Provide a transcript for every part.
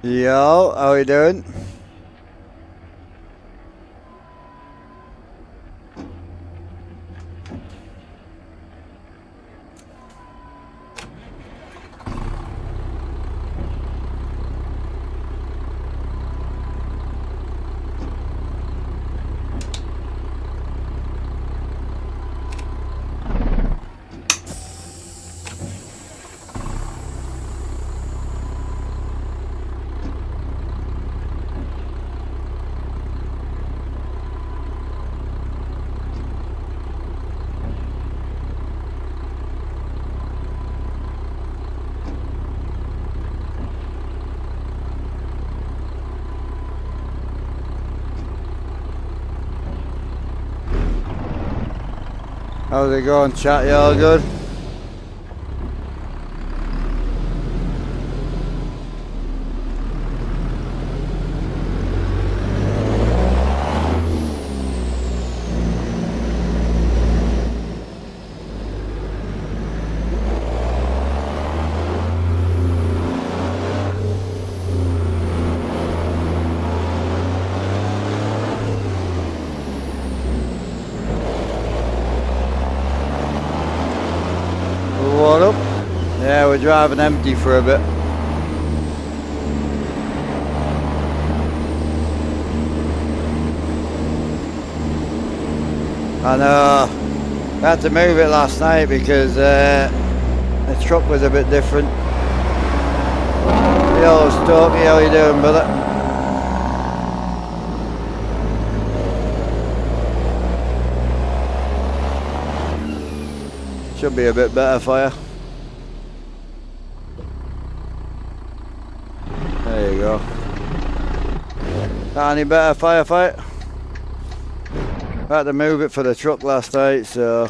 Yo, how you doing? How's it going, chat? You all good? What up? Yeah, we're driving empty for a bit. I know. I had to move it last night because the truck was a bit different. Yo, Storky, how you doing, brother? Should be a bit better for you. There you go. Not any better, firefight? I had to move it for the truck last night, so...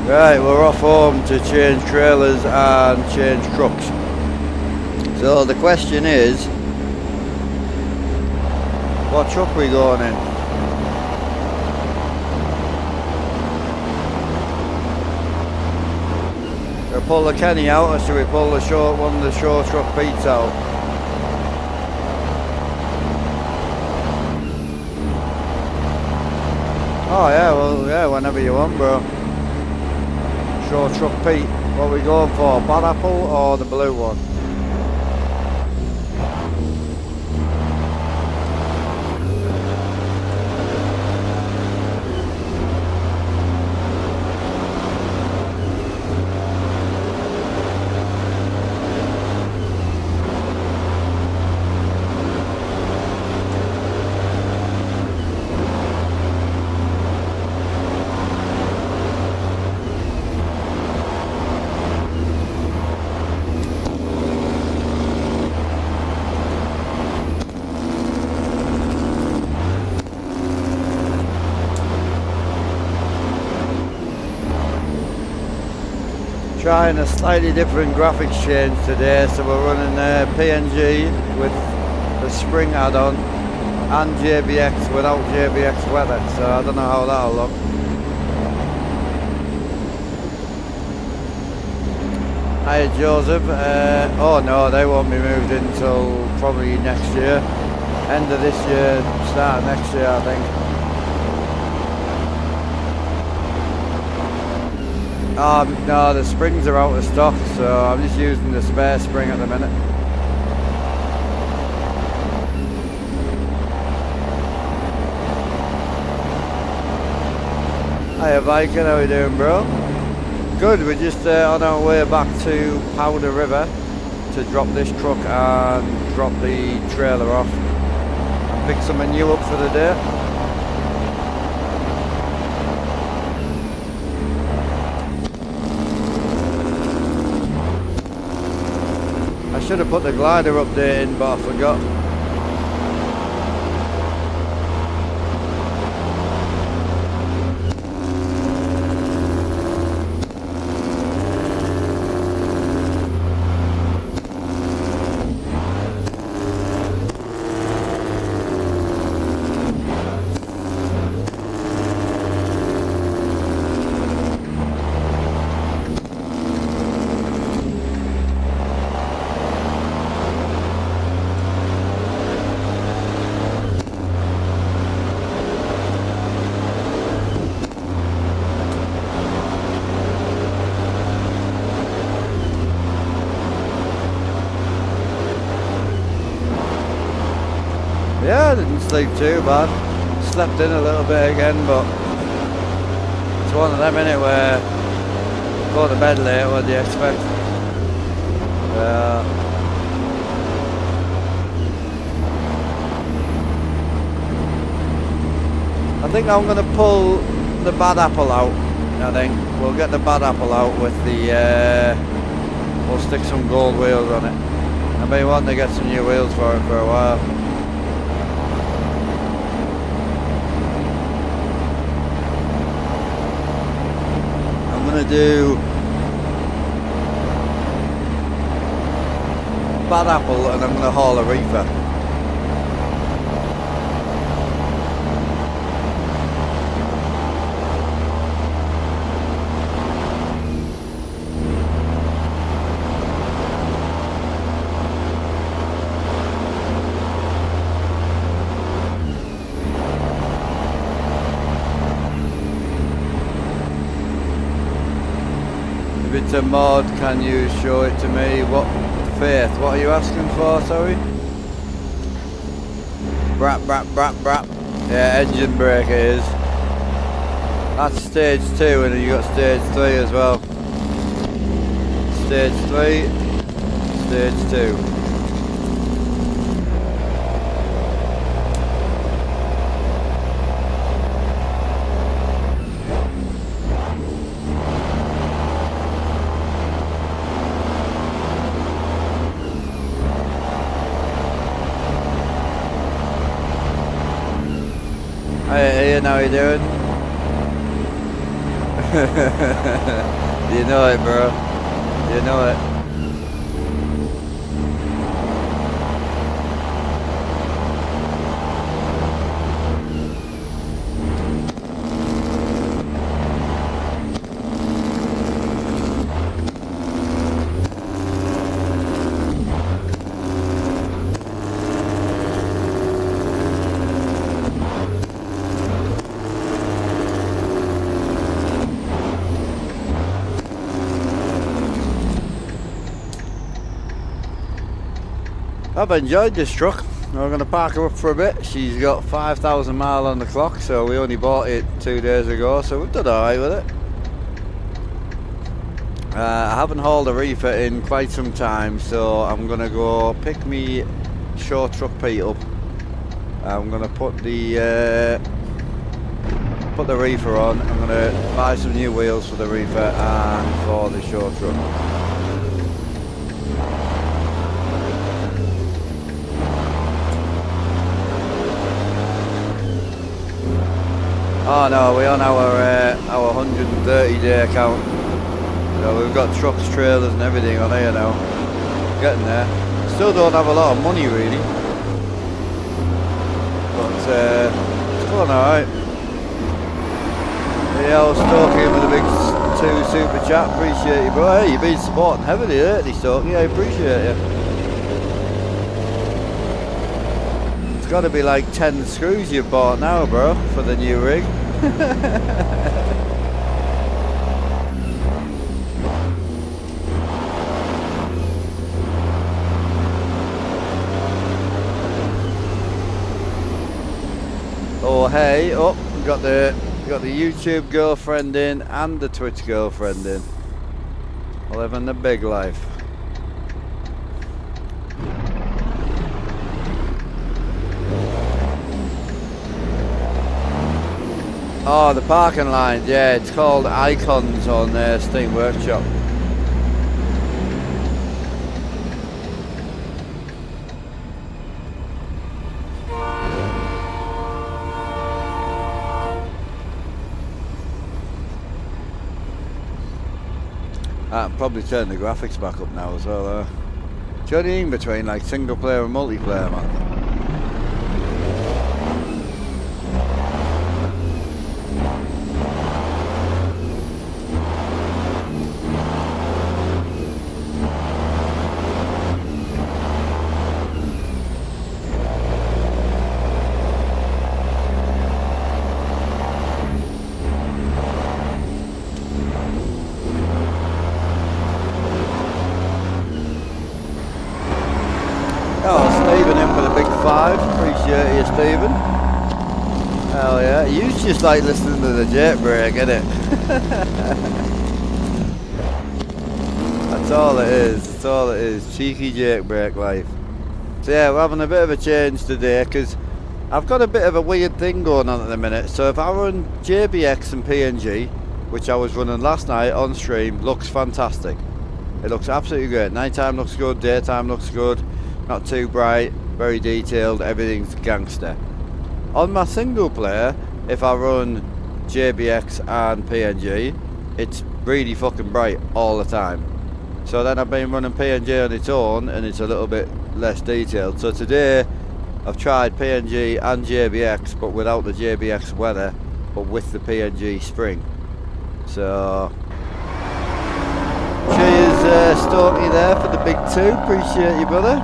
Right, we're off home to change trailers and change trucks. So the question is, what truck are we going in? Should we pull the Kenny out or should we pull the short one, the short truck Pete's out? Oh yeah, well yeah, whenever you want, bro. Short truck Pete, what are we going for? Bad apple or the blue one? Trying a slightly different graphics change today, so we're running PNG with the spring add-on and JBX without JBX weather, so I don't know how that'll look. Hi Joseph, oh no, they won't be moved until probably next year, end of this year, start of next year I think. No, the springs are out of stock, so I'm just using the spare spring at the minute. Hiya Viking, how you doing, bro? Good, we're just on our way back to Powder River to drop this truck and drop the trailer off. pick something new up for the day. I should have put the glider update in, but I forgot. Yeah, I didn't sleep too bad. Slept in a little bit again, but it's one of them, innit, where you go to bed late, what do you expect? I think I'm going to pull the bad apple out. I think we'll get the bad apple out with the, we'll stick some gold wheels on it. I've been wanting to get some new wheels for it for a while. I'm going to do bad apple and I'm going to haul a reefer. If it's a mod, can you show it to me? What, Faith, what are you asking for, sorry? Brap, brap, brap, brap. Yeah, engine brake it is. That's stage 2 and then you got stage 3 as well. Stage 3, stage 2. Hey Ian, how you doing? You know it, bro. You know it. I've enjoyed this truck. We're going to park her up for a bit. She's got 5,000 miles on the clock, so we only bought it 2 days ago, so we've done alright with it. I haven't hauled a reefer in quite some time, so I'm going to go pick me show truck Pete up. I'm going to put the reefer on. I'm going to buy some new wheels for the reefer and for the show truck. Oh no, we're on our 130 day account. So we've got trucks, trailers and everything on here now. Getting there. Still don't have a lot of money really. But it's going alright. Yeah, I was talking with a big 2 super chat. Appreciate you, bro. Hey, you've been supporting heavily lately, Stokey. I appreciate you. It's got to be like 10 screws you've bought now, bro, for the new rig. Oh hey, oh, we got the YouTube girlfriend in and the Twitch girlfriend in. Living the big life. Oh, the parking lines, yeah, it's called Icons on Steam Workshop. I can probably turn the graphics back up now as well. Journeying between like single player and multiplayer, man. Oh, Stephen in for the big 5. Appreciate you, Stephen. Hell yeah. You just like listening to the jet brake, innit? That's all it is. That's all it is. Cheeky Jake brake life. So yeah, we're having a bit of a change today because I've got a bit of a weird thing going on at the minute. So if I run JBX and PNG, which I was running last night on stream, looks fantastic. It looks absolutely great. Nighttime looks good, daytime looks good. Not too bright, very detailed, everything's gangster. On my single player, if I run JBX and PNG, it's really fucking bright all the time. So then I've been running PNG on its own and it's a little bit less detailed. So today I've tried PNG and JBX but without the JBX weather but with the PNG spring. So cheers Storky there for the big 2, appreciate you brother.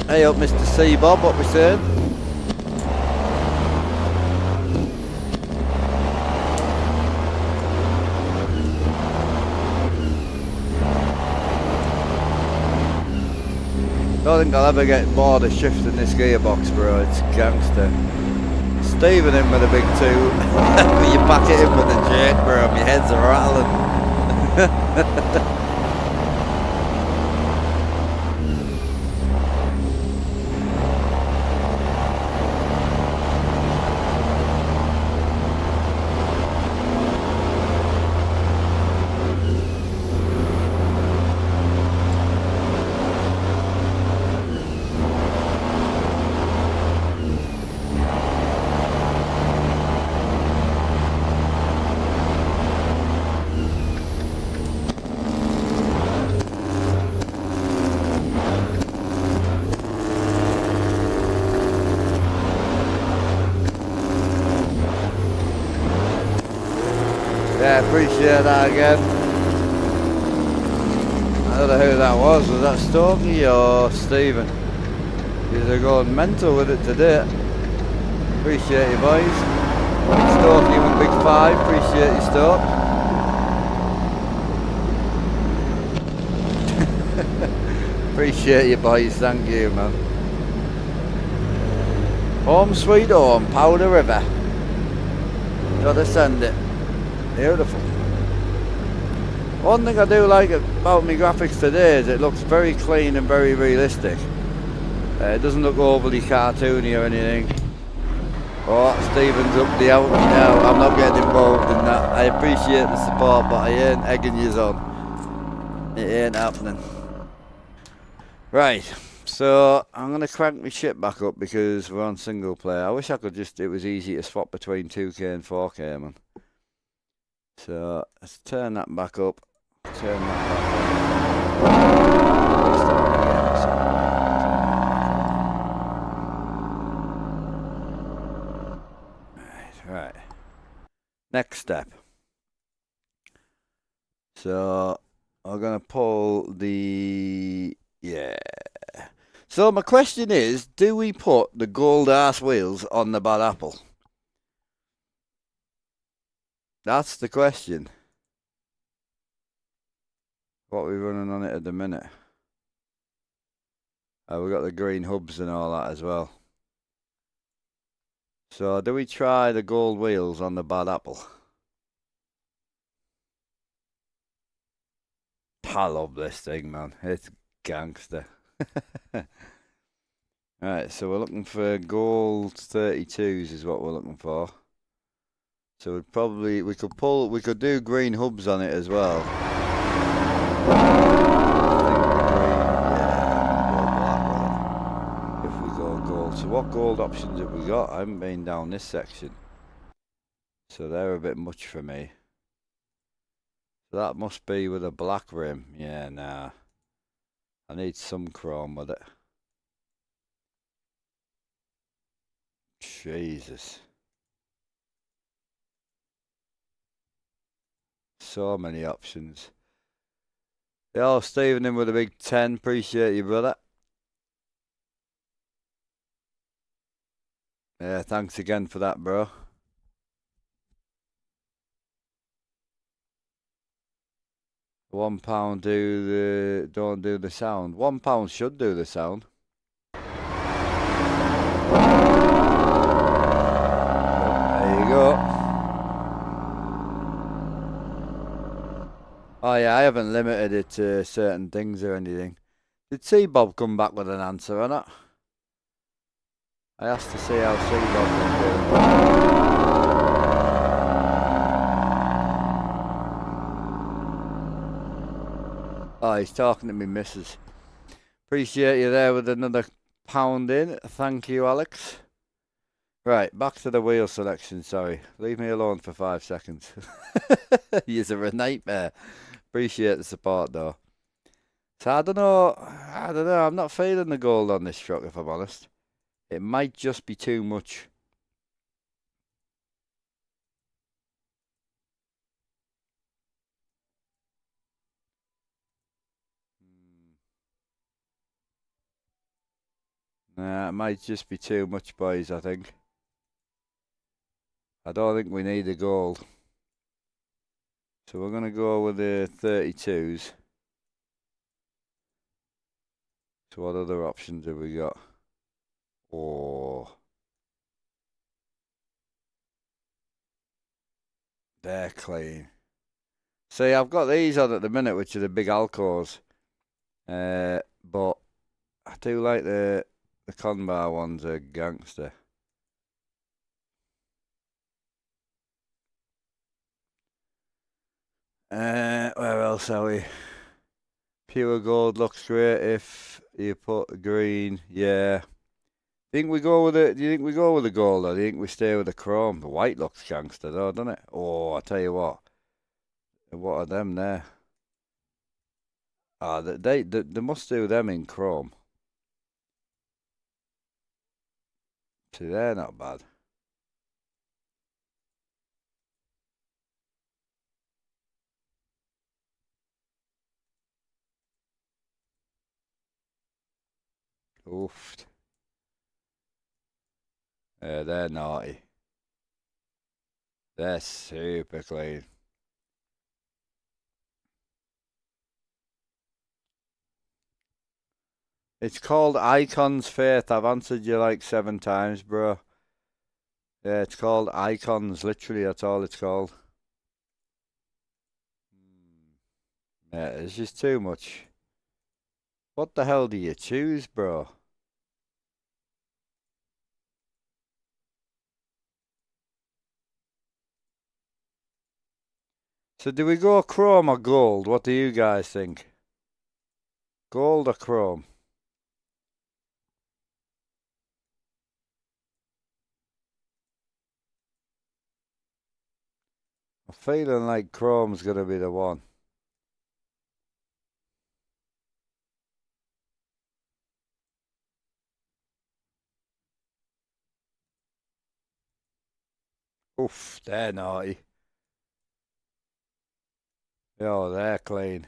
Hey up Mr. C Bob, what we saying? Don't think I'll ever get bored of shifting this gearbox, bro. It's gangster. Stephen in with a big 2. You pack it in with a jerk, bro. My heads are rattling. Yeah, appreciate that again. I don't know who that was. Was that Storky or Stephen? They're going mental with it today. Appreciate you boys. Storky with big 5. Appreciate you, Stork. Appreciate you boys. Thank you, man. Home sweet home, Powder River. Gotta send it. Beautiful. One thing I do like about my graphics today is it looks very clean and very realistic. It doesn't look overly cartoony or anything. Oh, Stephen's up the outie now. I'm not getting involved in that. I appreciate the support, but I ain't egging yous on. It ain't happening. Right, so I'm going to crank my shit back up because we're on single player. I wish I could just, it was easy to swap between 2K and 4K, man. So let's turn that back up. Turn that back up. Right. Next step. So I'm gonna pull the So my question is, do we put the gold ass wheels on the bad apple? That's the question. What are we running on it at the minute? We got the green hubs and all that as well. So do we try the gold wheels on the bad apple? I love this thing, man. It's gangster. Right, so we're looking for gold 32s is what we're looking for. So we could do green hubs on it as well. If we go gold. So what gold options have we got? I haven't been down this section. So they're a bit much for me. So that must be with a black rim. Yeah, nah. I need some chrome with it. Jesus. So many options. Yo, Stephen in with a big 10. Appreciate you, brother. Yeah, thanks again for that, bro. £1 don't do the sound. £1 should do the sound. There you go. Oh yeah, I haven't limited it to certain things or anything. Did C-Bob come back with an answer or not? I asked to see how C-Bob was doing. Oh, he's talking to me, missus. Appreciate you there with another pound in. Thank you, Alex. Right, back to the wheel selection, sorry. Leave me alone for 5 seconds. You're a nightmare. Appreciate the support, though. So, I don't know. I'm not feeling the gold on this truck, if I'm honest. It might just be too much. Nah, it might just be too much, boys, I think. I don't think we need the gold. So we're going to go with the 32s. So what other options have we got? Oh. They're clean. See, I've got these on at the minute, which are the big Alcors. But I do like the Conbar ones are gangster. Where else are we? Pure gold looks great if you put green. Yeah. Think we go with it? Do you think we go with the gold, or do you think we stay with the chrome? The white looks gangster, though, doesn't it? Oh, I tell you what. What are them there? Ah, they must do them in chrome. See, they're not bad. Oof. Yeah, they're naughty. They're super clean. It's called Icon's Faith. I've answered you like 7 times, bro. Yeah, it's called Icons. Literally, that's all it's called. Yeah, it's just too much. What the hell do you choose, bro? So do we go chrome or gold? What do you guys think? Gold or chrome? I'm feeling like chrome's gonna be the one. Oof, they're naughty. Yo, they're clean.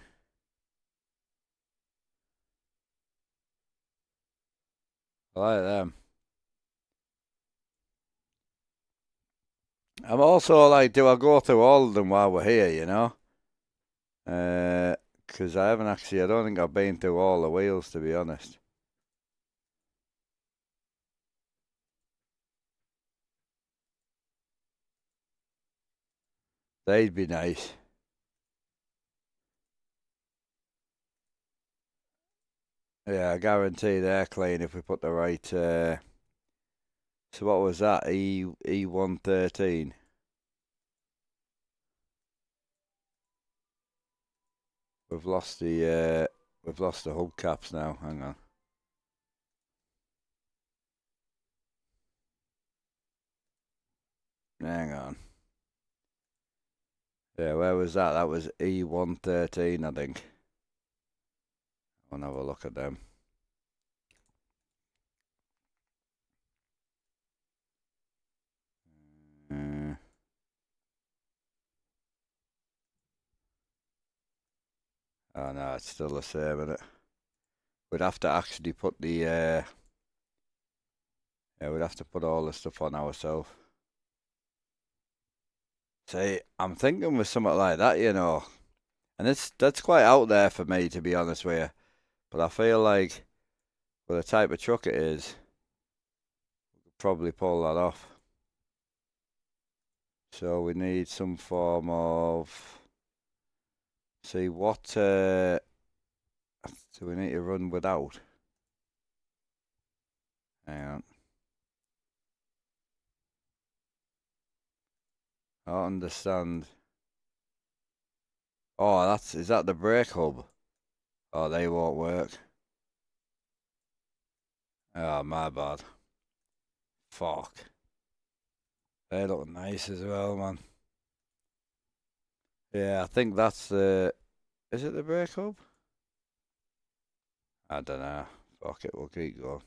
I like them. I'm also like, do I go through all of them while we're here, you know? Because I don't think I've been through all the wheels, to be honest. They'd be nice. Yeah, I guarantee they're clean if we put the right. So what was that? E113. We've lost the hubcaps now. Hang on. Hang on. Yeah, where was that? That was E113, I think. I'll have a look at them. Oh no, it's still the same, isn't it? We'd have to actually put the yeah, we'd have to put all the stuff on ourselves. See, I'm thinking with something like that, you know, and that's quite out there for me, to be honest with you. But I feel like with the type of truck it is, we could probably pull that off. So we need some form of. See what do we need to run without? Hang on. I don't understand. Oh, is that the brake hub? Oh, they won't work. Oh, my bad. Fuck. They look nice as well, man. Yeah, I think that's the. Is it the brake hub? I don't know. Fuck it, we'll keep going.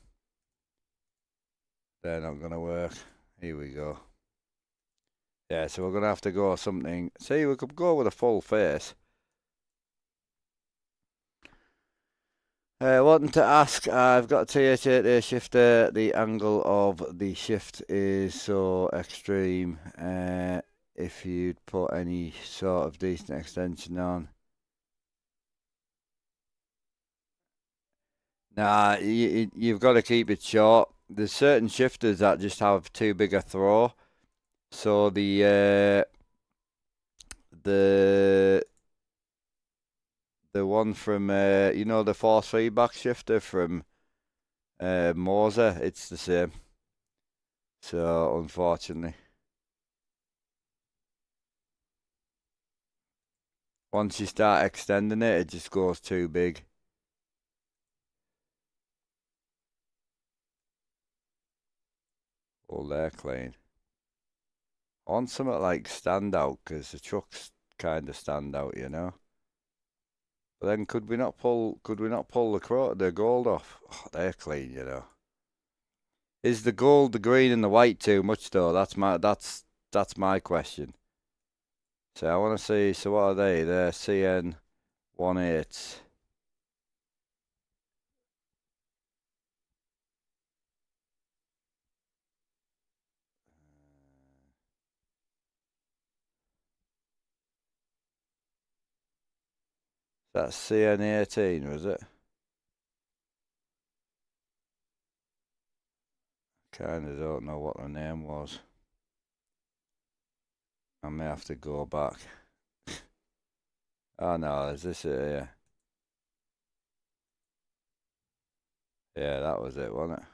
They're not gonna work. Here we go. Yeah, so we're gonna have to go something. See, we could go with a full face. Wanting to ask, I've got a TH8A shifter. The angle of the shift is so extreme. If you'd put any sort of decent extension on. Nah, you've got to keep it short. There's certain shifters that just have too big a throw. So the one from you know, the force feedback shifter from Moser, it's the same. So unfortunately, once you start extending it, it just goes too big. Well, they're clean. I want something like standout, because the trucks kind of stand out, you know. But then could we not pull the gold off? Oh, they're clean, you know. Is the gold, the green, and the white too much though? That's my question. So I want to see. So what are they? They're CN18s. That's CN18, was it? Kind of don't know what the name was. I may have to go back. Oh no, is this it here? Yeah, that was it, wasn't it?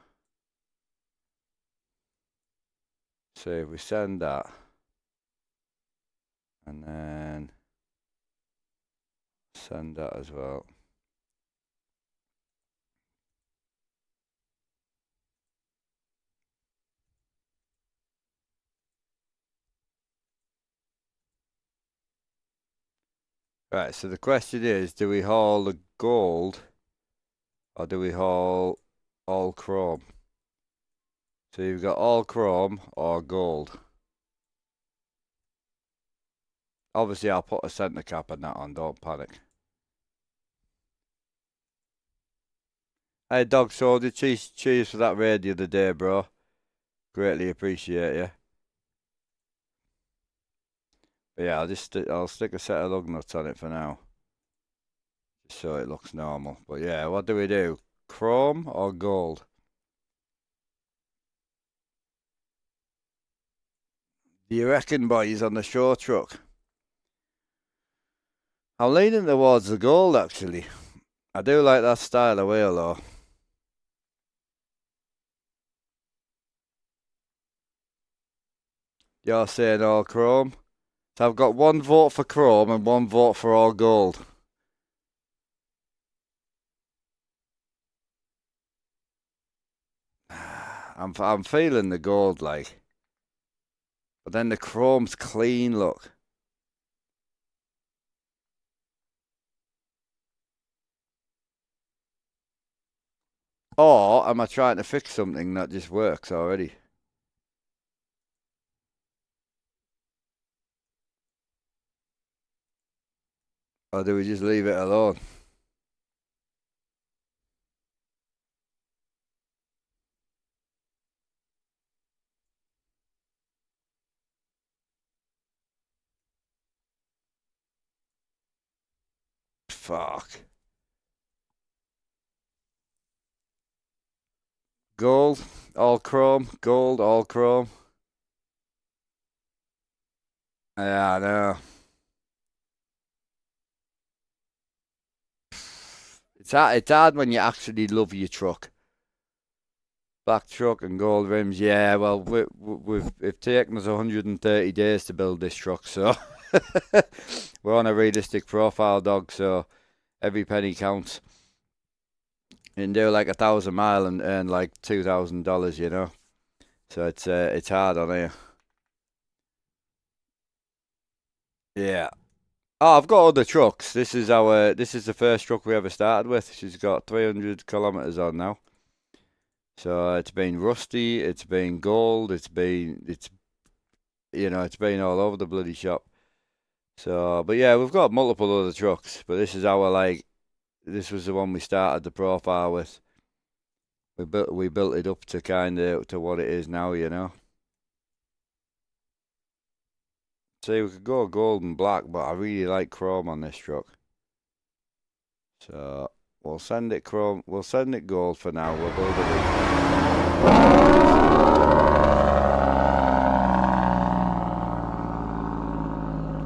So if we send that, and then send that as well. Right, so the question is, do we haul the gold, or do we haul all chrome? So you've got all chrome or gold. Obviously, I'll put a centre cap and that on, don't panic. Hey, Dog Soldier, cheers for that raid the other day, bro. Greatly appreciate you. But yeah, I'll stick a set of lug nuts on it for now, just so it looks normal. But yeah, what do we do? Chrome or gold? Do you reckon, boys, on the show truck? I'm leaning towards the gold, actually. I do like that style of wheel though. You're saying all chrome. So I've got one vote for chrome and one vote for all gold. I'm feeling the gold like. But then the chrome's clean look. Or am I trying to fix something that just works already? Or do we just leave it alone? Fuck. Gold, all chrome. Gold, all chrome. Yeah, I know. It's hard when you actually love your truck. Black truck and gold rims. Yeah, well, we've taken us 130 days to build this truck, so we're on a realistic profile, dog. So every penny counts. You can do like 1,000 mile and earn like $2,000, you know. So it's hard on here. Yeah. Oh, I've got other trucks. This is the first truck we ever started with. She's got 300 kilometers on now. So it's been rusty, it's been gold, it's been all over the bloody shop. So, but yeah, we've got multiple other trucks, but this was the one we started the profile with. We built it up to kind of to what it is now, you know. See, we could go gold and black, but I really like chrome on this truck. So we'll send it chrome. We'll send it gold for now. We'll build it.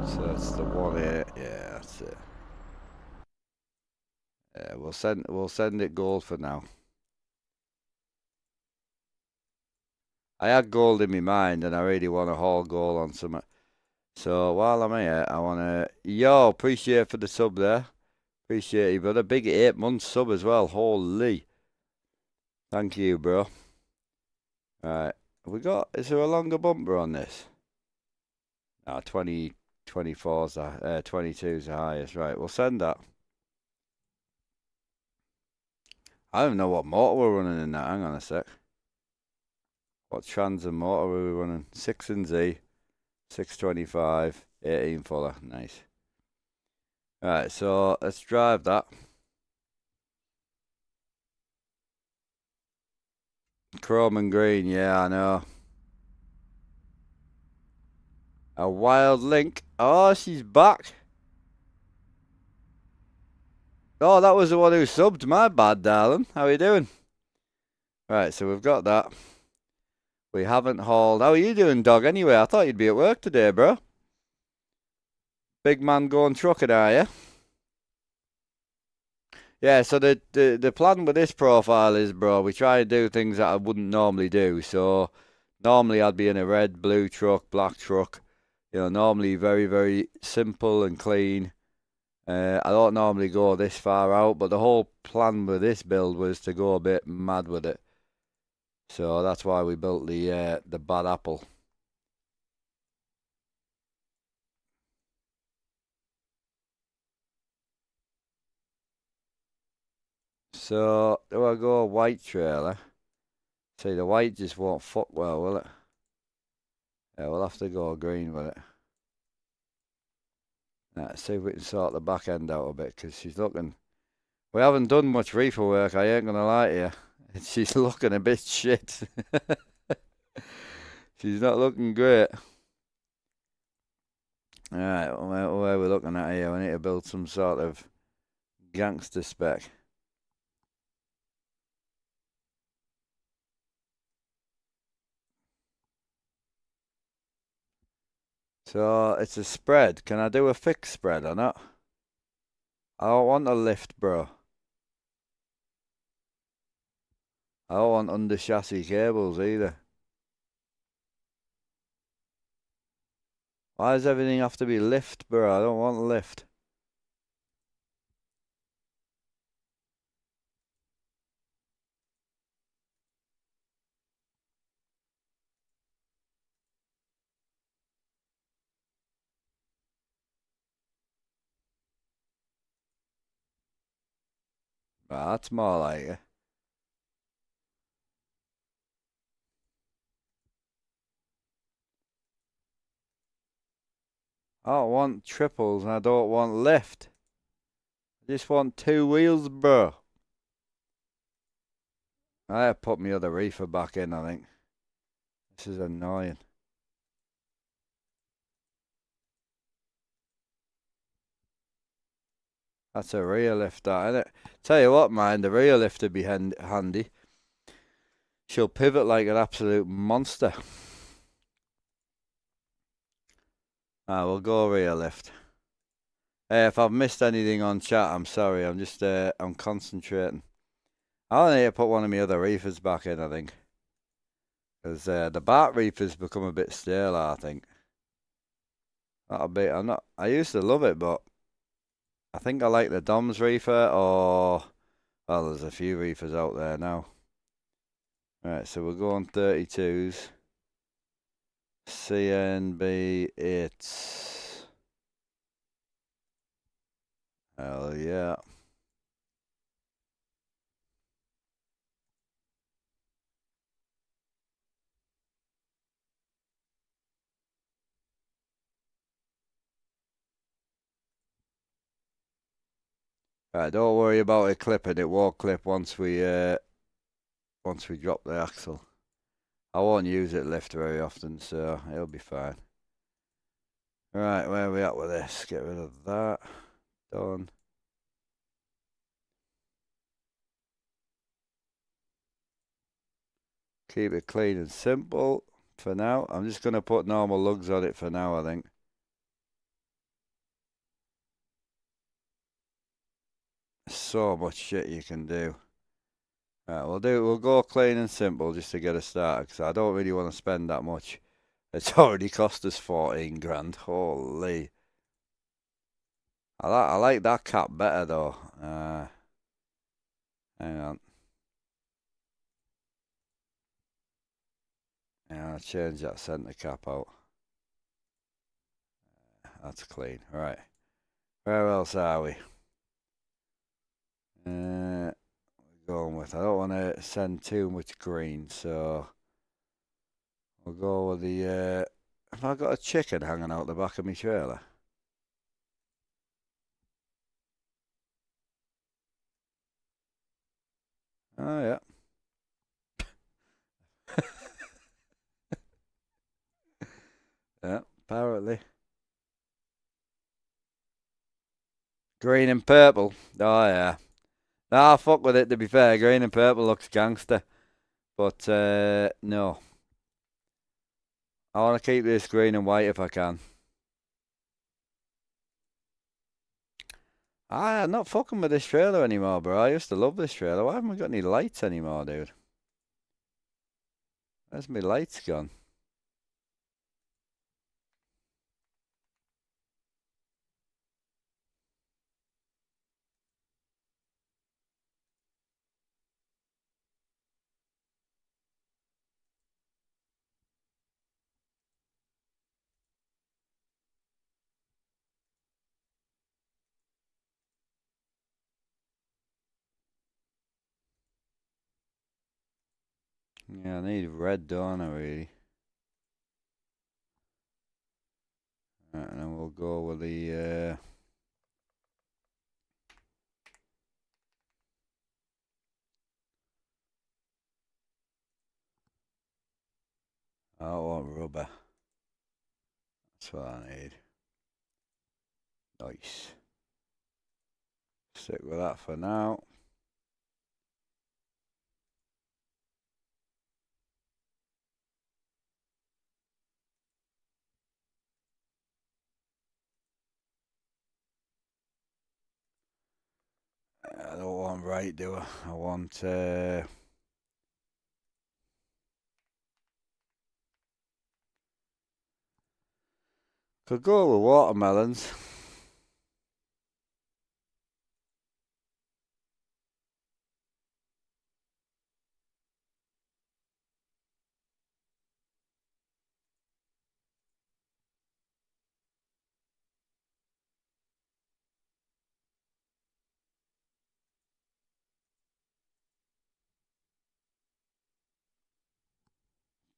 So that's the one here. Yeah, that's it. Yeah, we'll send it gold for now. I had gold in my mind, and I really want to haul gold on some. So while I'm here, I wanna appreciate for the sub there. Appreciate you, brother. Big 8 month sub as well. Holy, thank you, bro. Right, is there a longer bumper on this? No, 24's 22's the highest. Right, we'll send that. I don't know what motor we're running in that. Hang on a sec. What trans and motor are we running? 6 and Z, 625, 18 fuller. Nice. Right, so let's drive that. Chrome and green, yeah, I know. A wild link. Oh, she's back. Oh, that was the one who subbed. My bad, darling. How are you doing? Right, so we've got that. We haven't hauled. How are you doing, dog? Anyway, I thought you'd be at work today, bro. Big man going trucking, are you? Yeah, so the plan with this profile is, bro, we try and do things that I wouldn't normally do. So normally I'd be in a red, blue truck, black truck. You know, normally very, very simple and clean. I don't normally go this far out, but the whole plan with this build was to go a bit mad with it. So that's why we built the bad apple. So do I go white trailer? See, the white just won't fuck well, will it? Yeah, we'll have to go green with it. Let's see if we can sort the back end out a bit, because she's looking. We haven't done much reefer work, I ain't gonna lie to you. She's looking a bit shit. She's not looking great. Alright, what are we looking at here? We need to build some sort of gangster spec. So it's a spread. Can I do a fixed spread or not? I don't want a lift, bro. I don't want under chassis cables either. Why does everything have to be lift, bro? I don't want lift. Right, that's more like it. I don't want triples and I don't want lift. I just want 2 wheels, bro. I have put my other reefer back in, I think. This is annoying. That's a rear lift, that, isn't it? Tell you what, man, the rear lift would be handy. She'll pivot like an absolute monster. We'll go rear lift. Hey, if I've missed anything on chat, I'm sorry. I'm just, I'm concentrating. I'll need to put one of my other reefers back in, I think. Because the Bart reefers become a bit stale, I think. I used to love it, but I think I like the Dom's reefer, or, well, there's a few reefers out there now. Right, so we're going 32s. CNB, it's... Hell yeah. Right, don't worry about it clipping. It won't clip once we drop the axle. I won't use it lift very often, so it'll be fine. Right, where are we at with this? Get rid of that. Done. Keep it clean and simple for now. I'm just going to put normal lugs on it for now, I think. So much shit you can do. Right, we'll go clean and simple just to get us started, because I don't really want to spend that much. It's already cost us 14 grand. Holy. I like that cap better though. Hang on. Yeah, I'll change that centre cap out. That's clean. Right. Where else are we? Going with. I don't want to send too much green, so we'll go with the. Have I got a chicken hanging out the back of my trailer? Oh yeah. Yeah, apparently. Green and purple. Oh yeah. Nah, fuck with it. To be fair, green and purple looks gangster, but no. I want to keep this green and white if I can. I'm not fucking with this trailer anymore, bro. I used to love this trailer. Why haven't we got any lights anymore, dude? Where's my lights gone? Yeah, I need red, don't I, really? Right, and then we'll go with the... I want rubber. That's what I need. Nice. Stick with that for now. I don't want right, do I? I want... Could go with watermelons.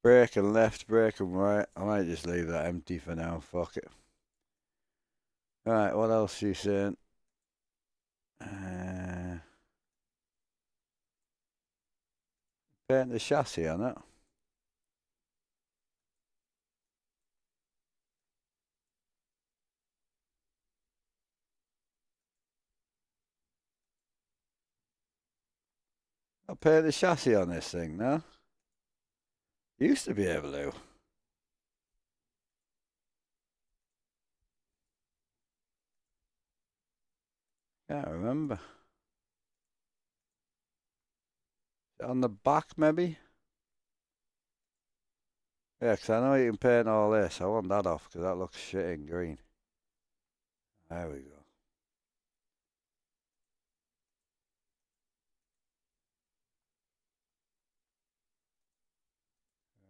Brake and left, brake and right. I might just leave that empty for now. Fuck it. Right, what else are you saying? Paint the chassis on it. I'll paint the chassis on this thing now. Used to be able to. Can't remember. On the back, maybe? Yeah, because I know you can paint all this. I want that off because that looks shit in green. There we go.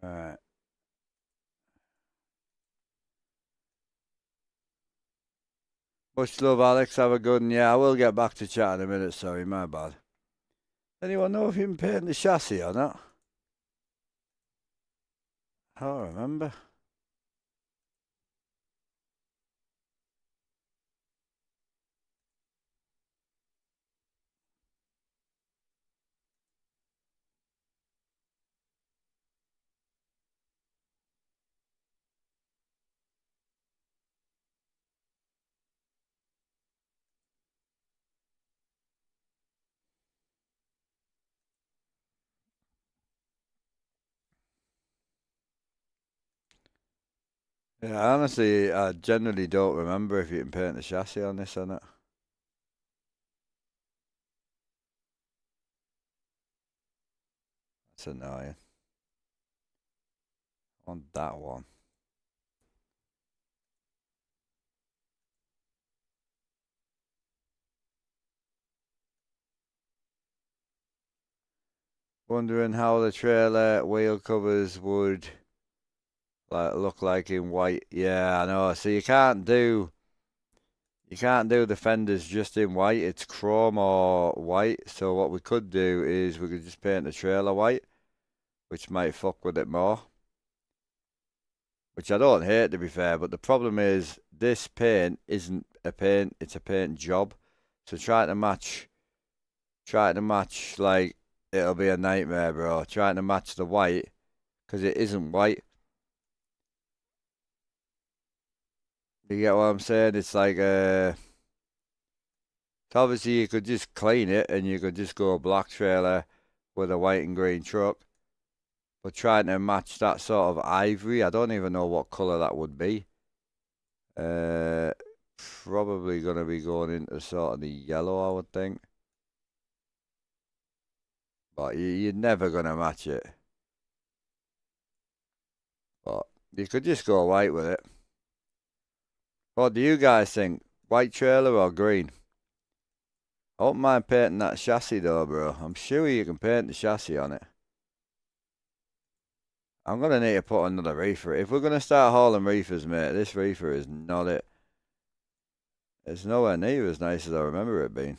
Alright. Much love, Alex. Have a good one. Yeah, I will get back to chat in a minute. Sorry, my bad. Anyone know if you can paint the chassis or not? I don't remember. Yeah, honestly, I generally don't remember if you can paint the chassis on this or not. That's annoying. On that one. Wondering how the trailer wheel covers would look like in white. Yeah, I know. So you can't do the fenders just in white. It's chrome or white. So what we could do is we could just paint the trailer white, which might fuck with it more. Which I don't hate, to be fair, but the problem is this paint isn't a paint, it's a paint job. So trying to match, like, it'll be a nightmare, bro. Trying to match the white, because it isn't white. You get what I'm saying? It's like, obviously you could just clean it and you could just go a black trailer with a white and green truck. But trying to match that sort of ivory, I don't even know what colour that would be. Probably going to be going into sort of the yellow, I would think. But you're never going to match it. But you could just go white with it. What do you guys think? White trailer or green? I don't mind painting that chassis though, bro. I'm sure you can paint the chassis on it. I'm going to need to put another reefer. If we're going to start hauling reefers, mate, this reefer is not it. It's nowhere near as nice as I remember it being.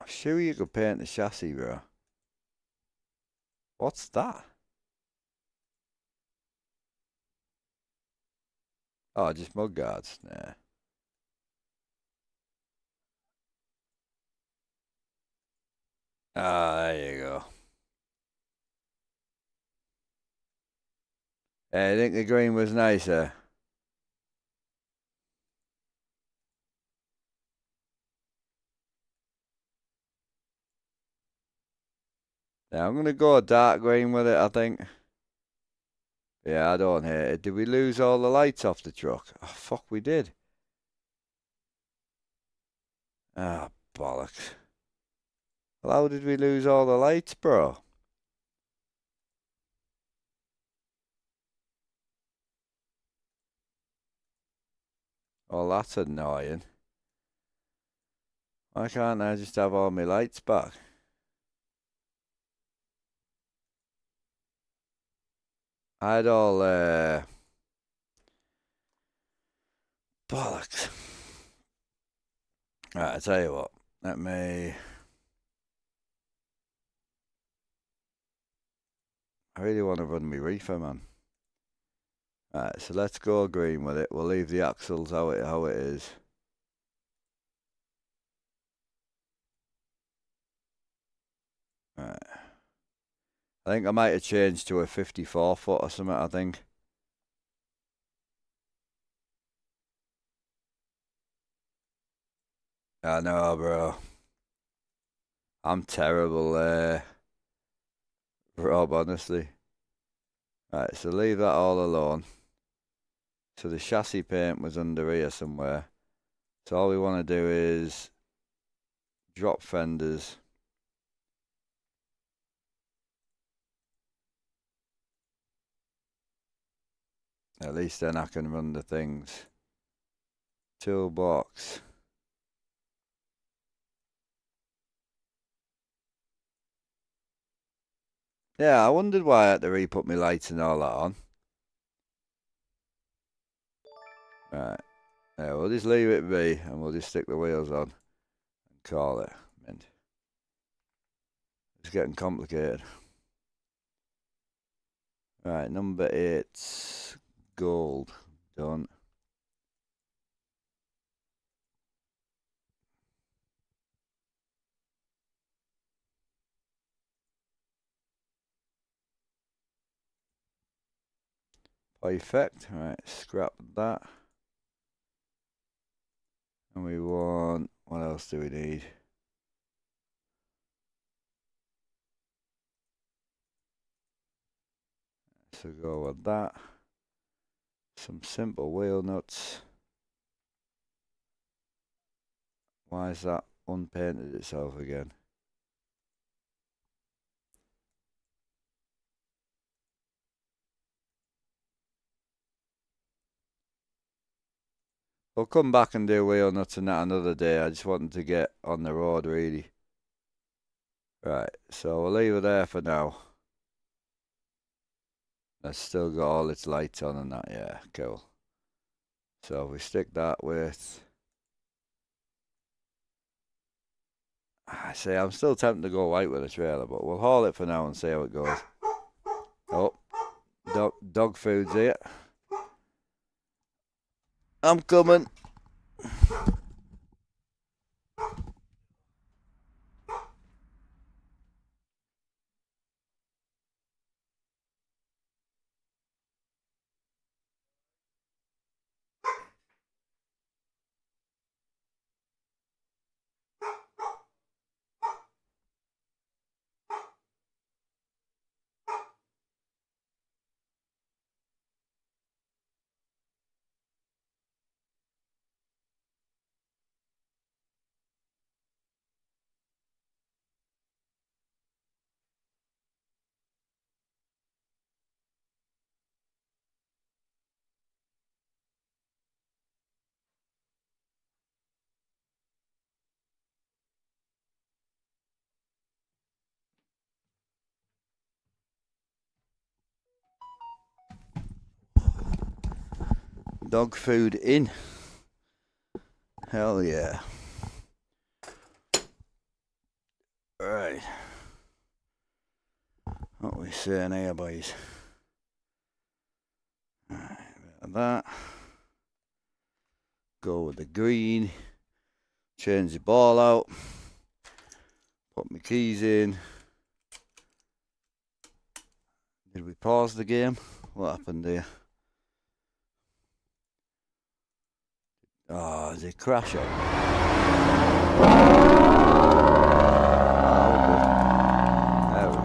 I'm sure you could paint the chassis, bro. What's that? Oh, just mud guards. Nah. Ah, there you go. Hey, I think the green was nicer. Now I'm gonna go a dark green with it, I think. Yeah, I don't hate it. Did we lose all the lights off the truck? Oh, fuck, we did. Ah, bollocks. Well, how did we lose all the lights, bro? Oh, that's annoying. Why can't I just have all my lights back? I had all, bollocks. Right, I tell you what. Let me... I really want to run my reefer, man. Alright, so let's go green with it. We'll leave the axles how it is. Alright. I think I might have changed to a 54 foot or something, I think. I know, bro. I'm terrible, Rob, honestly. Right, so leave that all alone. So the chassis paint was under here somewhere. So all we want to do is drop fenders. At least then I can run the things. Toolbox. Yeah, I wondered why I had to re-put my lights and all that on. Right. Yeah, we'll just leave it be and we'll just stick the wheels on and call it. Mint. It's getting complicated. Right, number 8, gold. Done. Perfect. Right, scrap that. And we want, what else do we need? So go with that. Some simple wheel nuts. Why is that unpainted itself again? We'll come back and do wheel nuts and that another day. I just wanted to get on the road really. Right, so we'll leave it there for now. That's still got all its lights on and that, yeah, cool. So we stick that with... I say, I'm still tempted to go white with a trailer, but we'll haul it for now and see how it goes. Oh, dog food's here. I'm coming. Dog food in. Hell yeah. Right. What we saying here, boys? Right, bit of that. Go with the green. Change the ball out. Put my keys in. Did we pause the game? What happened there? Oh, did it crash up? Oh, there we go.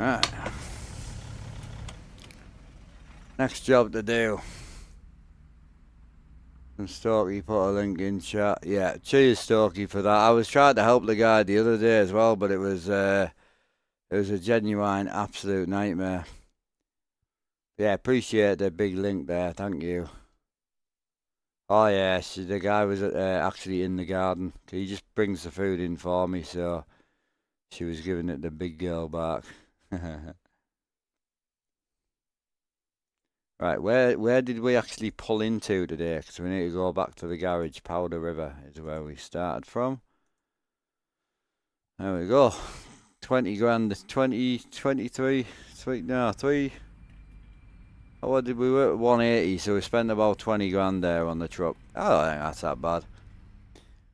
Right. Next job to do. And Storky put a link in chat. Yeah, cheers Storky for that. I was trying to help the guy the other day as well, but it was a genuine absolute nightmare. Yeah, appreciate the big link there. Thank you. Oh yeah, the guy was actually in the garden. He just brings the food in for me, so she was giving it the big girl back. Right, where did we actually pull into today? Because we need to go back to the garage. Powder River is where we started from. There we go. 20 grand, 20, 23, no, 3. What did we work? 180, so we spent about 20 grand there on the truck. I don't think that's that bad.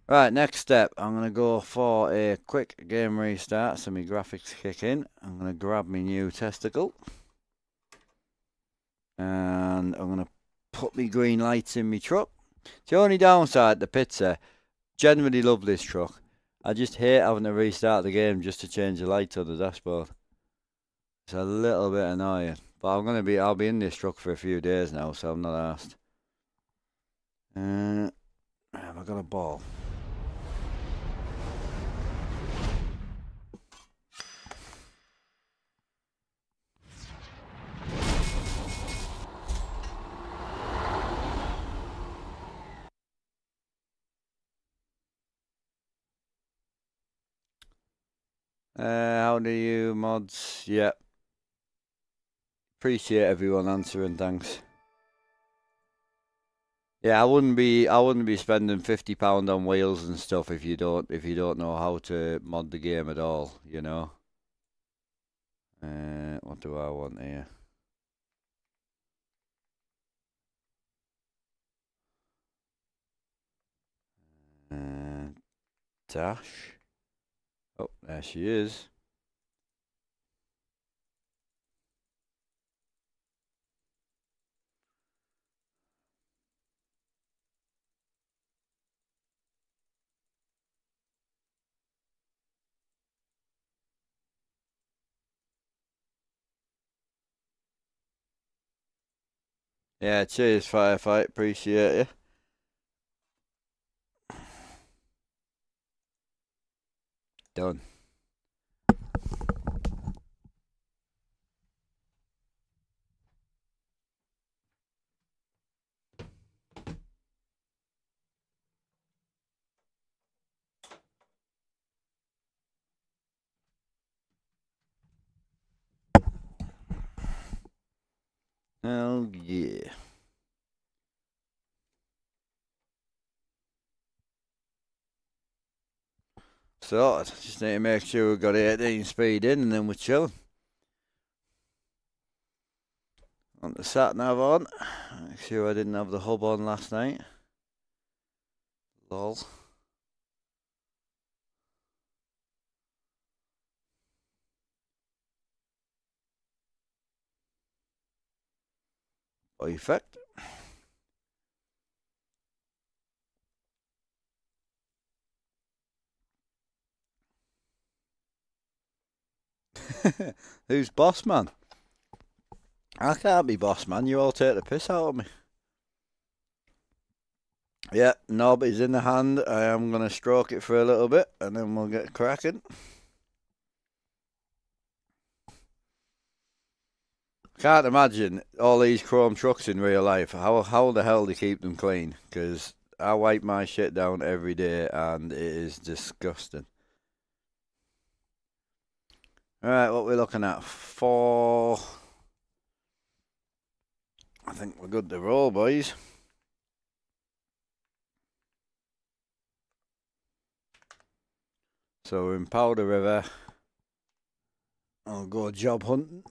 Right, next step. I'm going to go for a quick game restart so my graphics kick in. I'm going to grab my new testicle. And I'm going to put my green lights in my truck. The only downside to pizza, generally love this truck. I just hate having to restart the game just to change the lights on the dashboard. It's a little bit annoying. But I'll be in this truck for a few days now, so I'm not asked. Have I got a ball? How do you mods? Yep. Appreciate everyone answering, thanks. Yeah, I wouldn't be spending £50 on wheels and stuff if you don't know how to mod the game at all, you know. What do I want here? Dash. Oh, there she is. Yeah, cheers, Firefight. Appreciate you. Done. Oh, yeah. So, just need to make sure we've got 18 speed in and then we're chilling. On the sat nav on. Make sure I didn't have the hub on last night. Lol. Perfect. Who's boss man? I can't be boss man. You all take the piss out of me. Yeah, knob is in the hand. I am going to stroke it for a little bit and then we'll get cracking. Can't imagine all these chrome trucks in real life. How the hell they keep them clean? Because I wipe my shit down every day and it is disgusting. Alright, what we're looking at? 4. I think we're good to roll, boys. So we're in Powder River. I'll go job hunting.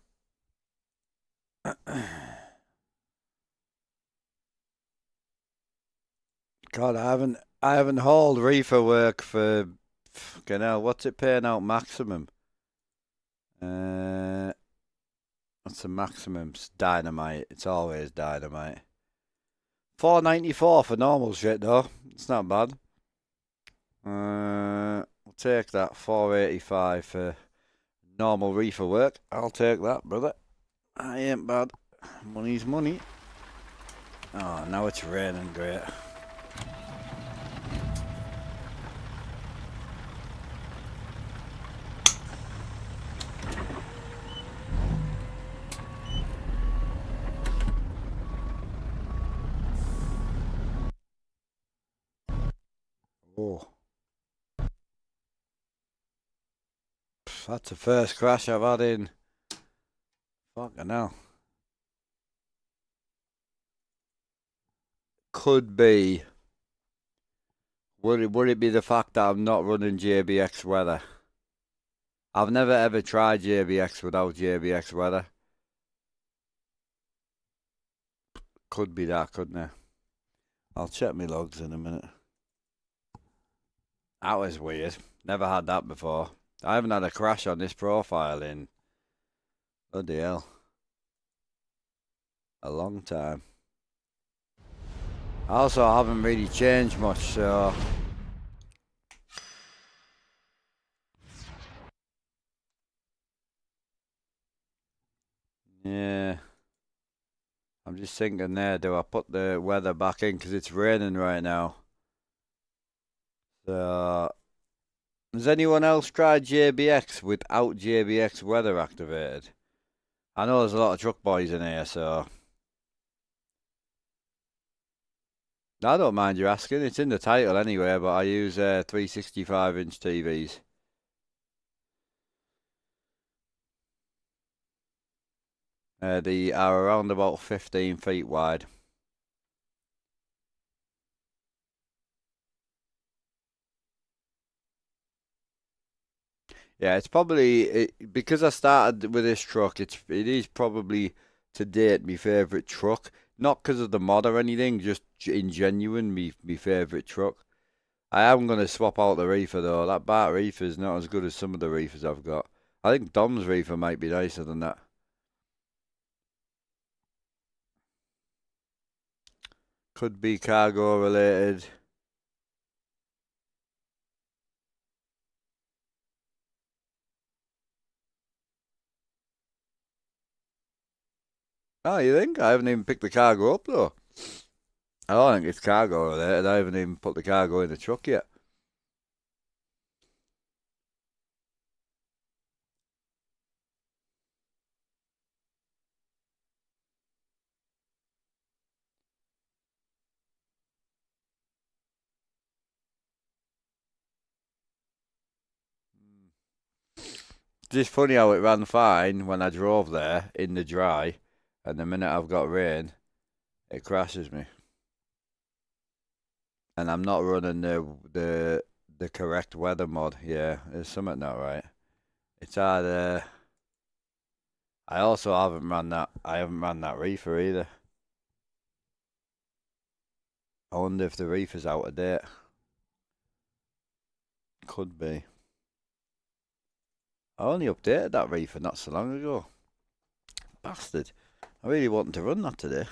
God, I haven't hauled reefer work for fucking hell. What's it paying out maximum? What's the maximum? It's dynamite. It's always dynamite. $4.94 for normal shit though. It's not bad. We'll take that. $4.85 for normal reefer work. I'll take that, brother. I ain't bad. Money's money. Oh, now it's raining, great. Oh. That's the first crash I've had in fucking hell. Could be. Would it be the fact that I'm not running JBX weather? I've never ever tried JBX without JBX weather. Could be that, couldn't it? I'll check my logs in a minute. That was weird. Never had that before. I haven't had a crash on this profile in bloody hell a long time. Also, I haven't really changed much, so yeah. I'm just thinking there, do I put the weather back in because it's raining right now? So, has anyone else tried JBX without JBX weather activated? I know there's a lot of truck boys in here, so I don't mind you asking. It's in the title anyway, but I use 365-inch TVs. They are around about 15 feet wide. Yeah, it's probably because I started with this truck. It is probably to date my favourite truck, not because of the mod or anything, just in genuine me favourite truck. I am gonna swap out the reefer though. That Bart reefer is not as good as some of the reefers I've got. I think Dom's reefer might be nicer than that. Could be cargo related. Oh, you think? I haven't even picked the cargo up though. I don't think it's cargo related. I haven't even put the cargo in the truck yet. It's just funny how it ran fine when I drove there in the dry, and the minute I've got rain, it crashes me. And I'm not running the correct weather mod. Yeah, there's something not right. It's either. I also haven't ran that. I haven't ran that reefer either. I wonder if the reefer's out of date. Could be. I only updated that reefer not so long ago. Bastard. I really wanted to run that today.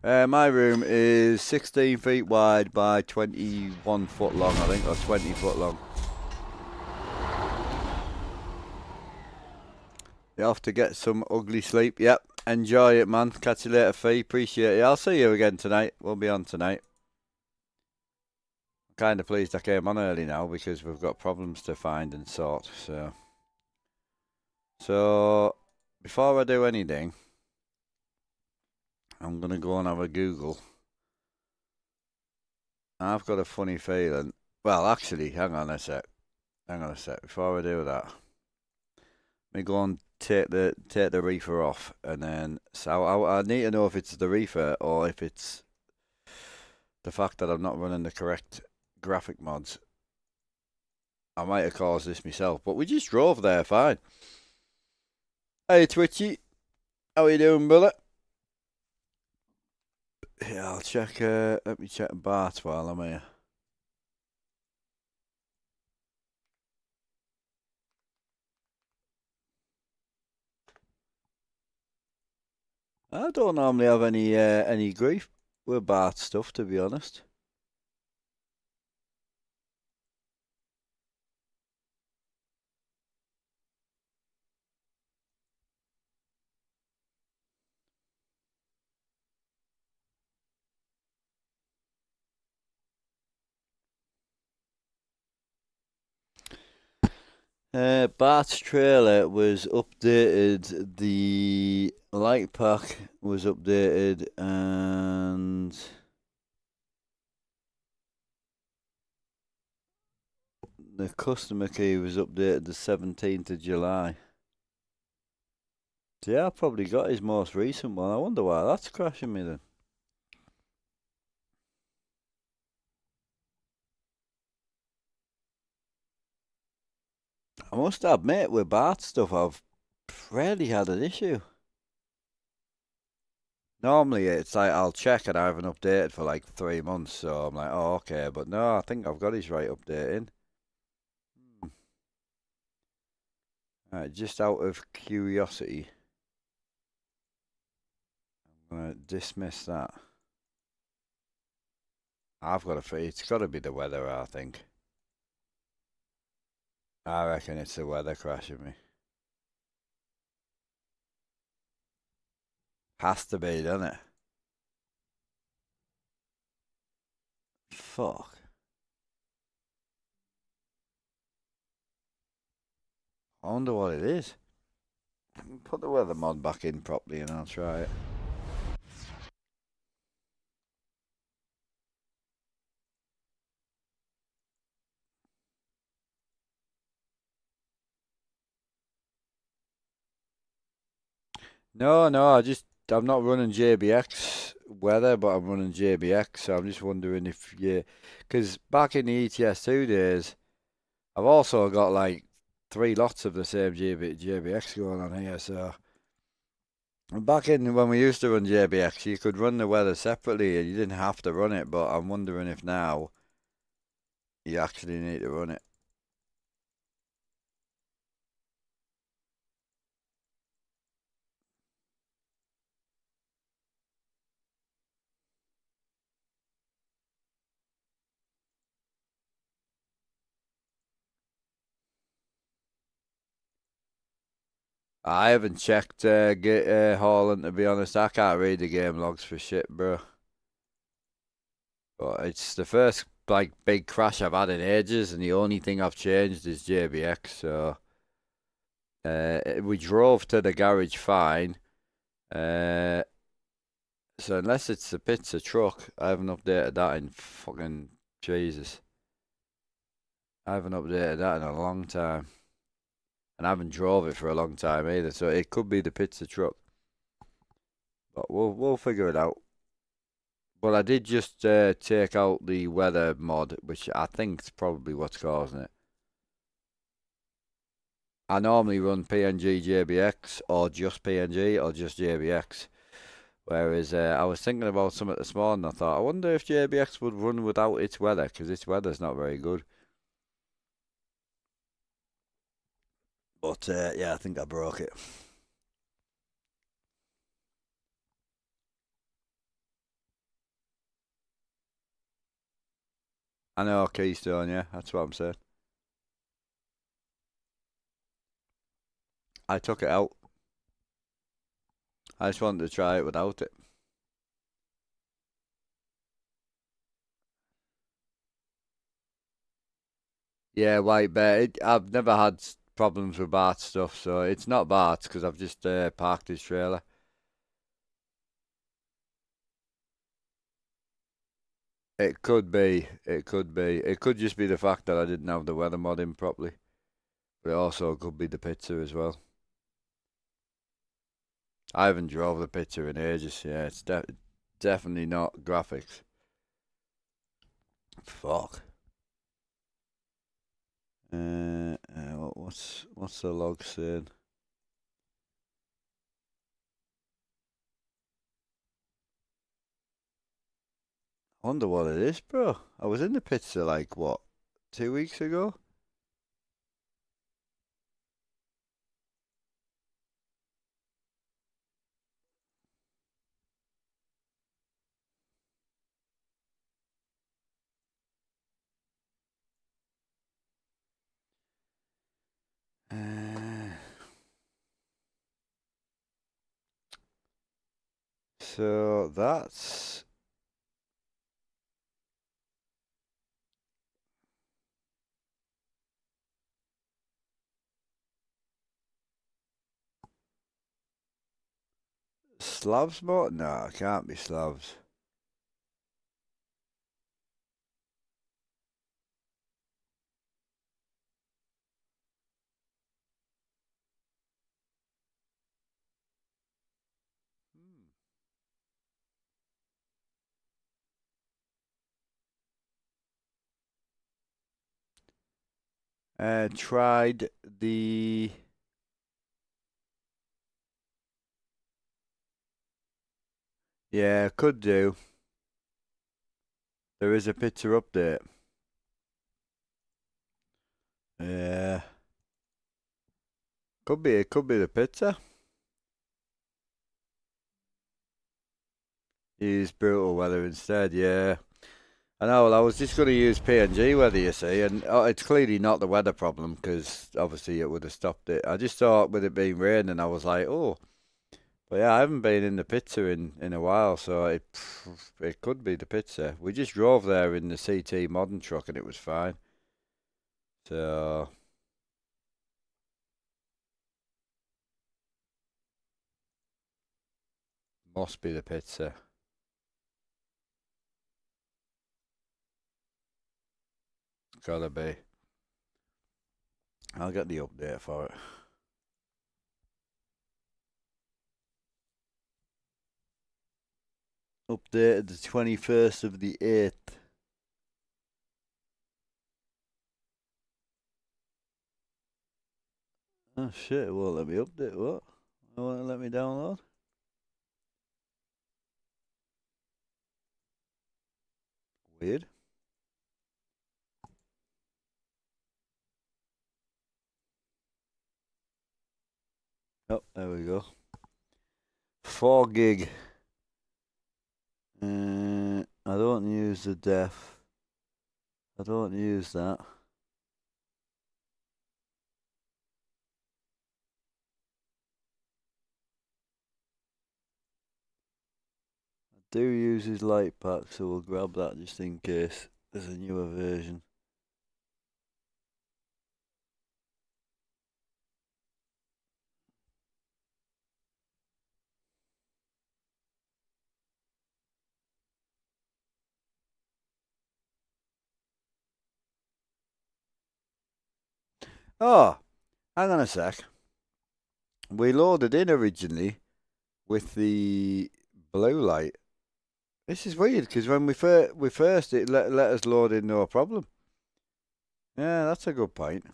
My room is 16 feet wide by 21 foot long, I think, or 20 foot long. You're off to get some ugly sleep. Yep, enjoy it, man. Catch you later, Fee. Appreciate it. I'll see you again tonight. We'll be on tonight. I'm kind of pleased I came on early now because we've got problems to find and sort. So before I do anything, I'm going to go and have a Google. I've got a funny feeling. Well, actually, hang on a sec. Before I do that, let me go and take the reefer off, and then I need to know if it's the reefer or if it's the fact that I'm not running the correct graphic mods. I might have caused this myself, but we just drove there fine. Hey Twitchy, how you doing, brother? Yeah, I'll check. Let me check Bart while I'm here. I don't normally have any grief. Bart stuff, to be honest. Bart's trailer was updated, the light pack was updated, and the customer key was updated the 17th of July. So yeah, I probably got his most recent one. I wonder why that's crashing me then. I must admit, with Bart stuff, I've rarely had an issue. Normally, it's like I'll check and I haven't updated for like 3 months, so I'm like, oh, okay. But no, I think I've got his right updating. Right, just out of curiosity, I'm gonna dismiss that. I've got a feeling it's got to be the weather, I think. I reckon it's the weather crashing me. Has to be, doesn't it? Fuck. I wonder what it is. Put the weather mod back in properly and I'll try it. No, no, I'm not running JBX weather, but I'm running JBX, so I'm just wondering if you, because back in the ETS2 days, I've also got like 3 lots of the same JBX going on here, so back in when we used to run JBX, you could run the weather separately and you didn't have to run it, but I'm wondering if now you actually need to run it. I haven't checked Haaland, to be honest. I can't read the game logs for shit, bro. But it's the first like big crash I've had in ages, and the only thing I've changed is JBX. So we drove to the garage fine. Uh, so unless it's a pizza truck, I haven't updated that in fucking Jesus. I haven't updated that in a long time, and I haven't drove it for a long time either. So it could be the pizza truck, but we'll figure it out. But I did just take out the weather mod, which I think is probably what's causing it. I normally run PNG JBX or just PNG or just JBX. Whereas I was thinking about something this morning. I thought, I wonder if JBX would run without its weather, because its weather's not very good. But yeah, I think I broke it. I know Keystone, yeah, that's what I'm saying. I took it out. I just wanted to try it without it. Yeah, white bear. I've never had problems with Bart's stuff, so it's not Bart's because I've just parked his trailer. It could be. It could be. It could just be the fact that I didn't have the weather mod in properly. But it also could be the pizza as well. I haven't drove the pizza in ages. Yeah, it's definitely not graphics. Fuck. What's the log saying? I wonder what it is, bro. I was in the pizza like what, 2 weeks ago? So that's slabs more? No, it can't be slabs. Tried the yeah, could do. There is a picture update. Yeah, could be. It could be the pizza. Use brutal weather instead. Yeah, I know. Well, I was just going to use PNG weather, you see, and it's clearly not the weather problem because obviously it would have stopped it. I just thought with it being raining, I was like, oh, but yeah, I haven't been in the pizza in a while, so it could be the pizza. We just drove there in the CT modern truck and it was fine. So must be the pizza. Gotta be. I'll get the update for it. Updated the 21st of the 8th. Oh shit, it won't let me update. What? It won't let me download? Weird. Oh, there we go. 4 gig. I don't use the def. I don't use that. I do use his light pack, so we'll grab that just in case there's a newer version. Oh, hang on a sec. We loaded in originally with the blue light. This is weird because when we first it let us load in no problem. Yeah, that's a good point.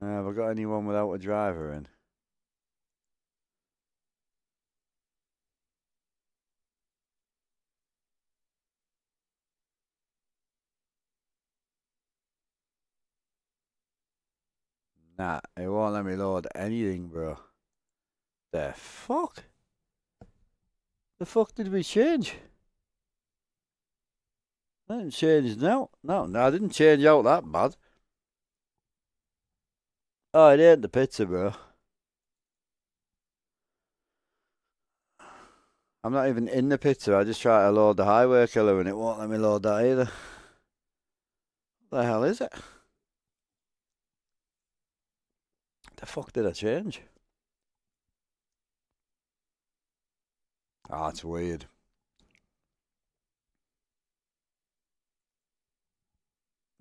Have I got anyone without a driver in? Nah, it won't let me load anything, bro. The fuck? The fuck did we change? I didn't change now. No, I didn't change out that bad. Oh, it ain't the pizza, bro. I'm not even in the pizza. I just try to load the highway killer and it won't let me load that either. What the hell is it? The fuck did I change? Ah, it's weird.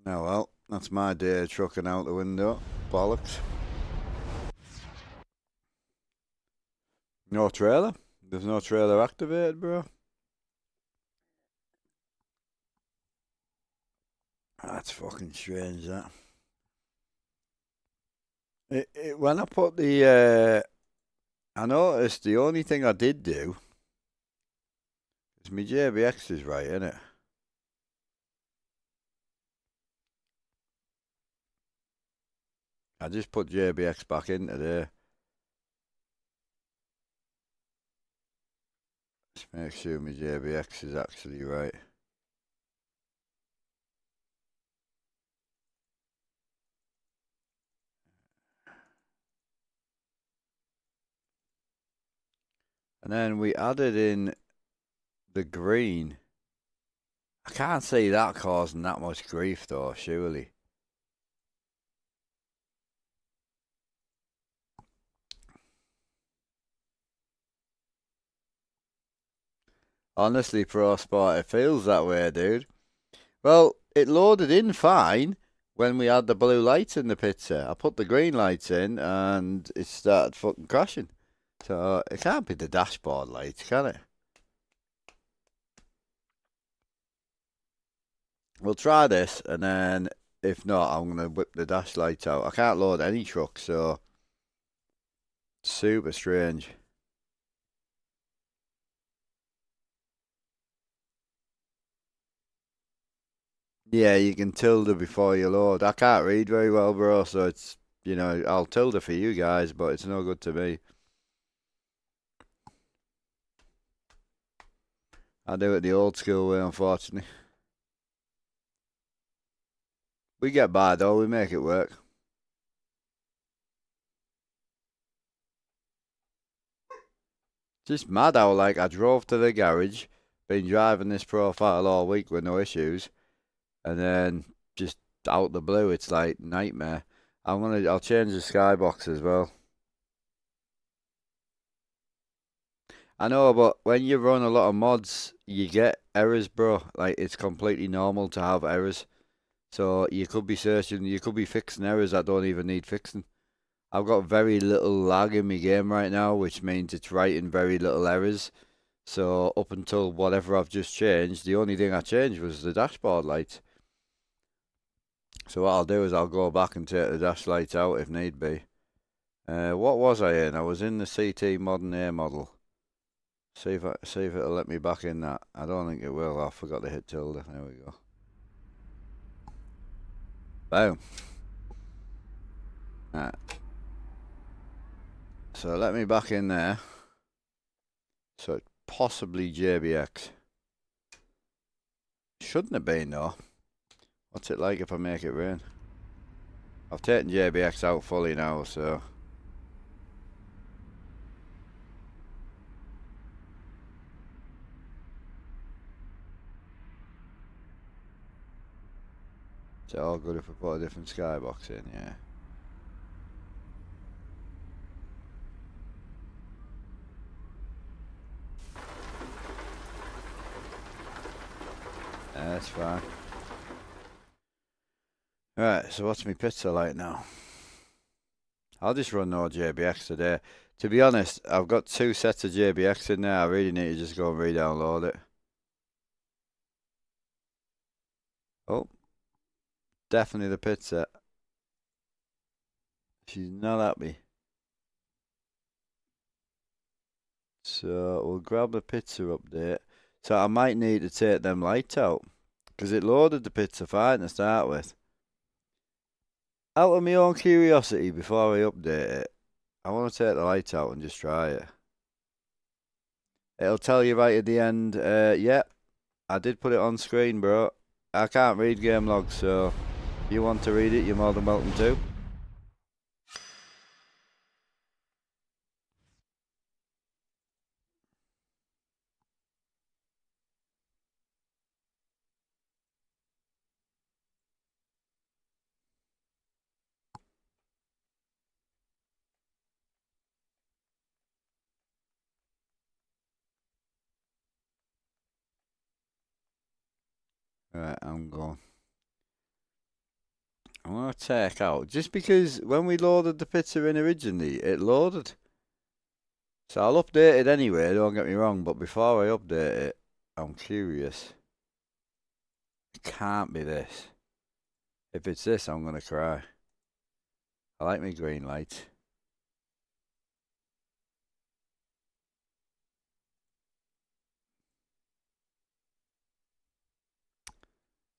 Oh well, that's my day trucking out the window. Bollocks. No trailer? There's no trailer activated, bro. That's fucking strange, that. When I put I noticed the only thing I did do is my JBX is right, innit? I just put JBX back in today. Just make sure my JBX is actually right. And then we added in the green. I can't see that causing that much grief though, surely. Honestly, Pro Sport, it feels that way, dude. Well, it loaded in fine when we had the blue lights in the pizza. I put the green lights in and it started fucking crashing. So it can't be the dashboard lights, can it? We'll try this and then if not, I'm going to whip the dash lights out. I can't load any truck, so super strange. Yeah, you can tilde before you load. I can't read very well, bro, so it's, I'll tilde for you guys, but it's no good to me. I do it the old school way, unfortunately. We get by though, we make it work. Just mad how, like, I drove to the garage, been driving this profile all week with no issues, and then just out the blue, it's like nightmare. I'll change the skybox as well. I know, but when you run a lot of mods, you get errors, bro. Like, it's completely normal to have errors. So you could be fixing errors that don't even need fixing. I've got very little lag in my game right now, which means it's writing very little errors. So up until whatever I've just changed, the only thing I changed was the dashboard lights. So what I'll do is I'll go back and take the dash lights out if need be. What was I in? I was in the CT Modern A model. See if it'll let me back in that. I don't think it will. I forgot to hit tilde. There we go. Boom. Alright. So let me back in there. So it's possibly JBX. Shouldn't have been though. What's it like if I make it rain? I've taken JBX out fully now, so. Is it all good if I put a different skybox in? Yeah. That's fine. Right, so what's my pizza like now? I'll just run no JBX today. To be honest, I've got 2 sets of JBX in there. I really need to just go and re-download it. Oh. Definitely the pizza. She's not happy. So we'll grab the pizza update. So I might need to take them lights out. Because it loaded the pizza fine to start with. Out of my own curiosity, before I update it, I want to take the lights out and just try it. It'll tell you right at the end, yeah, I did put it on screen, bro. I can't read game logs, so if you want to read it, you're more than welcome to. Right, I'm going. I'm going to take out, just because when we loaded the pizza in originally, it loaded. So I'll update it anyway, don't get me wrong, but before I update it, I'm curious. It can't be this. If it's this, I'm going to cry. I like my green light.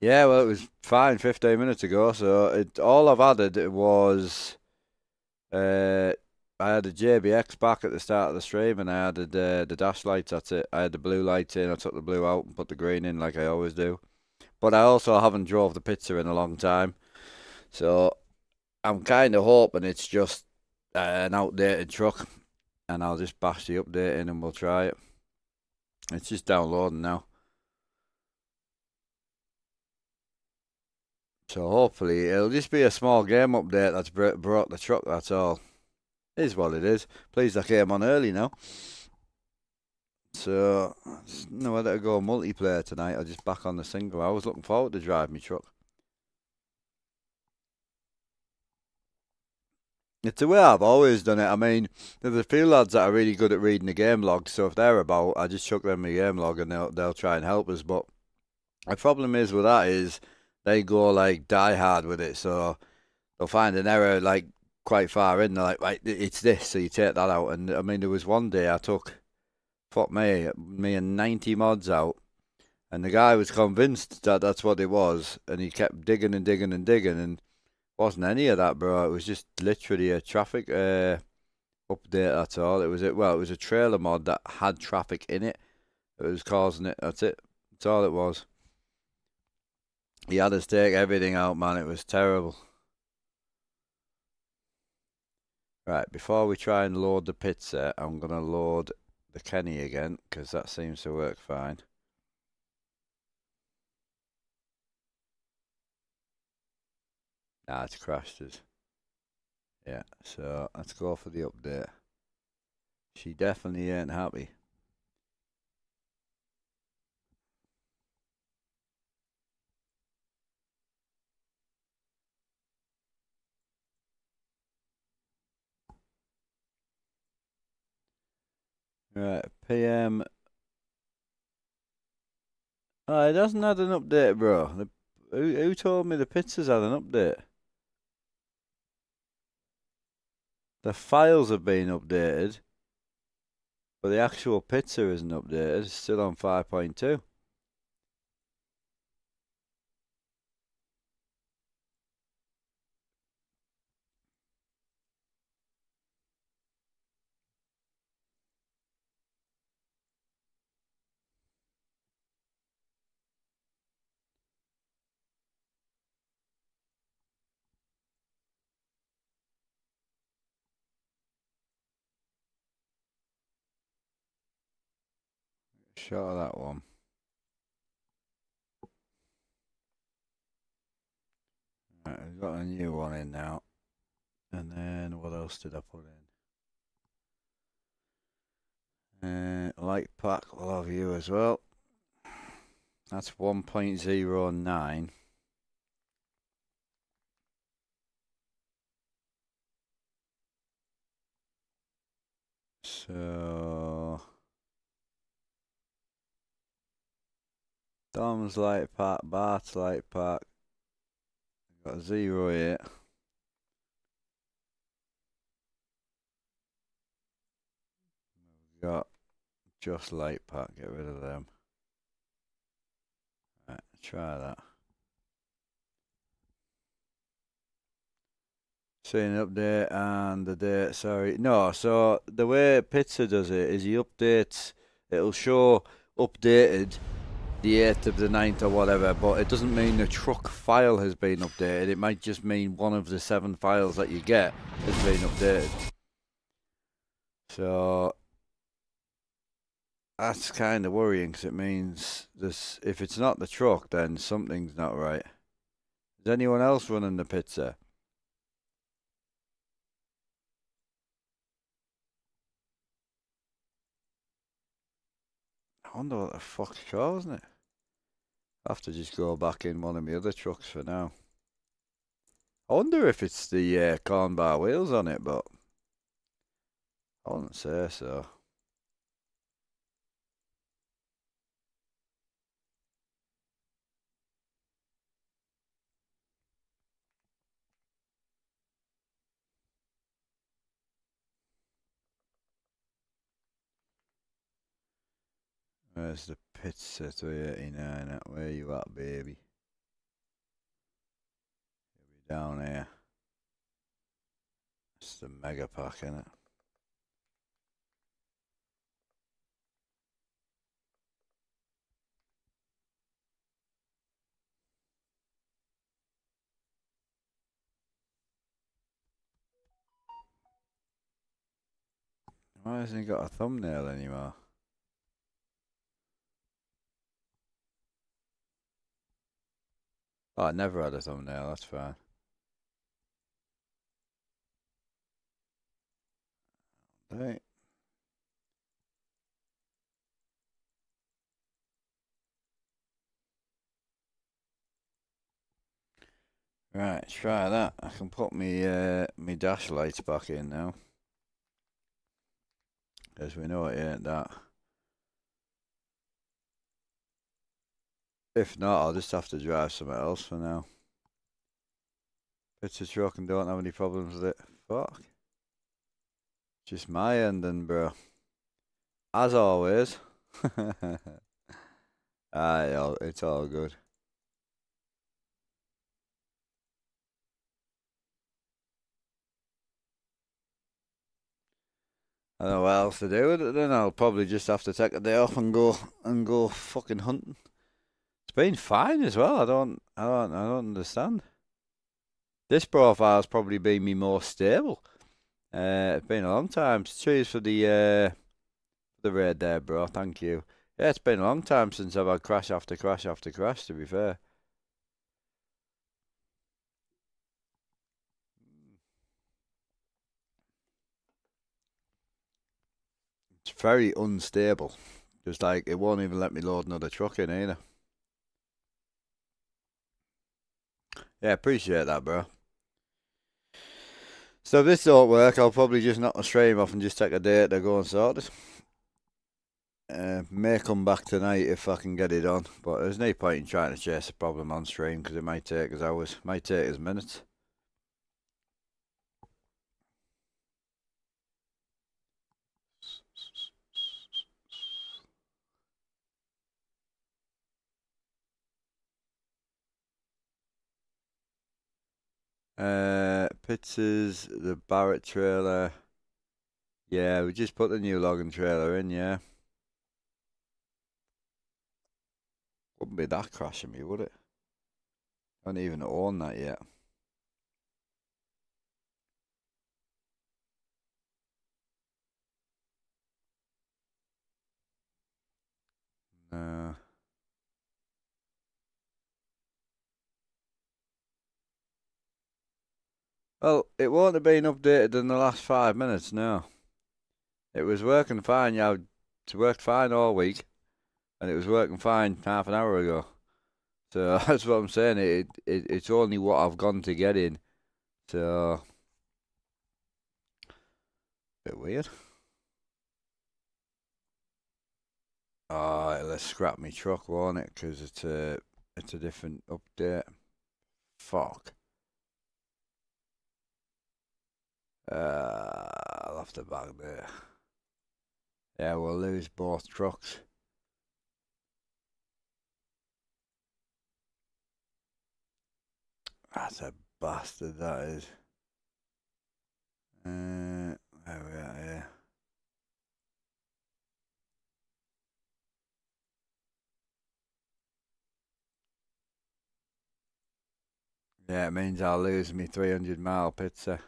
Yeah, well, it was fine 15 minutes ago, so all I've added was I had a JBX back at the start of the stream, and I added the dash lights. That's it. I had the blue lights in. I took the blue out and put the green in, like I always do. But I also haven't drove the pizza in a long time, so I'm kind of hoping it's just an outdated truck. and I'll just bash the update in and we'll try it. It's just downloading now. So hopefully it'll just be a small game update that's brought the truck, that's all. It is what it is. Pleased I came on early now. So, no whether to go multiplayer tonight or just back on the single. I was looking forward to drive my truck. It's the way I've always done it. I mean, there's a few lads that are really good at reading the game log, so if they're about, I just chuck them my game log and they'll try and help us. But the problem is with that is they go like die hard with it, so they'll find an error like quite far in. They're like, right, it's this, so you take that out. And I mean, there was one day I took, fuck me and 90 mods out, and the guy was convinced that that's what it was, and he kept digging and digging and digging, and wasn't any of that, bro. It was just literally a traffic update. That's all. It was it. Well, it was a trailer mod that had traffic in it. It was causing it. That's it. That's all it was. He had us take everything out, man. It was terrible. Right, before we try and load the pizza, I'm gonna load the Kenny again because that seems to work fine. Nah, it's crashed us. Yeah, so let's go for the update. She definitely ain't happy. Right, PM. Oh, it hasn't had an update, bro. Who told me the pizza's had an update? The files have been updated, but the actual pizza isn't updated. It's still on 5.2. Shot of that one. Right, we've got a new one in now. And then what else did I put in? Light pack will have you as well. That's 1.09. So Dom's light pack, Bart's light pack. Got 0 here. Got just light pack, get rid of them. Right, try that. Seeing an update and the date, sorry. No, so the way Pizza does it is he updates, it'll show updated the 8th of the 9th or whatever, but it doesn't mean the truck file has been updated. It might just mean one of the 7 files that you get has been updated. So that's kind of worrying because it means this, if it's not the truck, then something's not right. Is anyone else running the Pizza? I wonder what the fuck's causing it. I have to just go back in one of my other trucks for now. I wonder if it's the corn bar wheels on it, but I wouldn't say so. Where's the Pizza 389 at? Where you at, baby? Down here. It's the mega pack, innit? Why hasn't he got a thumbnail anymore? Oh, I never had a thumbnail, that's fine. Right. Right, try that. I can put me dash lights back in now. As we know it ain't that. If not, I'll just have to drive somewhere else for now. It's a truck and don't have any problems with it. Fuck. Just my ending, bro. As always. It's all good. I don't know what else to do with it then. I'll probably just have to take a day off and go fucking hunting. It's been fine as well. I don't understand. This profile's probably been me more stable. It's been a long time. Cheers for the raid there, bro. Thank you. Yeah, it's been a long time since I've had crash after crash after crash, to be fair. It's very unstable. Just like, it won't even let me load another truck in either. Yeah, appreciate that, bro. So if this don't work, I'll probably just knock the stream off and just take a day to go and sort it. May come back tonight if I can get it on, but there's no point in trying to chase a problem on stream because it might take us hours, might take us minutes. Pizzas, the Barrett trailer. Yeah, we just put the new logging trailer in, yeah. Wouldn't be that crashing me, would it? I don't even own that yet. No. Well, it won't have been updated in the last 5 minutes, no. It was working fine, yeah. It's worked fine all week, and it was working fine half an hour ago. So that's what I'm saying. It's only what I've gone to get in. So bit weird. Oh, let's scrap me truck, won't it? Because it's a different update. Fuck. I'll have to back there. Yeah, we'll lose both trucks. That's a bastard, that is. There we are, yeah. Yeah, it means I'll lose me 300-mile pizza.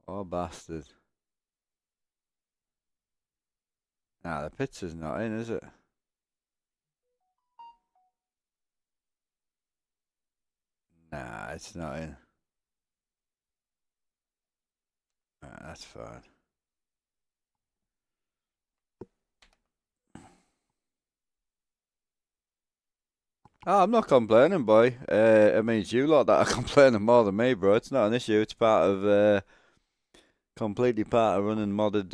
Oh, bastard. Nah, the pizza's not in, is it? Nah, it's not in. That's fine. Oh, I'm not complaining, boy. I mean, it's you lot that are complaining more than me, bro. It's not an issue. It's part of, completely part of running modded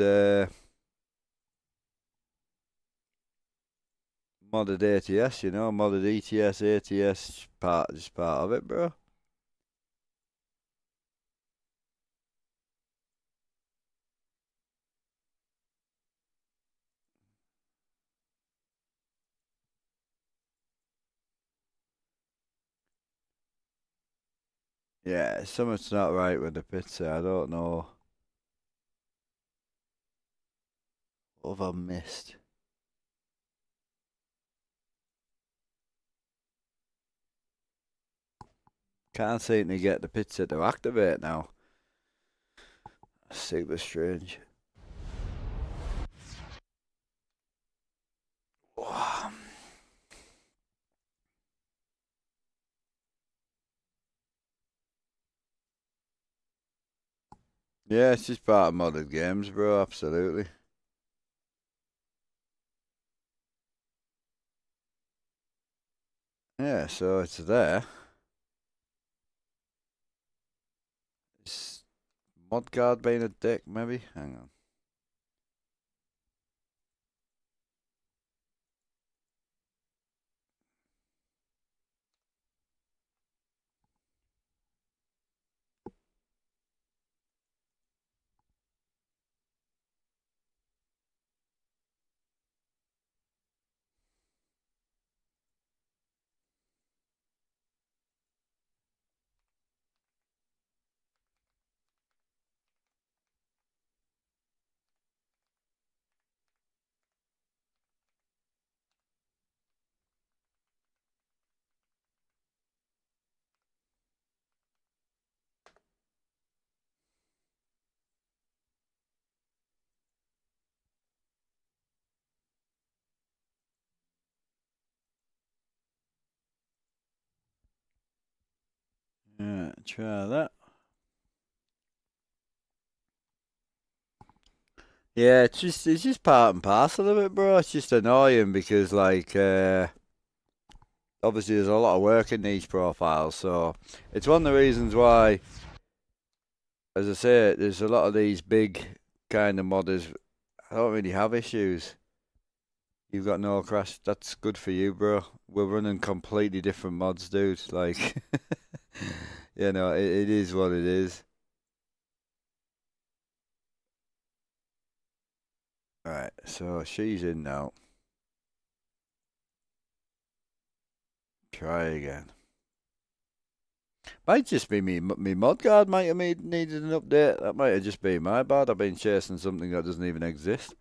ATS, you know, modded ETS, ATS, just part of it, bro. Yeah, something's not right with the pizza. I don't know. What have I missed? Can't seem to get the pizza to activate now. Super strange. Yeah, it's just part of modded games, bro. Absolutely. Yeah, so it's there. Is mod guard being a dick, maybe? Hang on. Yeah, try that. Yeah, it's just part and parcel of it, bro. It's just annoying because obviously there's a lot of work in these profiles, so it's one of the reasons why, as I say, there's a lot of these big kind of modders. I don't really have issues. You've got no crash. That's good for you, bro. We're running completely different mods, dude. Like, it is what it is. Right, so she's in now. Try again. Might just be me mod guard might have needed an update. That might have just been my bad. I've been chasing something that doesn't even exist.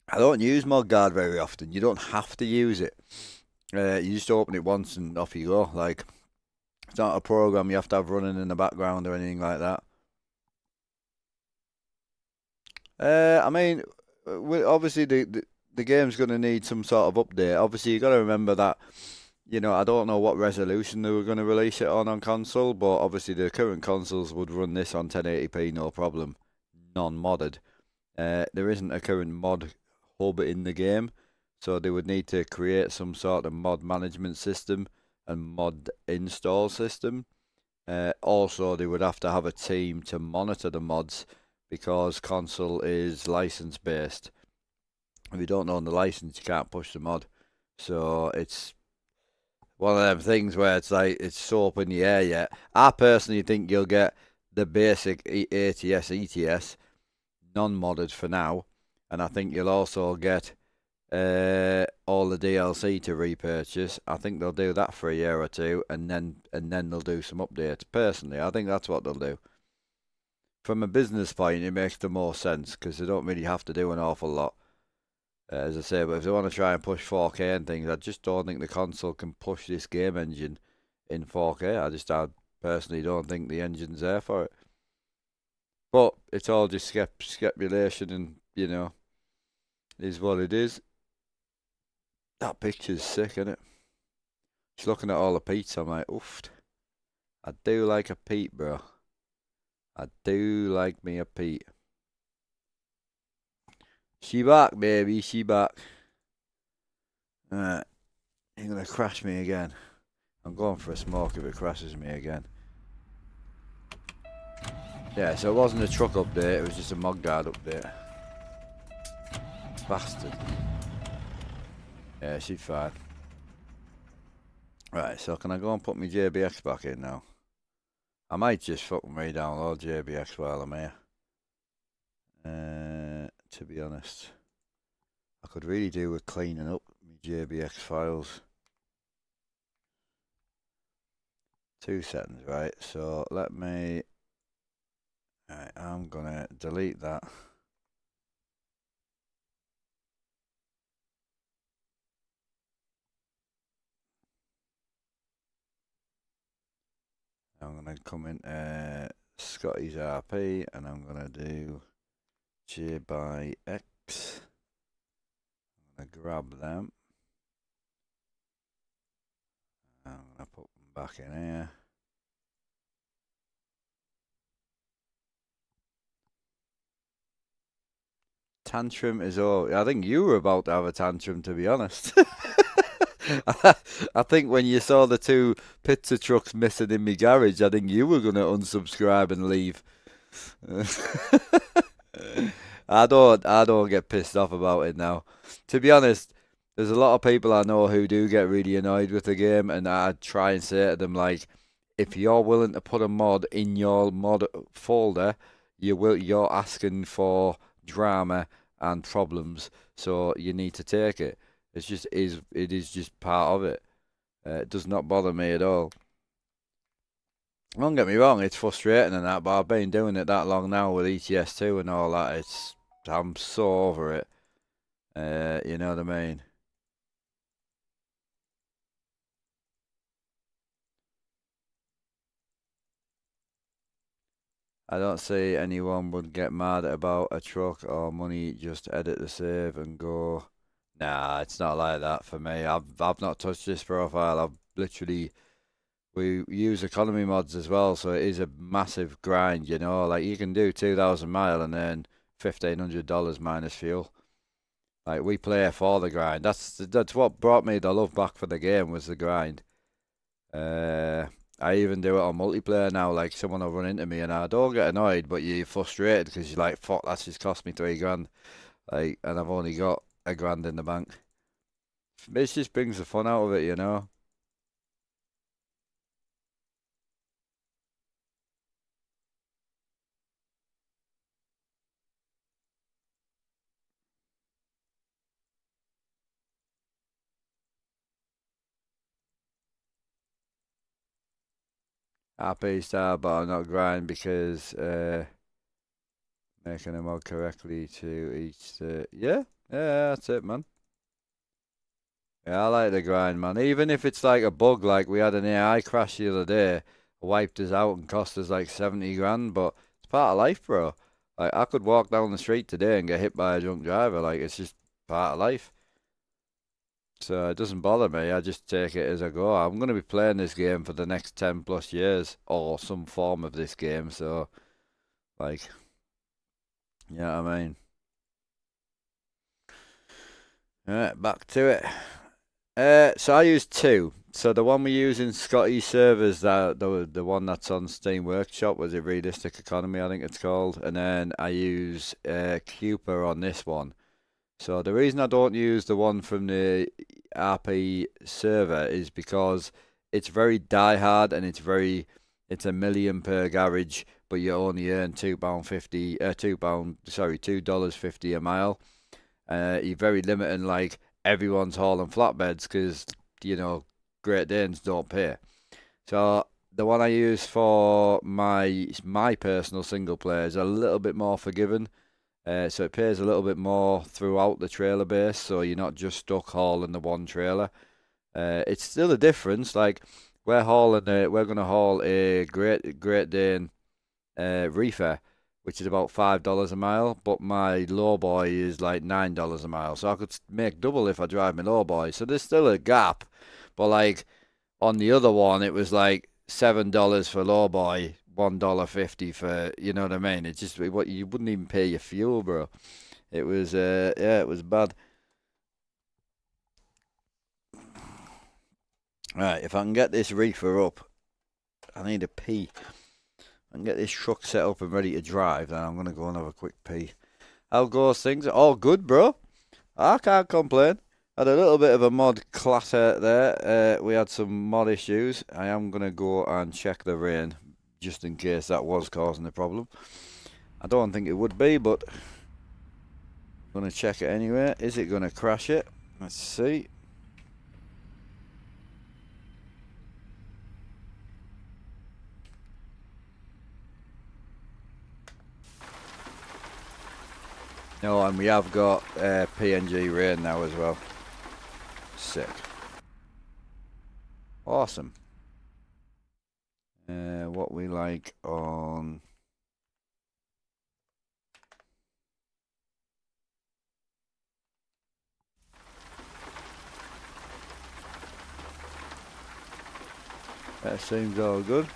I don't use mod guard very often. You don't have to use it. You just open it once and off you go. Like, it's not a program you have to have running in the background or anything like that. I mean, obviously the game's going to need some sort of update. Obviously, you got to remember that. I don't know what resolution they were going to release it on console, but obviously the current consoles would run this on 1080p no problem, non-modded. There isn't a current mod hub in the game, so they would need to create some sort of mod management system and mod install system. Also, they would have to have a team to monitor the mods because console is license based. If you don't own the license, you can't push the mod. So it's one of them things where it's like it's so up in the air yet. I personally think you'll get the basic ATS ETS non-modded for now, and I think you'll also get all the DLC to repurchase. I think they'll do that for a year or two, and then they'll do some updates. Personally, I think that's what they'll do. From a business point, it makes the most sense because they don't really have to do an awful lot. As I say, but if they want to try and push 4K and things, I just don't think the console can push this game engine in 4K. I personally don't think the engine's there for it. But it's all just speculation, and is what it is. That picture's sick, isn't it? Just looking at all the peats, I'm like, oof. I do like a peat, bro. I do like me a peat. She back, baby. She back. Alright. You're gonna crash me again. I'm going for a smoke if it crashes me again. Yeah, so it wasn't a truck update, it was just a mod guard update. Bastard. Yeah, she's fine. Right, so can I go and put my JBX back in now? I might just fucking re-download JBX while I'm here. To be honest. I could really do with cleaning up my JBX files. 2 seconds, right? So let me... Right, I'm gonna delete that. I'm gonna come in Scotty's RP and I'm gonna do J by X. I'm gonna grab them. I'm gonna put them back in here. tantrum is over. I think you were about to have a tantrum, to be honest. I think when you saw the two pizza trucks missing in my garage, I think you were going to unsubscribe and leave. I don't get pissed off about it now. To be honest, there's a lot of people I know who do get really annoyed with the game, and I try and say to them like, if you're willing to put a mod in your mod folder, you're asking for drama and problems, so you need to take it. It is just part of it. It does not bother me at all. Don't get me wrong, it's frustrating and that, but I've been doing it that long now with ETS2 and all that. I'm so over it. You know what I mean? I don't see anyone would get mad about a truck or money. Just edit the save and go. Nah, it's not like that for me. I've not touched this profile. I've literally we use economy mods as well, so it is a massive grind. You know, like you can do 2,000 mile and then $1,500 minus fuel. Like we play for the grind. That's what brought me the love back for the game was the grind. I even do it on multiplayer now. Like someone will run into me and I don't get annoyed, but you're frustrated because you're like, "Fuck, that's just cost me $3,000." Like, and I've only got $1,000 in the bank. It just brings the fun out of it, you know. RP star, but I'm not grind because making a mod correctly to each. Yeah, that's it, man. Yeah, I like the grind, man. Even if it's like a bug, like we had an AI crash the other day, wiped us out and cost us like 70 grand, but it's part of life, bro. Like, I could walk down the street today and get hit by a drunk driver. Like, it's just part of life. So it doesn't bother me. I just take it as I go. I'm going to be playing this game for the next 10 plus years, or some form of this game. So, like, you know what I mean? Alright, back to it. So I use two. So the one we use in Scotty servers, the one that's on Steam Workshop, was it Realistic Economy, I think it's called, and then I use Cooper on this one. So the reason I don't use the one from the RP server is because it's very die-hard and it's a million per garage, but you only earn £2.50, $2.50 a mile. You're very limiting, like everyone's hauling flatbeds because you know Great Danes don't pay. So the one I use for my personal single player is a little bit more forgiving. So it pays a little bit more throughout the trailer base, so you're not just stuck hauling the one trailer. It's still a difference. Like we're going to haul a Great Dane reefer, which is about $5 a mile, but my lowboy is like $9 a mile, so I could make double if I drive my lowboy. So there's still a gap, but like on the other one, it was like $7 for lowboy, $1.50 for, you know what I mean? It's just what you wouldn't even pay your fuel, bro. It was yeah, it was bad. Right, if I can get this reefer up, I need a pee. I can get this truck set up and ready to drive, then I'm gonna go and have a quick pee. How goes things? All good, bro. I can't complain. Had a little bit of a mod clatter there. We had some mod issues. I am gonna go and check the rain, just in case that was causing a problem. I don't think it would be, but I'm gonna check it anyway. Is it gonna crash it? Let's see. No, and we have got PNG rain now as well. Sick. Awesome. What we like on... That seems all good.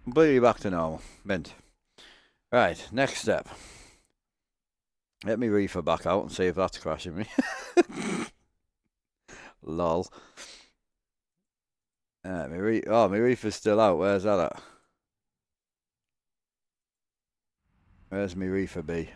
Completely back to normal. Mint. Right, next step. Let me reefer back out and see if that's crashing me. Lol. My reefer's still out. Where's that at? Where's my reefer be?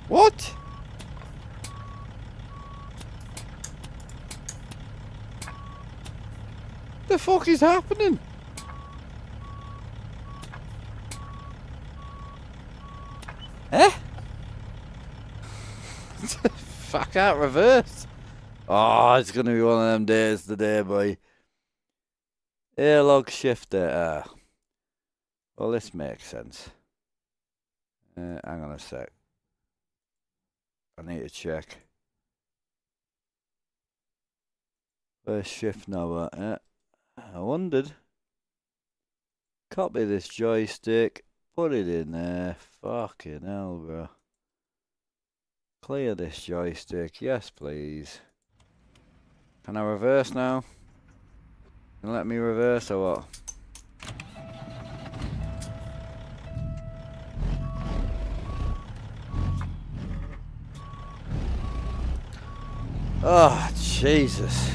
What? The fuck is happening? Eh? Fuck out reverse. Oh, it's gonna be one of them days today, boy. Airlog shifter. Well, this makes sense. Hang on a sec. I need to check. First shift now. I wondered. Copy this joystick. Put it in there. Fucking hell, bro. Clear this joystick. Yes, please. Can I reverse now? Can you let me reverse or what? Oh, Jesus.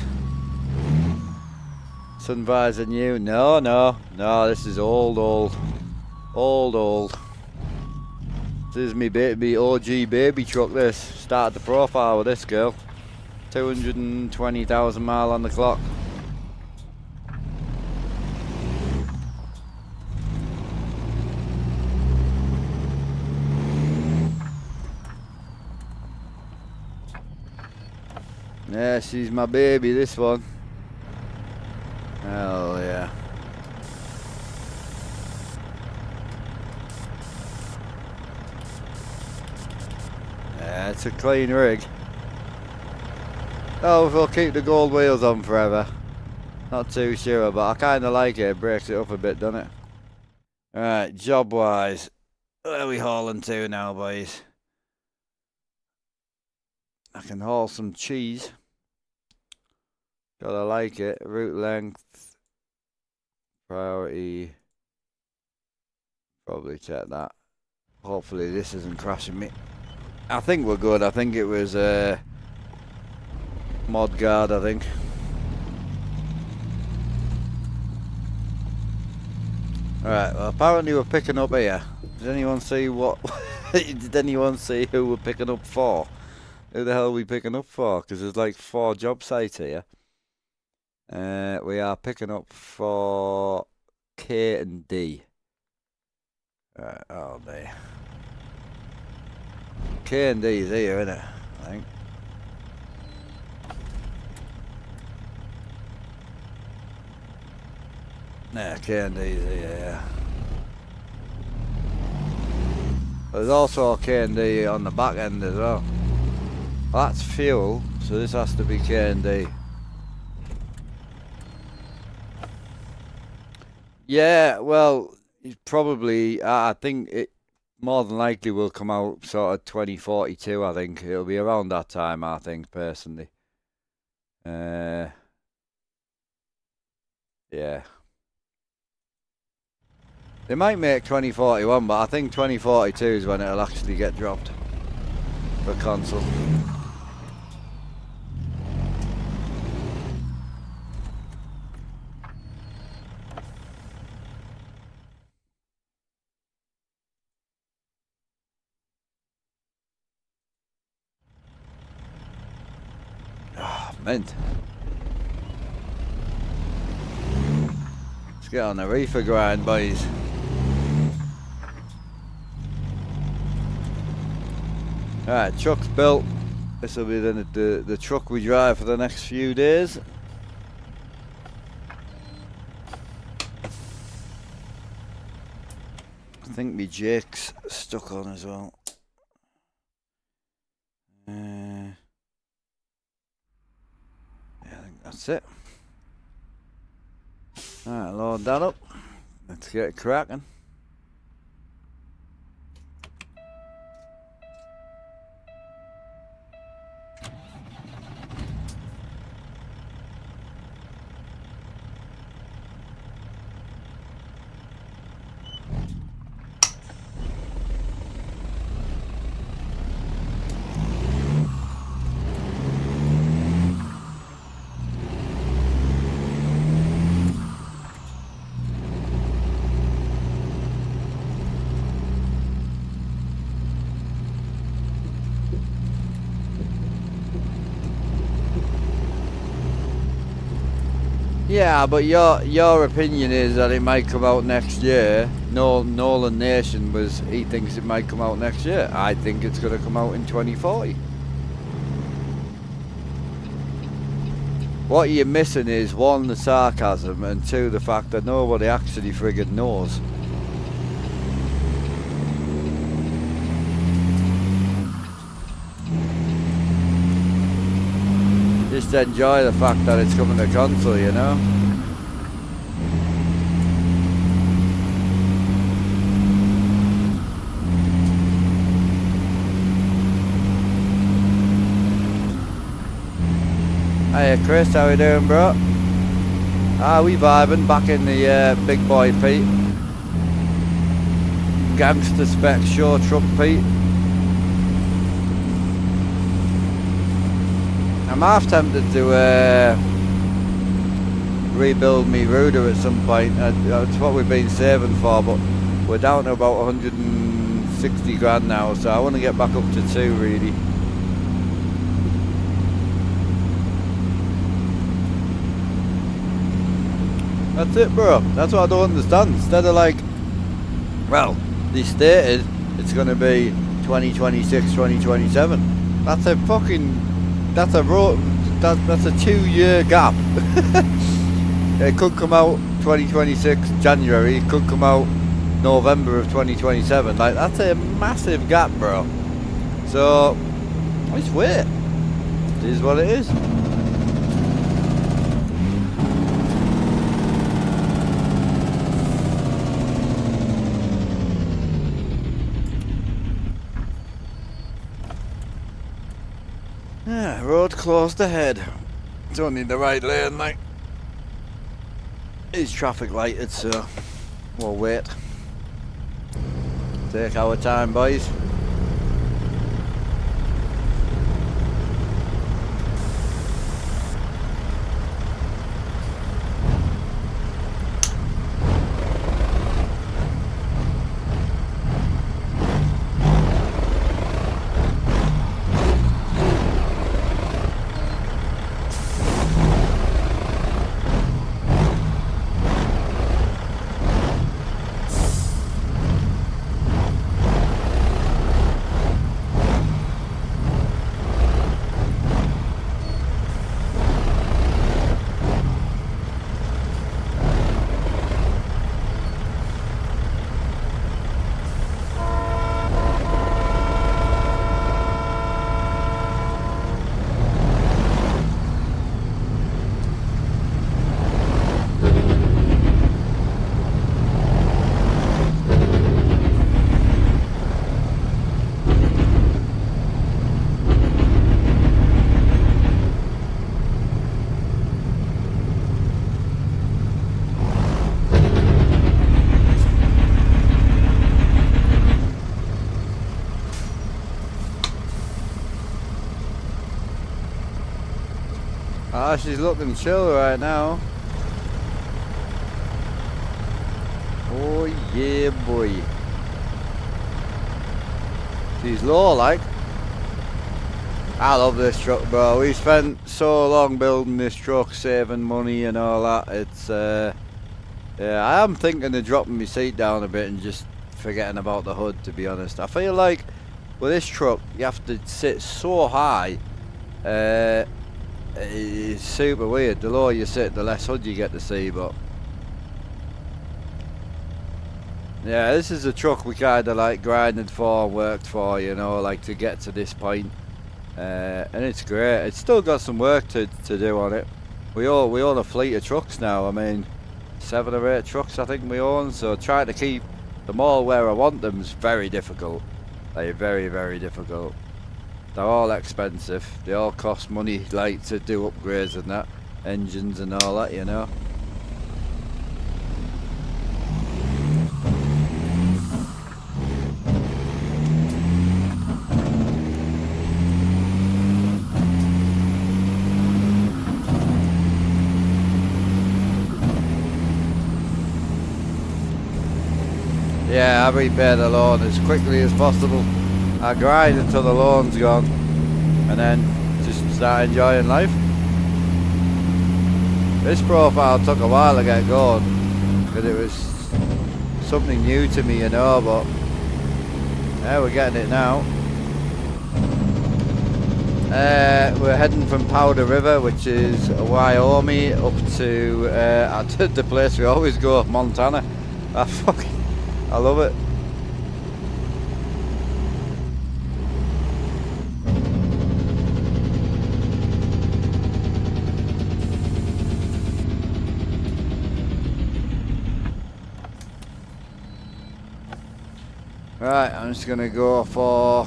Sun visor new. No, this is old. This is me OG baby truck, this. Started the profile with this girl. 220,000 mile on the clock. Yeah, she's my baby, this one. Hell yeah. Yeah, it's a clean rig. Oh, if we'll keep the gold wheels on forever. Not too sure, but I kind of like it. It breaks it up a bit, doesn't it? Alright, job-wise. Where are we hauling to now, boys? I can haul some cheese. Gotta like it. Route length. Priority. Probably check that. Hopefully this isn't crashing me. I think we're good. I think it was mod guard, I think. Alright, well apparently we're picking up here. Did anyone see what... Did anyone see who we're picking up for? Who the hell are we picking up for? Because there's like 4 job sites here. We are picking up for K and D. Oh dear. K and D is here, isn't it? I think. Yeah, K and D is here, yeah. There's also a K and D on the back end as well. That's fuel, so this has to be K and D. Yeah, well, it's probably, I think it more than likely will come out sort of 2042, I think. It'll be around that time, I think, personally. Yeah. They might make 2041, but I think 2042 is when it'll actually get dropped for console. Mint. Let's get on the reefer grind, boys. Alright, truck's built. This will be the truck we drive for the next few days. I think my Jake's stuck on as well. Yeah, I think that's it. Alright, load that up. Let's get cracking. Yeah, but your opinion is that it might come out next year. Nolan Nation he thinks it might come out next year. I think it's going to come out in 2040. What you're missing is, one, the sarcasm, and two, the fact that nobody actually friggin' knows. Just enjoy the fact that it's coming to console, you know? Hiya Chris, how we doing, bro? We vibing back in the big boy Pete. Gangster spec show truck Pete. I'm half tempted to rebuild me Ruder at some point. That's what we've been saving for, but we're down to about 160 grand now, so I want to get back up to 2 really. That's it, bro. That's what I don't understand. Instead of like, well, they stated it's going to be 2026, 2027. That's a fucking... That's a 2-year gap. It could come out 2026 January. It could come out November of 2027. Like, that's a massive gap, bro. So let's wait. It is what it is. Road closed ahead. It's only the right lane, like. It's traffic lighted, so we'll wait. Take our time, boys. Ah, she's looking chill right now. Oh yeah, boy. She's low, like. I love this truck, bro. We spent so long building this truck, saving money and all that. It's yeah, I am thinking of dropping my seat down a bit and just forgetting about the hood, to be honest. I feel like with this truck you have to sit so high. It's super weird. The lower you sit, the less hood you get to see, but yeah, this is a truck we kind of like grinded for, worked for, you know, like to get to this point. And it's great. It's still got some work to do on it. We own a fleet of trucks now. I mean, 7 or 8 trucks I think we own. So trying to keep them all where I want them is very difficult. Like very, very difficult. They're all expensive. They all cost money, like to do upgrades and that, engines and all that, you know. Yeah, I repay the loan as quickly as possible. I grind until the loan's gone, and then just start enjoying life. This profile took a while to get going, because it was something new to me, you know, but yeah, we're getting it now. We're heading from Powder River, which is Wyoming, up to the place we always go, Montana. I love it. Right, I'm just gonna go for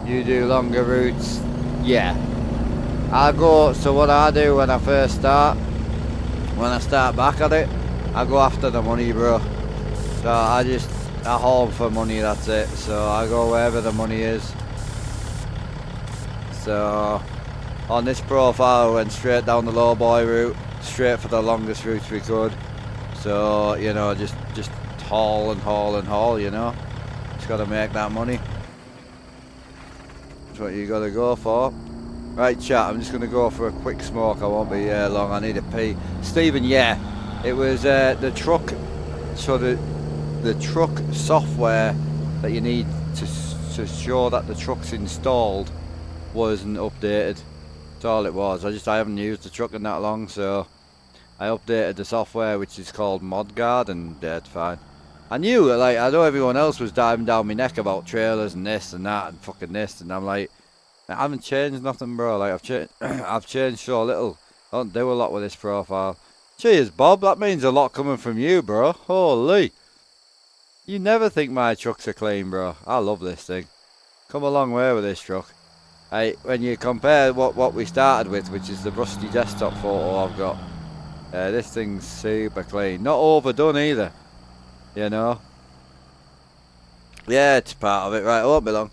you do longer routes. Yeah, I'll go. So what I do when I first start, when I start back at it, I go after the money, bro. So I haul for money, that's it. So I go wherever the money is. So on this profile, I went straight down the low boy route, straight for the longest routes we could. So, you know, just haul and haul and haul, you know. Just gotta make that money. That's what you gotta go for. Right, chat, I'm just gonna go for a quick smoke. I won't be long, I need a pee. Stephen, yeah, it was the truck, so the truck software that you need to show that the truck's installed wasn't updated. That's all it was. I haven't used the truck in that long, so I updated the software, which is called ModGuard, and it's fine. I knew, like, I know everyone else was diving down my neck about trailers and this and that and fucking this, and I'm like, I haven't changed nothing, bro. Like, I've changed, I've changed so little. I don't do a lot with this profile. Cheers, Bob. That means a lot coming from you, bro. Holy. You never think my trucks are clean, bro. I love this thing. Come a long way with this truck. Hey, when you compare what we started with, which is the rusty desktop photo I've got, this thing's super clean. Not overdone either, you know. Yeah, it's part of it. Right, it won't be long.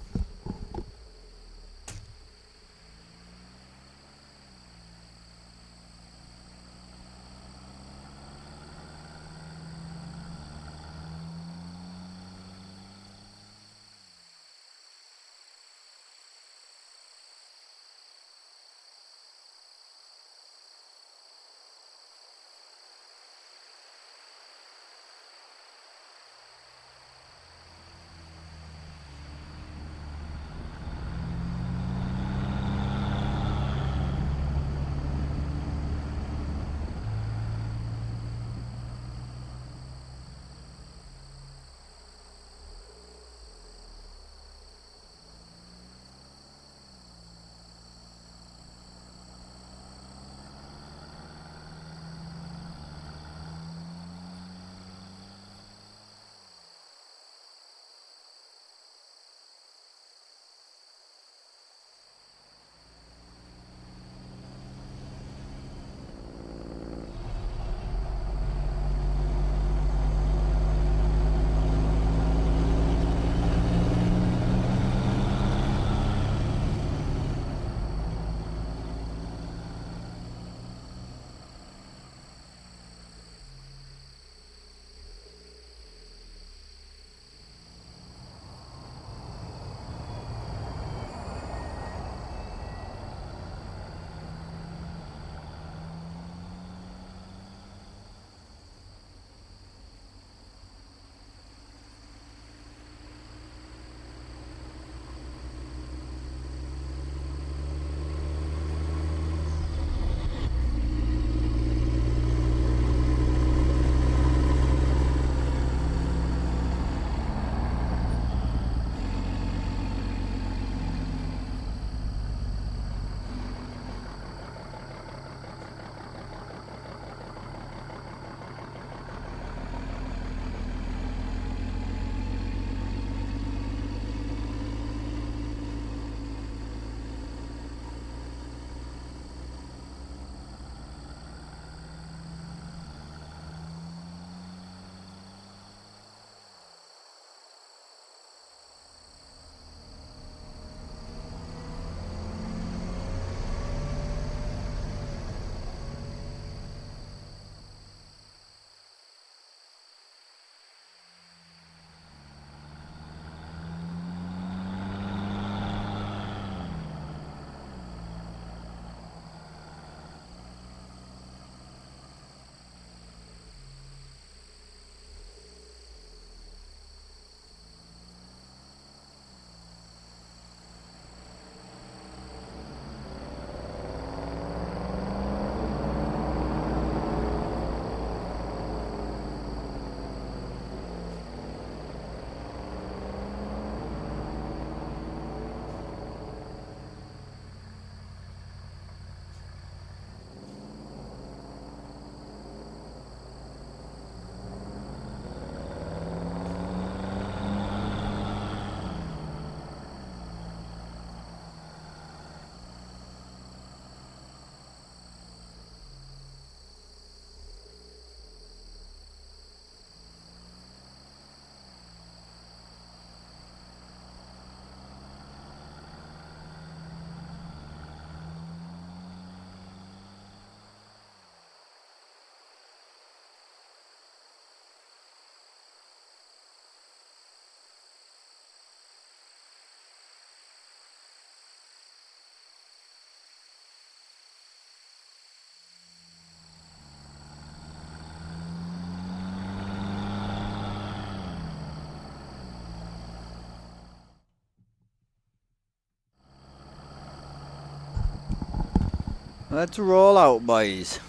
Let's roll out, boys.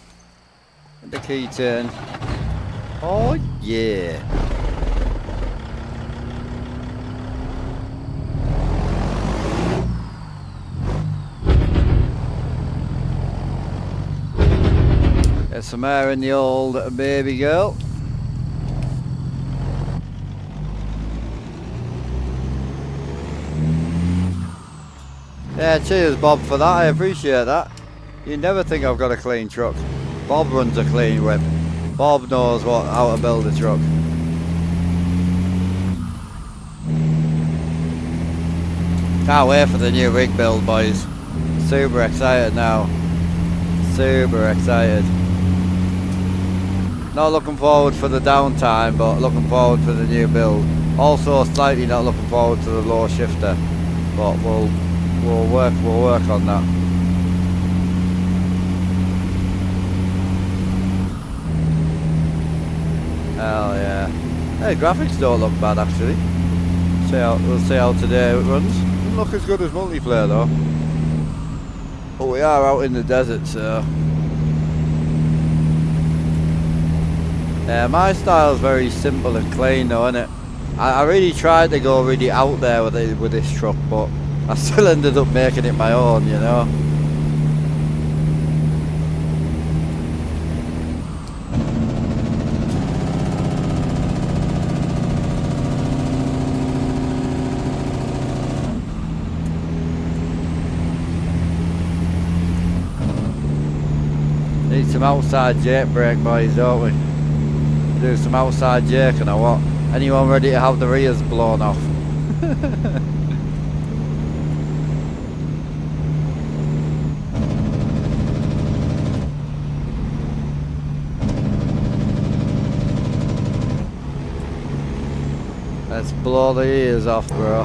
Let the key turn. Oh yeah. Get some air in the old baby girl. Yeah, cheers Bob for that, I appreciate that. You never think I've got a clean truck. Bob runs a clean whip. Bob knows how to build a truck. Can't wait for the new rig build, boys. Super excited now. Super excited. Not looking forward for the downtime, but looking forward for the new build. Also slightly not looking forward to the low shifter, but we'll work on that. Hell yeah. Hey, graphics don't look bad actually. We'll see how today it runs. Doesn't look as good as multiplayer though. But we are out in the desert, so yeah, my style's very simple and clean though, isn't it? I really tried to go really out there with this truck, but I still ended up making it my own, you know. Need some outside jerk brake, boys, don't we? Do some outside jerking or what? Anyone ready to have the rears blown off? Let's blow the ears off, bro.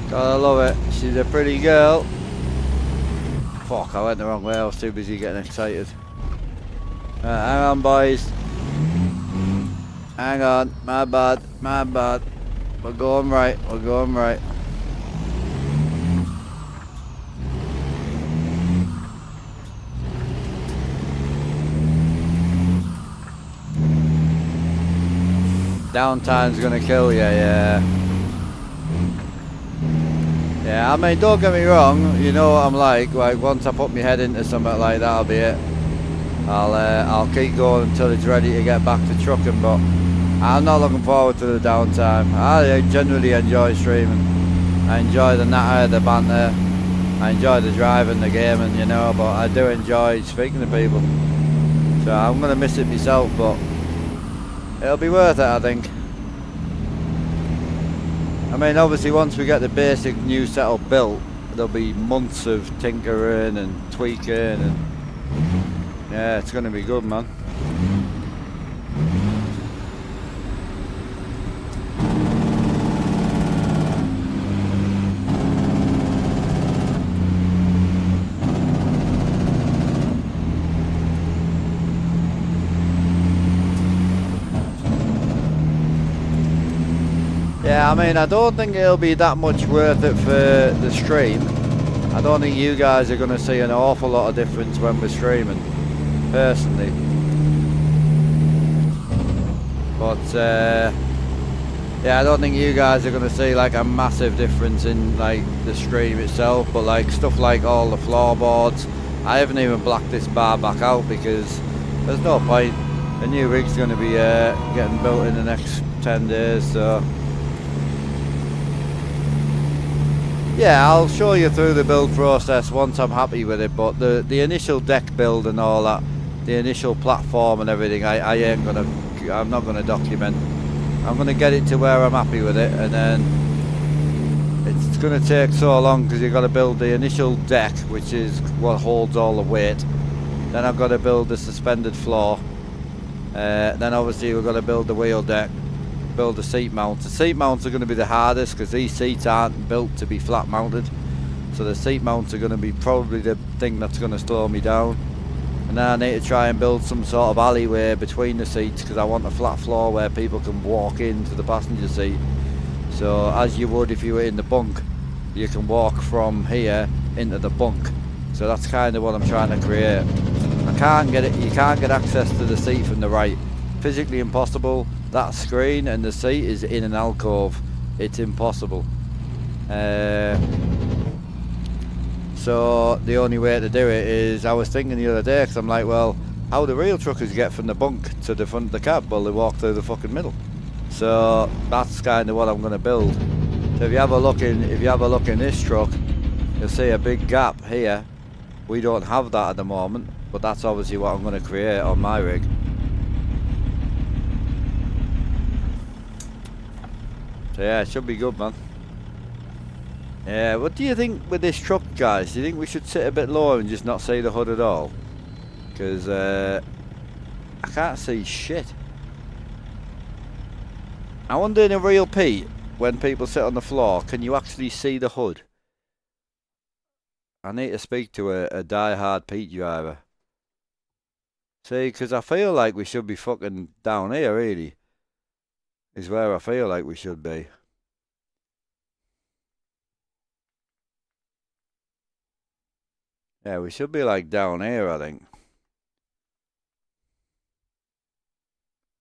Gotta love it. She's a pretty girl. Fuck, I went the wrong way. I was too busy getting excited. Hang on, boys. Hang on. My bad. My bad. We're going right. We're going right. Downtime's gonna kill you, yeah. Yeah, I mean, don't get me wrong, you know what I'm like once I put my head into something like that, that'll be it. I'll keep going until it's ready to get back to trucking, but I'm not looking forward to the downtime. I generally enjoy streaming. I enjoy the natter, the banter, I enjoy the driving, the gaming, you know, but I do enjoy speaking to people. So I'm going to miss it myself, but it'll be worth it, I think. I mean, obviously once we get the basic new setup built, there'll be months of tinkering and tweaking, and yeah, it's going to be good, man. Yeah, I mean, I don't think it'll be that much worth it for the stream. I don't think you guys are going to see an awful lot of difference when we're streaming, personally. But, yeah, I don't think you guys are going to see, like, a massive difference in, like, the stream itself. But, like, stuff like all the floorboards, I haven't even blacked this bar back out because there's no point. The new rig's going to be getting built in the next 10 days, so... Yeah, I'll show you through the build process once I'm happy with it, but the initial deck build and all that, the initial platform and everything, I'm not gonna document. I'm gonna get it to where I'm happy with it, and then it's gonna take so long because you've got to build the initial deck, which is what holds all the weight. Then I've got to build the suspended floor. Then obviously we've got to build the wheel deck, build the seat mounts. The seat mounts are going to be the hardest because these seats aren't built to be flat mounted. So the seat mounts are going to be probably the thing that's going to slow me down. And then I need to try and build some sort of alleyway between the seats because I want a flat floor where people can walk into the passenger seat. So as you would if you were in the bunk, you can walk from here into the bunk. So that's kind of what I'm trying to create. You can't get access to the seat from the right. Physically impossible. That screen and the seat is in an alcove. It's impossible. So the only way to do it is, I was thinking the other day, because I'm like, well, how do real truckers get from the bunk to the front of the cab? Well, they walk through the fucking middle. So that's kind of what I'm going to build. So if you have a look in this truck, you'll see a big gap here. We don't have that at the moment, but that's obviously what I'm going to create on my rig. So yeah, it should be good, man. Yeah, what do you think with this truck, guys? Do you think we should sit a bit lower and just not see the hood at all? Because I can't see shit. I wonder in a real Pete, when people sit on the floor, can you actually see the hood? I need to speak to a die-hard Pete driver. See, because I feel like we should be fucking down here, really. Is where I feel like we should be. Yeah, we should be like down here, I think.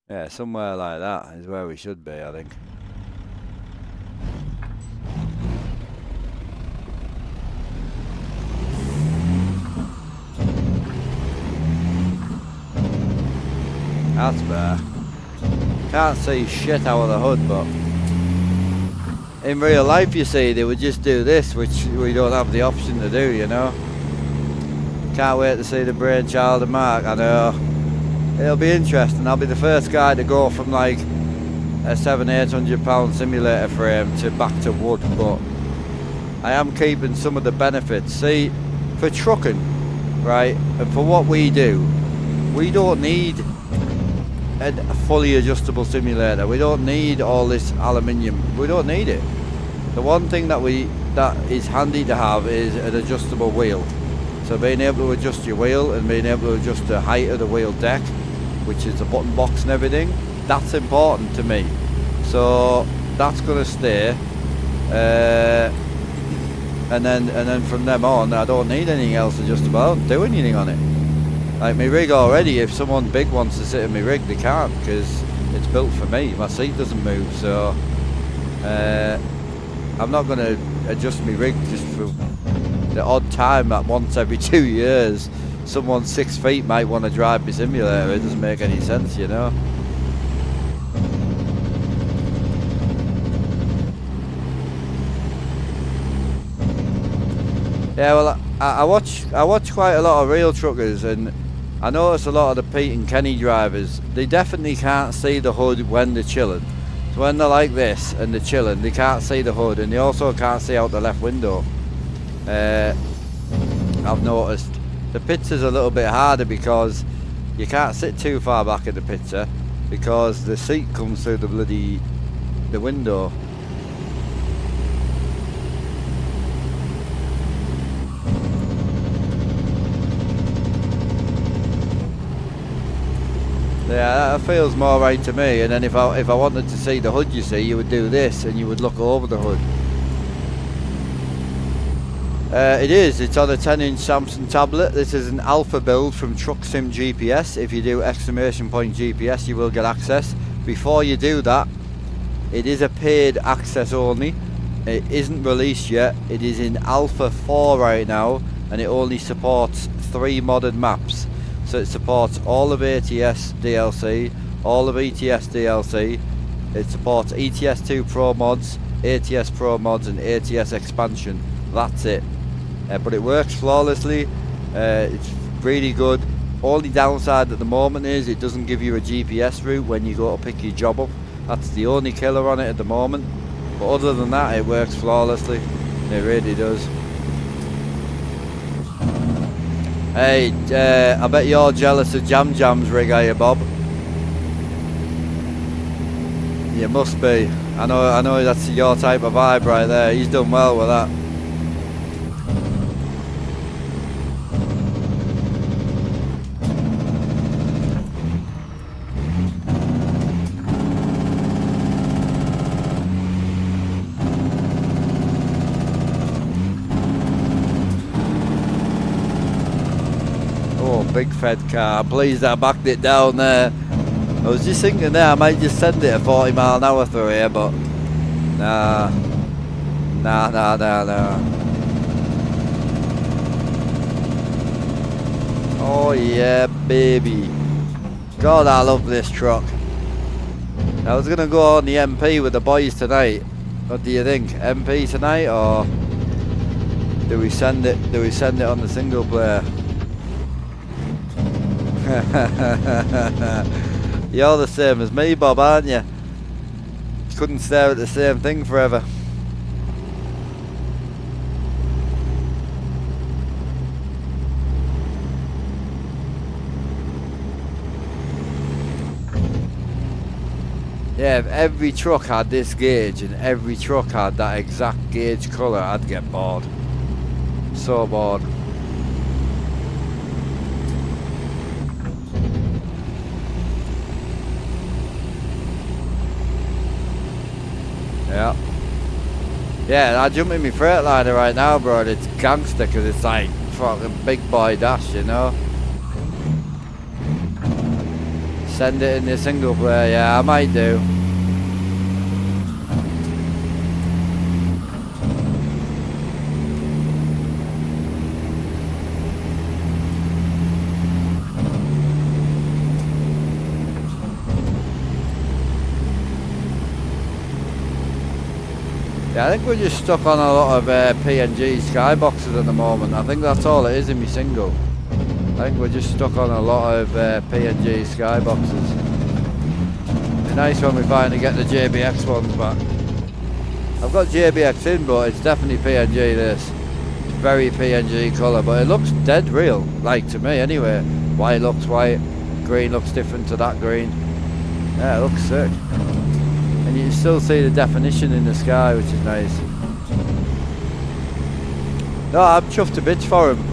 Yeah, somewhere like that is where we should be, I think. That's better. Can't see shit out of the hood, but in real life, you see, they would just do this, which we don't have the option to do, you know. Can't wait to see the brainchild of Mark. I know. It'll be interesting. I'll be the first guy to go from like a £700-800 simulator frame to back to wood, but I am keeping some of the benefits. See, for trucking, right, and for what we do, we don't need a fully adjustable simulator. We don't need all this aluminium. We don't need it. The one thing that is handy to have is an adjustable wheel. So being able to adjust your wheel and being able to adjust the height of the wheel deck, which is the button box and everything, that's important to me. So that's going to stay. And then from them on, I don't need anything else adjustable. I don't do anything on it. Like my rig already, if someone big wants to sit in my rig, they can't because it's built for me. My seat doesn't move, so I'm not going to adjust my rig just for the odd time that once every 2 years someone 6 feet might want to drive my simulator. It doesn't make any sense, you know. Yeah, well, I watch quite a lot of real truckers, and I notice a lot of the Pete and Kenny drivers, they definitely can't see the hood when they're chilling. So when they're like this and they're chilling, they can't see the hood, and they also can't see out the left window. I've noticed the pizza's a little bit harder because you can't sit too far back in the pizza because the seat comes through the window. Yeah, that feels more right to me. And then if I wanted to see the hood, you see, you would do this and you would look over the hood. It's on a 10-inch Samsung tablet. This is an alpha build from Truck Sim GPS. If you do ! GPS, you will get access. Before you do that, it is a paid access only. It isn't released yet. It is in alpha 4 right now, and it only supports 3 modded maps. So it supports all of ATS DLC, all of ETS DLC. It supports ETS2 Pro mods, ATS Pro mods and ATS expansion. That's it. But it works flawlessly. It's really good. Only downside at the moment is it doesn't give you a GPS route when you go to pick your job up. That's the only killer on it at the moment. But other than that, it works flawlessly. It really does. Hey, I bet you're jealous of Jam Jam's rig, are you, Bob? You must be. I know that's your type of vibe right there. He's done well with that. Oh, big fed car. I'm pleased I backed it down there. I was just thinking there, I might just send it at 40 mile an hour through here, but nah. Oh yeah, baby. God, I love this truck. I was gonna go on the MP with the boys tonight. What do you think? MP tonight, or do we send it on the single player? You're the same as me, Bob, aren't you? Couldn't stare at the same thing forever. Yeah, if every truck had this gauge and every truck had that exact gauge colour, I'd get bored. So bored. Yeah. Yeah, I jump in my Freightliner right now, bro, and it's gangster because it's like fucking big boy dash, you know? Send it in the single player, yeah, I might do. Yeah, I think we're just stuck on a lot of PNG skyboxes at the moment. I think that's all it is in my single. I think we're just stuck on a lot of PNG skyboxes. It's nice when we finally get the JBX ones back. I've got JBX in, but it's definitely PNG this. It's very PNG colour, but it looks dead real, like to me anyway. White looks white, green looks different to that green. Yeah, it looks sick. And you can still see the definition in the sky, which is nice. No, I'm chuffed to bits for him.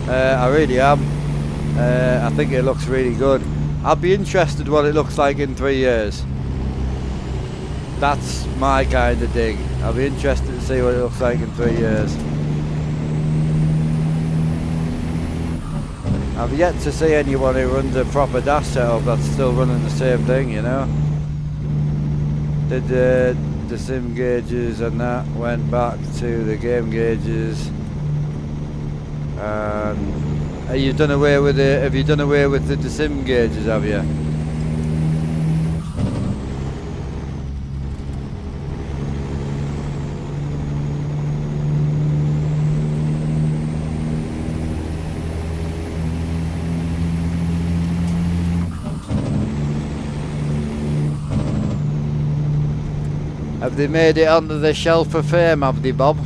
I really am. I think it looks really good. I'll be interested what it looks like in 3 years. That's my kind of dig. I'll be interested to see what it looks like in 3 years. I've yet to see anyone who runs a proper dash setup that's still running the same thing, you know. Did the sim gauges and that, went back to the game gauges, and have you done away with the sim gauges, have you? Have they made it onto the shelf of fame, have they, Bob?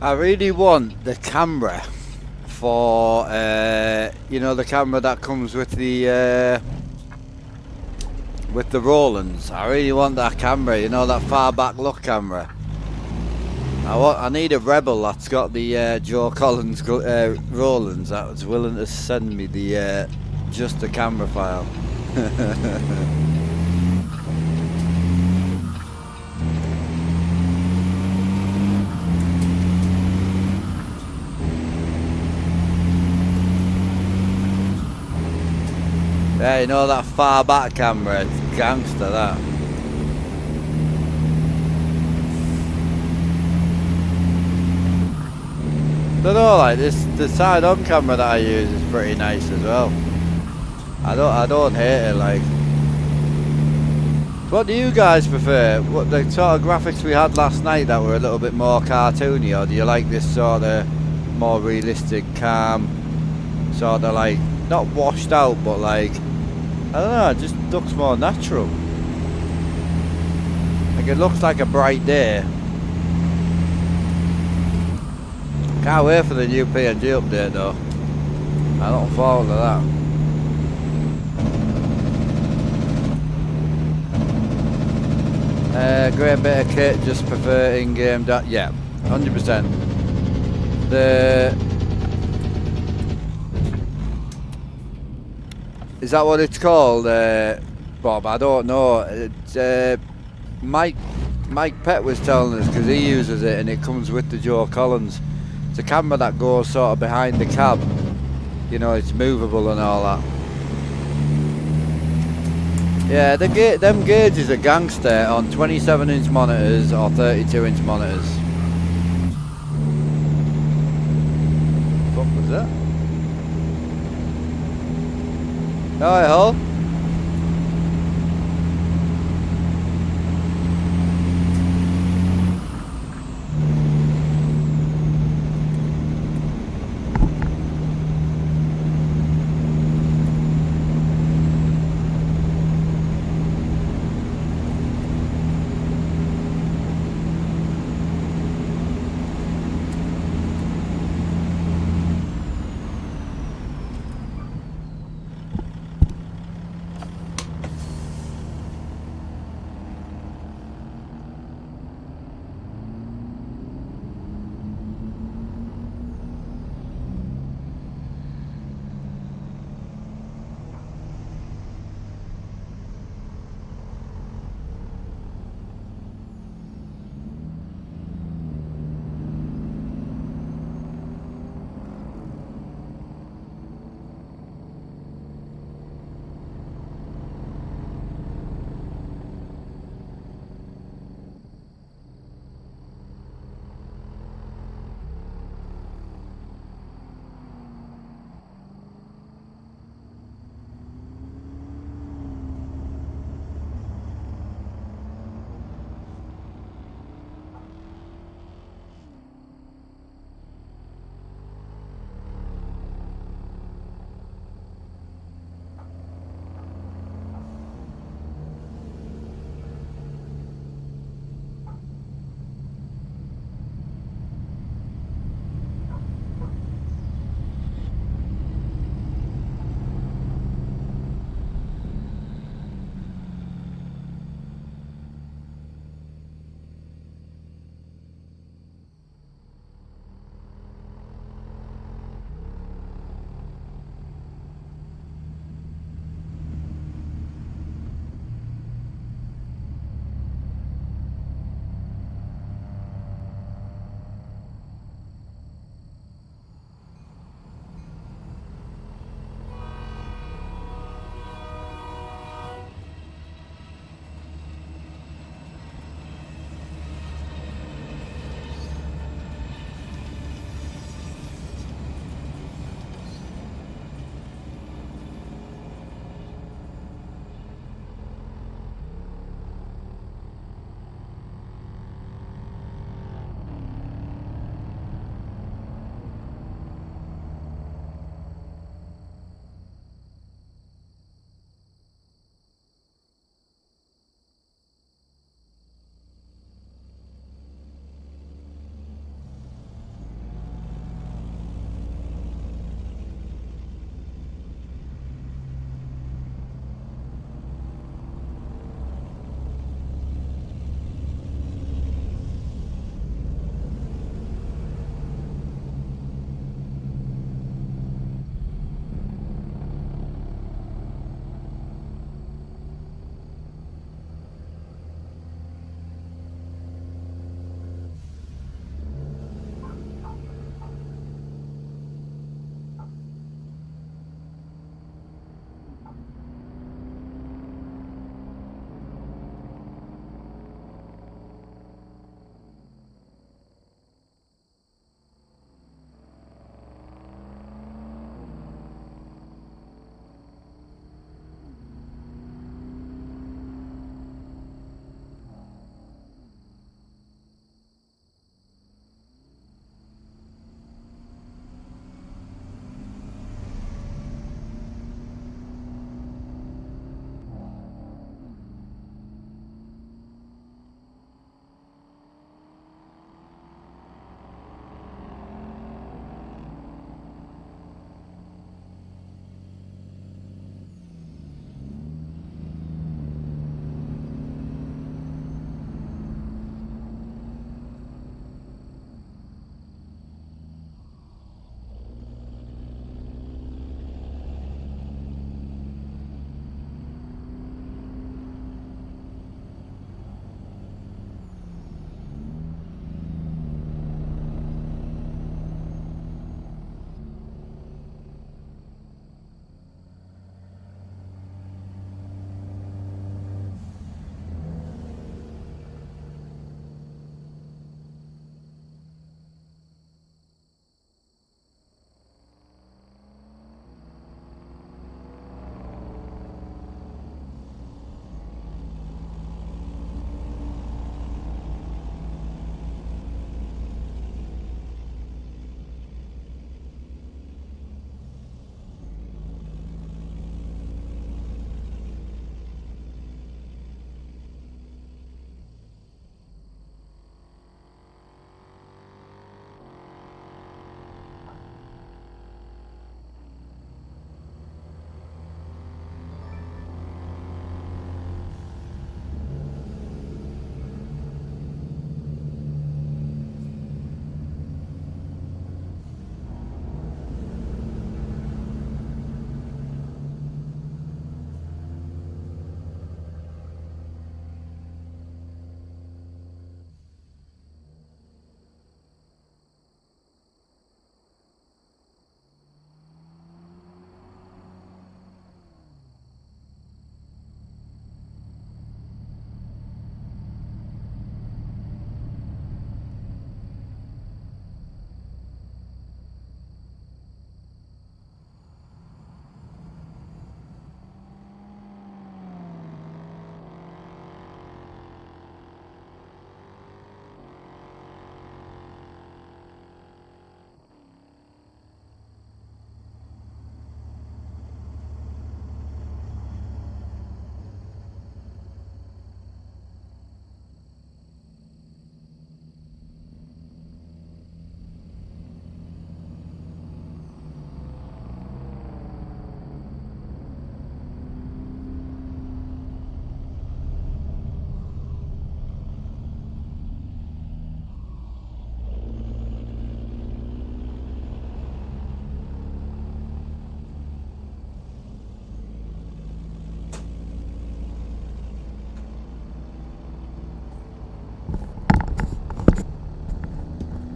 I really want the camera for, you know, the camera that comes with the Rolands. I really want that camera, you know, that far back look camera. I need a rebel that's got the Joe Collins Rolands that's willing to send me the just the camera file. Yeah, you know that far back camera, it's gangster that. Don't know, like the side on camera that I use is pretty nice as well. I don't hate it, like. What do you guys prefer? What the sort of graphics we had last night that were a little bit more cartoony, or do you like this sort of more realistic, calm, sort of like not washed out, but like, I don't know, it just looks more natural. Like it looks like a bright day. Can't wait for the new PNG update though. I don't forward to that. Great bit of kit, just prefer in-game yeah, 100%. Is that what it's called, Bob? I don't know. It's, Mike Pett was telling us, because he uses it and it comes with the Joe Collins. It's a camera that goes sort of behind the cab. You know, it's movable and all that. Yeah, them gauges are gangster on 27-inch monitors or 32-inch monitors. What was that? Alright, Hull.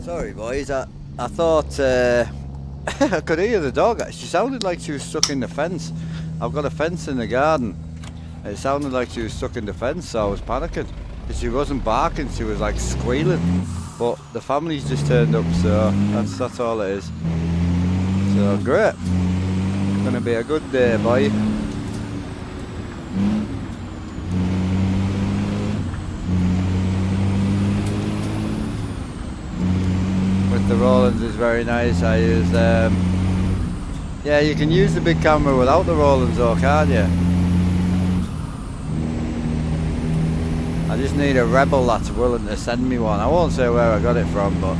Sorry boys, I thought I could hear the dog. She sounded like she was stuck in the fence. I've got a fence in the garden. It sounded like she was stuck in the fence, so I was panicking. She wasn't barking, she was like squealing. But the family's just turned up, so that's all it is. So great. Gonna be a good day, boy. With the Rollins is very nice. I use yeah, you can use the big camera without the Rollins though, can't you? I just need a rebel that's willing to send me one. I won't say where I got it from, but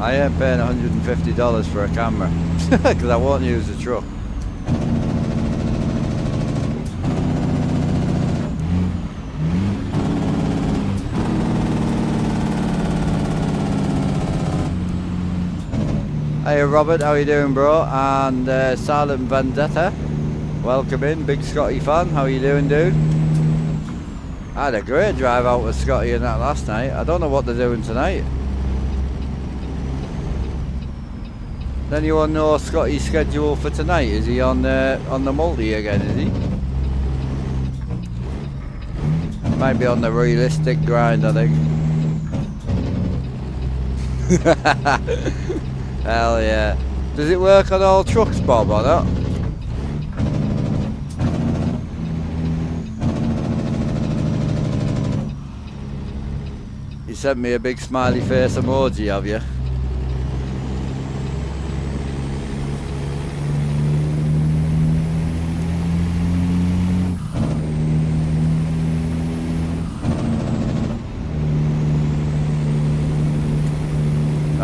I ain't paying $150 for a camera because I won't use the truck. Hey Robert, how you doing bro? And Silent Vendetta, welcome in, big Scotty fan, how you doing dude? I had a great drive out with Scotty and that last night. I don't know what they're doing tonight. Does anyone know Scotty's schedule for tonight? Is he on the multi again, is he? Might be on the realistic grind, I think. Hell yeah. Does it work on all trucks, Bob, or not? You sent me a big smiley face emoji, have you?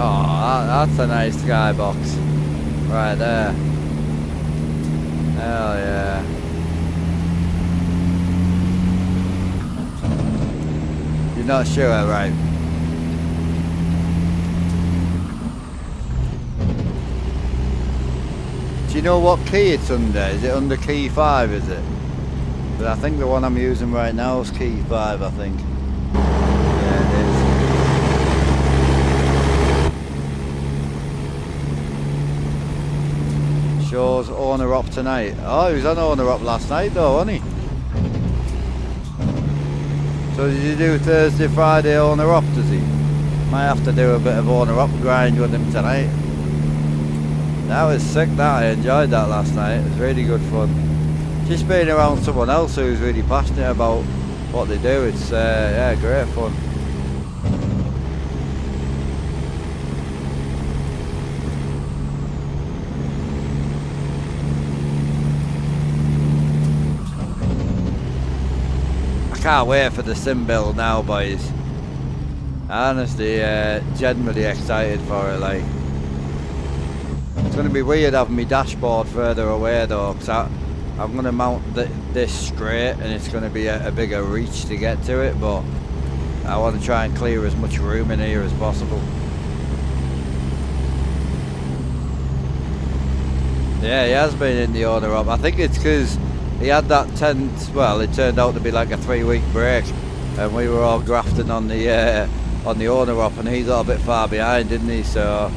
Oh, that's a nice skybox right there. Hell yeah. You're not sure, right? Do you know what key it's under? Is it under key 5, is it? But I think the one I'm using right now is key 5, I think. Yeah, it is. Shows owner up tonight. Oh, he was on owner up last night though, wasn't he? So did you do Thursday, Friday owner up, does he? Might have to do a bit of owner up grind with him tonight. That was sick, that. I enjoyed that last night. It was really good fun. Just being around someone else who's really passionate about what they do, it's yeah, great fun. I can't wait for the sim build now, boys. Honestly, genuinely excited for it. Like, it's going to be weird having my dashboard further away though, because I'm going to mount this straight, and it's going to be a bigger reach to get to it. But I want to try and clear as much room in here as possible. Yeah, he has been in the owner up. I think it's because he had that tent, well, it turned out to be like a 3-week break, and we were all grafting on the owner up, and he got a bit far behind, didn't he? So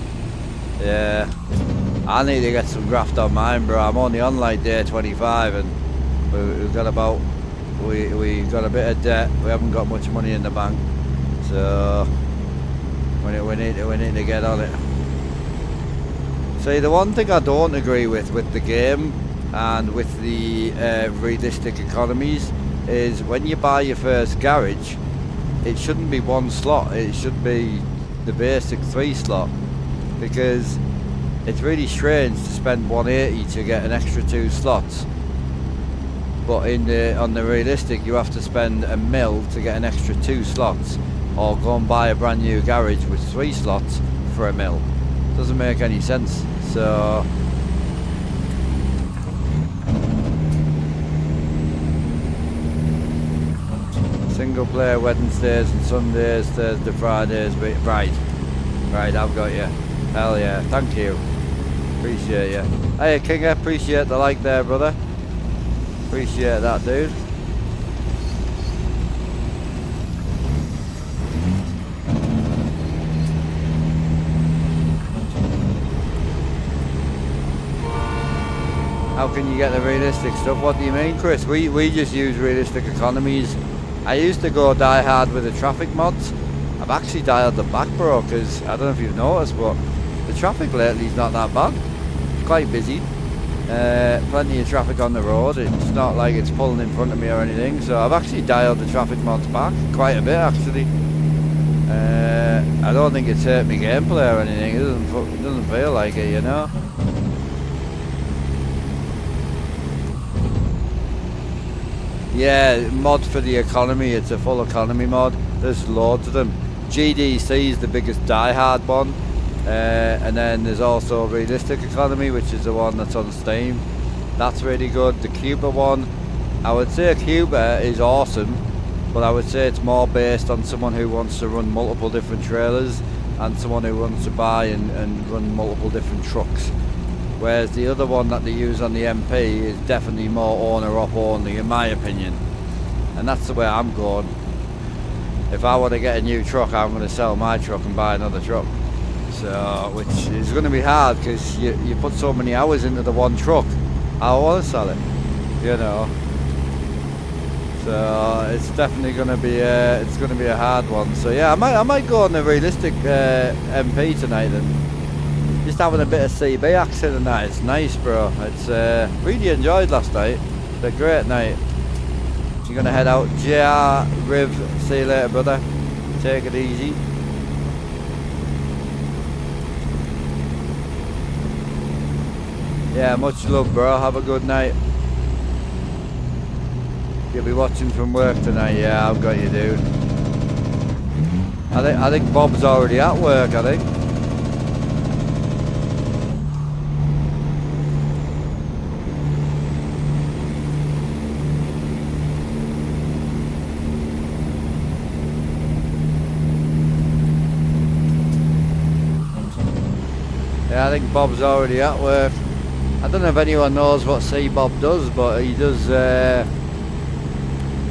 yeah, I need to get some graft on mine, bro. I'm only on like day 25, and we've got about we got a bit of debt. We haven't got much money in the bank, so we need to get on it. See, the one thing I don't agree with the game and with the realistic economies is when you buy your first garage, it shouldn't be 1 slot, it should be the basic 3 slot, because it's really strange to spend 180 to get an extra 2 slots, but on the realistic you have to spend $1 mil to get an extra 2 slots, or go and buy a brand new garage with 3 slots for $1 mil. Doesn't make any sense. So single player Wednesdays and Sundays, Thursday, Fridays, right, I've got you. Hell yeah, thank you, appreciate you. Hey King, appreciate the like there, brother. Appreciate that, dude. How can you get the realistic stuff? What do you mean, Chris? We just use realistic economies. I used to go die hard with the traffic mods. I've actually dialed them back, bro, because I don't know if you've noticed, but the traffic lately is not that bad. It's quite busy. Plenty of traffic on the road. It's not like it's pulling in front of me or anything. So I've actually dialed the traffic mods back quite a bit, actually. I don't think it's hurt my gameplay or anything. It doesn't feel like it, you know. Yeah, mod for the economy. It's a full economy mod. There's loads of them. GDC is the biggest diehard one, and then there's also realistic economy, which is the one that's on Steam. That's really good. The Cuba one, I would say Cuba is awesome, but I would say it's more based on someone who wants to run multiple different trailers and someone who wants to buy and run multiple different trucks. Whereas the other one that they use on the MP is definitely more owner-op only, in my opinion. And that's the way I'm going. If I want to get a new truck, I'm going to sell my truck and buy another truck. So, which is going to be hard because you put so many hours into the one truck. I want to sell it, you know. So it's definitely going to be a hard one. So yeah, I might go on the realistic MP tonight then. Just having a bit of CB action and that. It's nice, bro. It's really enjoyed last night. It's a great night. You're gonna head out, JR, Riv. See you later, brother. Take it easy. Yeah, much love, bro. Have a good night. You'll be watching from work tonight. Yeah, I've got you, dude. I think Bob's already at work. I think. Yeah, I think Bob's already at work. I don't know if anyone knows what Bob does, but he does.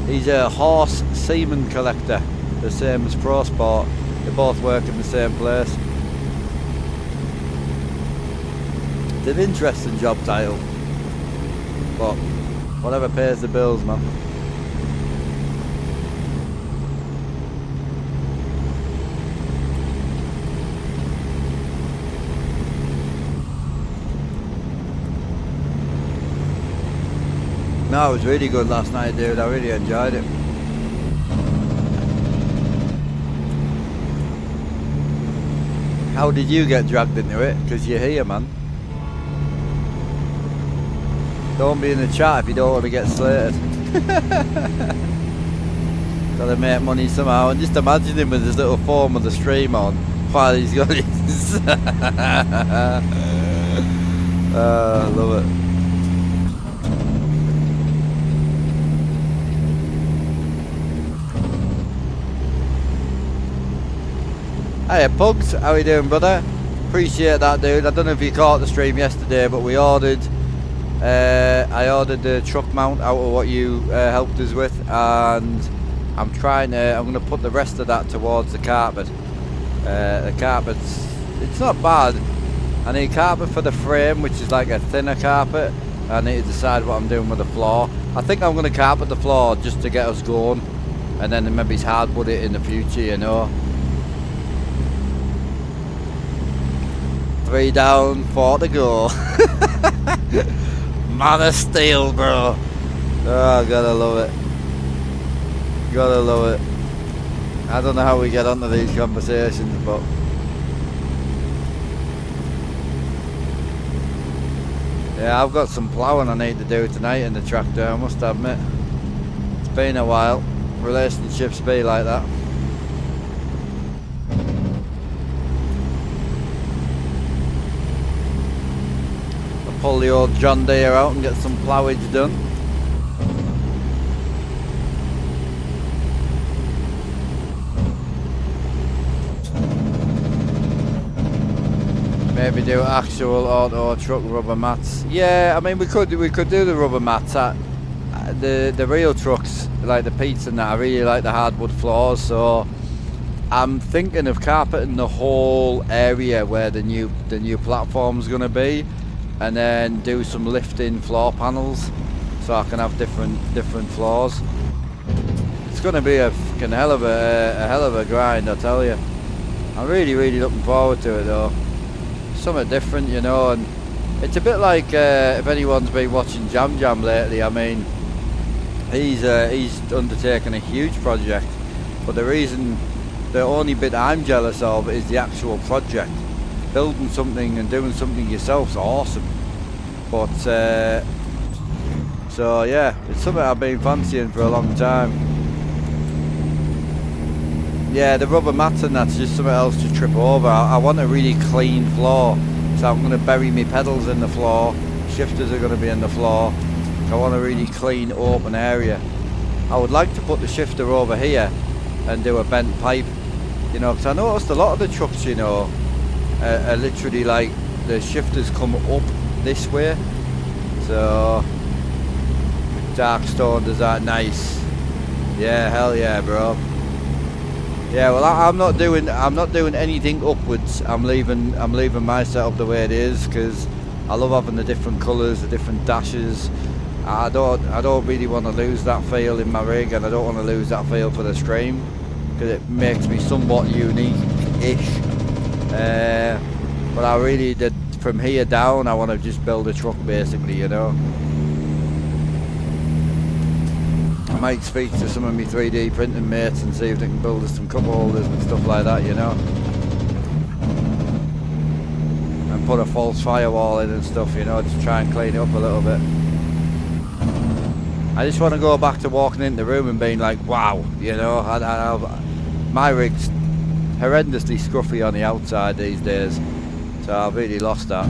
He's a horse semen collector, the same as Pro Sport. They both work in the same place. It's an interesting job title, but whatever pays the bills, man. No, it was really good last night, dude. I really enjoyed it. How did you get dragged into it? Because you're here, man. Don't be in the chat if you don't want to get slated. Gotta make money somehow. And just imagine him with his little phone with the stream on while he's got his... I love it. Hiya Pugs, how you doing, brother? Appreciate that, dude. I don't know if you caught the stream yesterday, but we ordered I ordered the truck mount out of what you helped us with, and I'm gonna put the rest of that towards the carpet. The carpet's, it's not bad. I need carpet for the frame, which is like a thinner carpet. I need to decide what I'm doing with the floor. I think I'm gonna carpet the floor just to get us going, and then maybe it's hardwood it in the future, you know. 3 down, 4 to go. Man of steel, bro. Oh, gotta love it. Gotta love it. I don't know how we get onto these conversations, but yeah, I've got some ploughing I need to do tonight in the tractor, I must admit. It's been a while. Relationships be like that. Pull the old John Deere out and get some ploughage done. Maybe do actual auto truck rubber mats. Yeah, I mean we could do the rubber mats. The real trucks like the Pete's and that, I really like the hardwood floors, so I'm thinking of carpeting the whole area where the new platform's gonna be. and then do some lifting floor panels so I can have different floors. It's going to be a fucking hell of a grind, I tell you. I'm really looking forward to it though. Something different, you know, and it's a bit like if anyone's been watching Jam Jam lately. I mean, he's undertaken a huge project, but the only bit I'm jealous of is the actual project. Building something and doing something yourself's awesome, but so yeah, it's something I've been fancying for a long time. Yeah, the rubber mats and that's just something else to trip over. I want a really clean floor, so I'm going to bury my pedals in the floor, shifters are going to be in the floor. I want a really clean open area. I would like to put the shifter over here and do a bent pipe, you know, because I noticed a lot of the trucks, you know, are literally like the shifters come up this way. So dark stone, does that nice? Yeah, hell yeah, bro. Yeah, well, I'm not doing anything upwards. I'm leaving my setup the way it is because I love having the different colours, the different dashes. I don't really want to lose that feel in my rig, and I don't want to lose that feel for the stream because it makes me somewhat unique-ish. But I really did from here down. I want to just build a truck, basically, you know. I might speak to some of my 3D printing mates and see if they can build us some cup holders and stuff like that, you know. And put a false firewall in and stuff, you know, to try and clean it up a little bit. I just want to go back to walking into the room and being like, wow, you know, my rig's horrendously scruffy on the outside these days, so I've really lost that.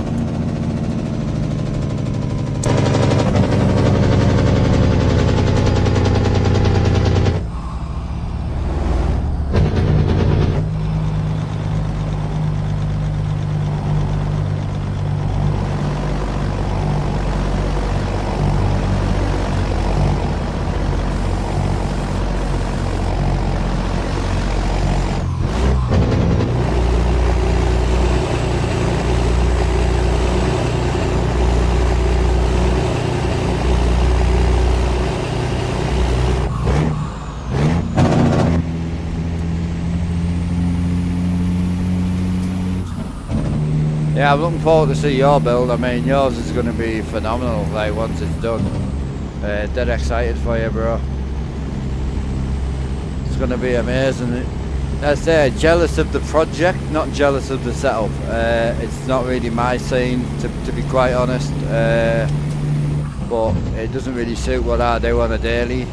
Yeah, I'm looking forward to see your build. I mean, yours is going to be phenomenal, like, once it's done. Dead excited for you, bro. It's going to be amazing. I say, jealous of the project, not jealous of the setup. It's not really my scene, to be quite honest. But it doesn't really suit what I do on a daily.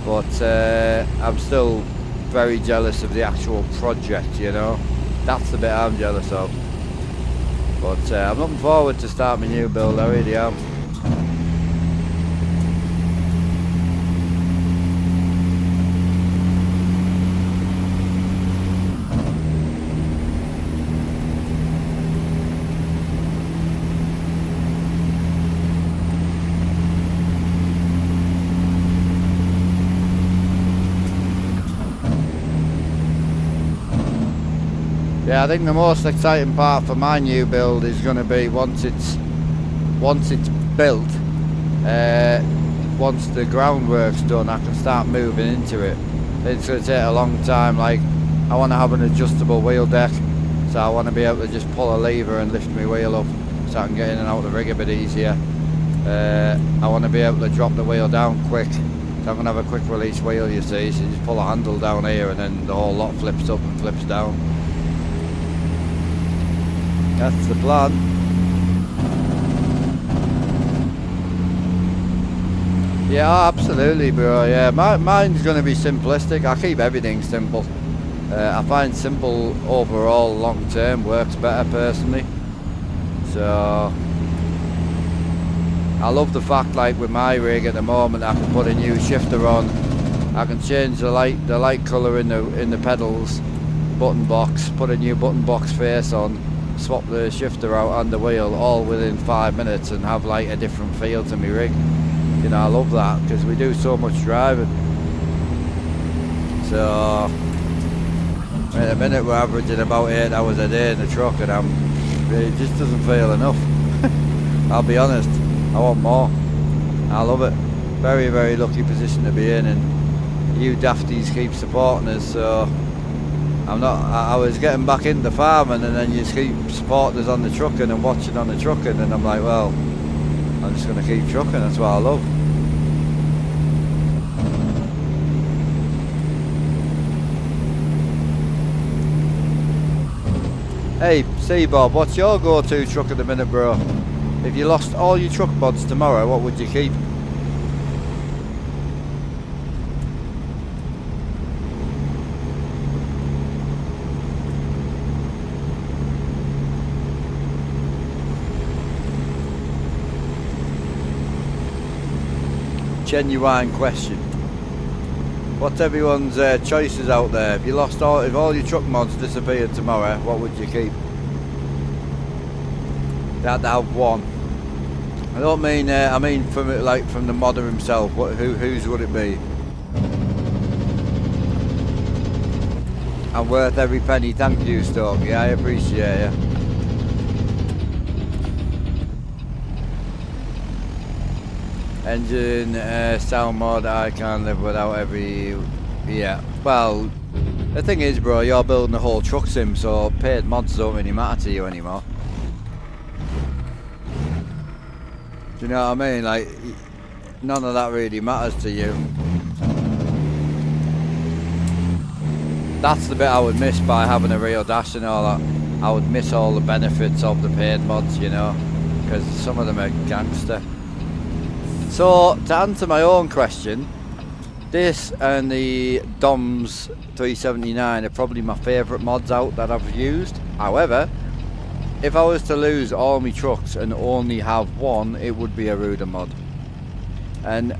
But I'm still very jealous of the actual project, you know. That's the bit I'm jealous of. But I'm looking forward to start my new build, I really am. Yeah, I think the most exciting part for my new build is going to be once it's built, once the groundwork's done, I can start moving into it. It's going to take a long time. Like, I want to have an adjustable wheel deck, so I want to be able to just pull a lever and lift my wheel up so I can get in and out of the rig a bit easier. I want to be able to drop the wheel down quick, so I'm going to have a quick release wheel, you see, so you just pull a handle down here and then the whole lot flips up and flips down. That's the plan. Yeah, absolutely, bro. Yeah, mine's going to be simplistic. I keep everything simple. I find simple overall long term works better personally. So I love the fact, like with my rig at the moment, I can put a new shifter on. I can change the light colour in the pedals, button box, put a new button box face on, swap the shifter out and the wheel all within 5 minutes and have like a different feel to my rig. You know, I love that because we do so much driving. So at the minute we're averaging about 8 hours a day in the truck, and it just doesn't feel enough. I'll be honest, I want more. I love it. Very, very lucky position to be in, and you dafties keep supporting us, so I'm not, I was getting back into farming, and then you keep supporting us on the trucking and watching on the trucking, and I'm like, well, I'm just going to keep trucking, that's what I love. Hey, C-Bob, what's your go-to truck at the minute, bro? If you lost all your truck mods tomorrow, what would you keep? Genuine question. What's everyone's choices out there? If you lost if all your truck mods disappeared tomorrow, what would you keep? You had to have one. I don't mean I mean from the modder himself. Whose would it be? I'm worth every penny. Thank you, Stoke. Yeah, I appreciate you. Engine, sound mod, I can't live without every... Yeah, well, the thing is, bro, you're building a whole truck sim, so paid mods don't really matter to you anymore. Do you know what I mean? Like, none of that really matters to you. That's the bit I would miss by having a real dash and all that. I would miss all the benefits of the paid mods, you know, because some of them are gangster. So, to answer my own question, this and the DOMS 379 are probably my favourite mods out that I've used. However, if I was to lose all my trucks and only have one, it would be a Ruder mod. And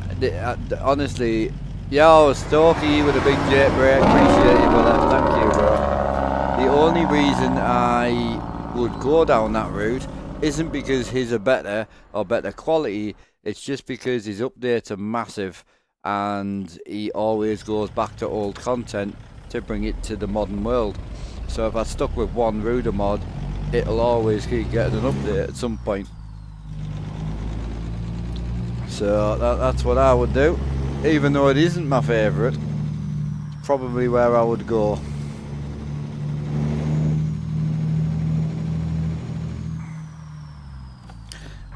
honestly, yo, Stokey with a big jet break, appreciate you, brother. Thank you, bro. The only reason I would go down that route isn't because his are better or better quality. It's just because his updates are massive and he always goes back to old content to bring it to the modern world. So if I stuck with one Ruder mod, it'll always keep getting an update at some point. So that's what I would do. Even though it isn't my favourite, it's probably where I would go.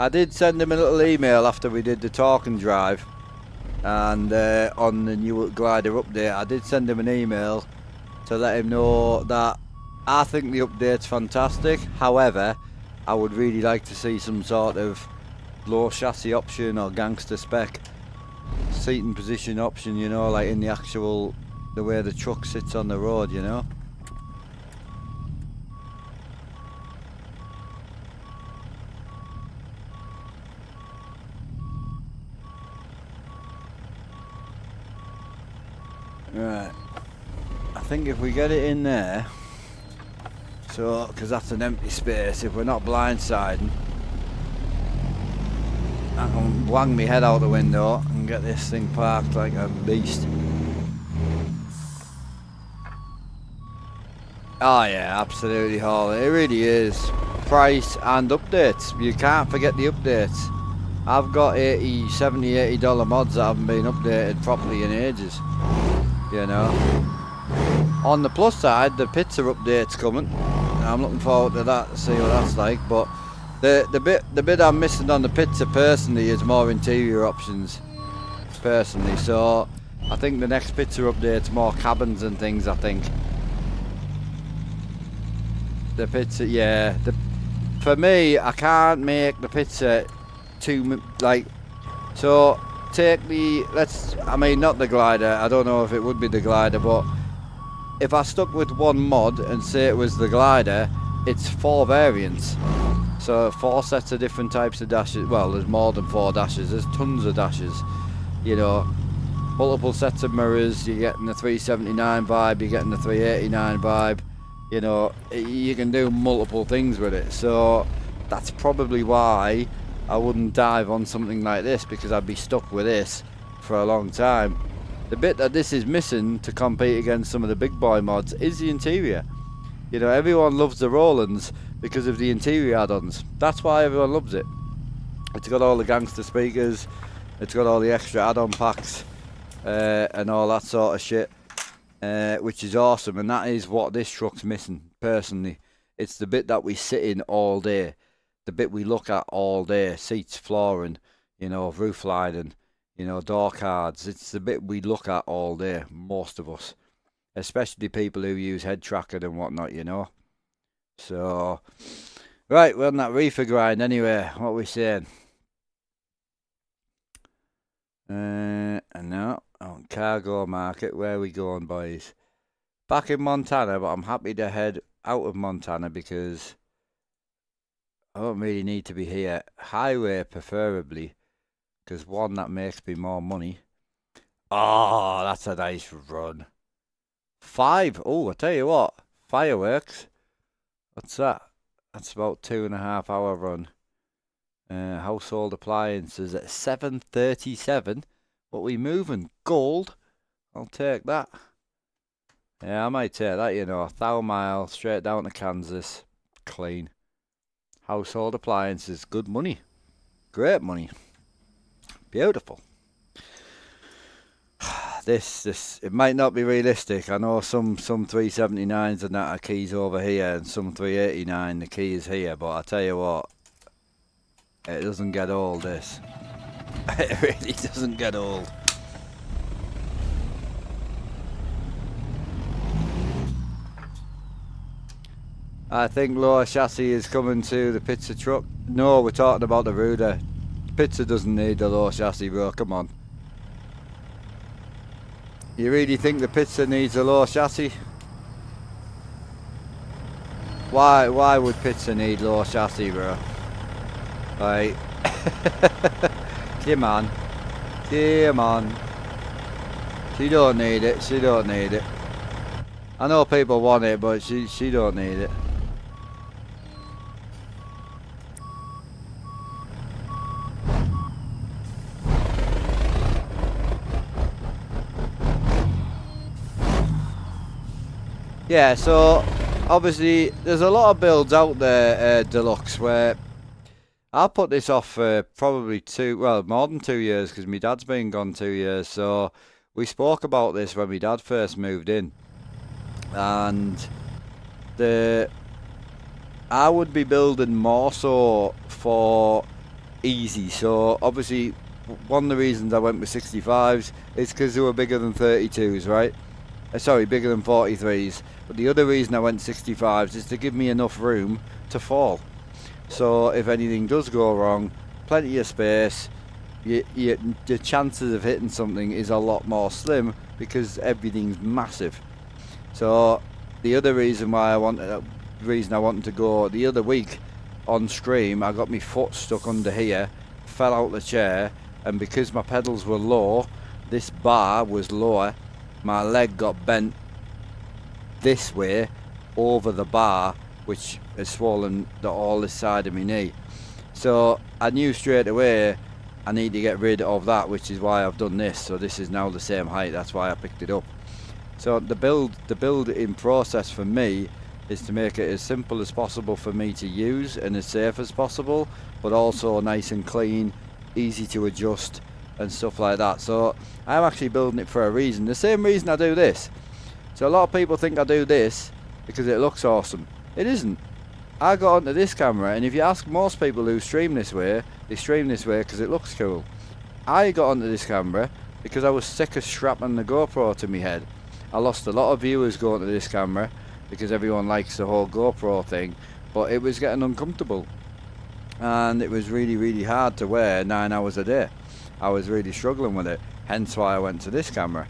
I did send him a little email after we did the talking drive, and on the new glider update I did send him an email to let him know that I think the update's fantastic. However, I would really like to see some sort of low chassis option or gangster spec seating position option, you know, like in the actual, the way the truck sits on the road, you know. Right, I think if we get it in there, so, because that's an empty space, if we're not blindsiding, I can wang my head out the window and get this thing parked like a beast. Oh yeah, absolutely haul it. It really is. Price and updates. You can't forget the updates. I've got $70-80 mods that haven't been updated properly in ages. You know. On the plus side, the pizza update's coming. I'm looking forward to that, to see what that's like. But the bit I'm missing on the pizza personally is more interior options. Personally, so I think the next pizza update's more cabins and things. I think the pizza, yeah. For me, I can't make the pizza too like. So take the I mean, not the glider. I don't know if it would be the glider, but if I stuck with one mod and say it was the glider, it's 4 variants. So 4 sets of different types of dashes. Well, there's more than 4 dashes. There's tons of dashes. You know, multiple sets of mirrors. You're getting the 379 vibe. You're getting the 389 vibe. You know, you can do multiple things with it. So that's probably why I wouldn't dive on something like this, because I'd be stuck with this for a long time. The bit that this is missing to compete against some of the big boy mods is the interior. You know, everyone loves the Rolands because of the interior add-ons. That's why everyone loves it. It's got all the gangster speakers, it's got all the extra add-on packs and all that sort of shit, which is awesome. And that is what this truck's missing, personally. It's the bit that we sit in all day, the bit we look at all day, seats, flooring, you know, roof lining, you know, door cards. It's the bit we look at all day, most of us, especially people who use head tracking and whatnot, you know. So, right, we're on that reefer grind anyway. What are we saying? And now, on cargo market, where are we going, boys? Back in Montana, but I'm happy to head out of Montana because I don't really need to be here. Highway, preferably, because one, that makes me more money. Oh, that's a nice run. 5. Oh, I tell you what, fireworks. What's that? That's about 2.5 hour run. Household appliances at 7:37. What we moving? Gold? I'll take that. Yeah, I might take that, you know. 1,000 miles straight down to Kansas. Clean. Household appliances. Good money. Great money. Beautiful. This it might not be realistic. I know some 379s and that are keys over here, and some 389 the key is here, but I tell you what, it doesn't get old, this. It really doesn't get old. I think lower chassis is coming to the pizza truck. No, we're talking about the Ruder. Pizza doesn't need the low chassis, bro, come on. You really think the pizza needs a low chassis? Why would pizza need low chassis, bro? Like, come on. Come on. She don't need it, she don't need it. I know people want it, but she don't need it. Yeah, so obviously there's a lot of builds out there, Deluxe, where I'll put this off for probably more than 2 years, because my dad's been gone 2 years. So we spoke about this when my dad first moved in, and I would be building more so for easy. So obviously one of the reasons I went with 65s is because they were bigger than 32s, right? Sorry, bigger than 43s. But the other reason I went 65s is to give me enough room to fall. So if anything does go wrong, plenty of space. The chances of hitting something is a lot more slim because everything's massive. So the other reason I wanted to go the other week on stream, I got my foot stuck under here, fell out the chair, and because my pedals were low, this bar was lower. My leg got bent this way over the bar, which has swollen all this side of my knee. So I knew straight away I need to get rid of that, which is why I've done this. So this is now the same height, that's why I picked it up. So the build in process for me is to make it as simple as possible for me to use and as safe as possible, but also nice and clean, easy to adjust and stuff like that. So I'm actually building it for a reason, the same reason I do this. So a lot of people think I do this because it looks awesome. It isn't. I got onto this camera, and if you ask most people who stream this way, they stream this way because it looks cool. I got onto this camera because I was sick of strapping the GoPro to my head. I lost a lot of viewers going to this camera because everyone likes the whole GoPro thing, but it was getting uncomfortable and it was really, really hard to wear 9 hours a day. I was really struggling with it, hence why I went to this camera.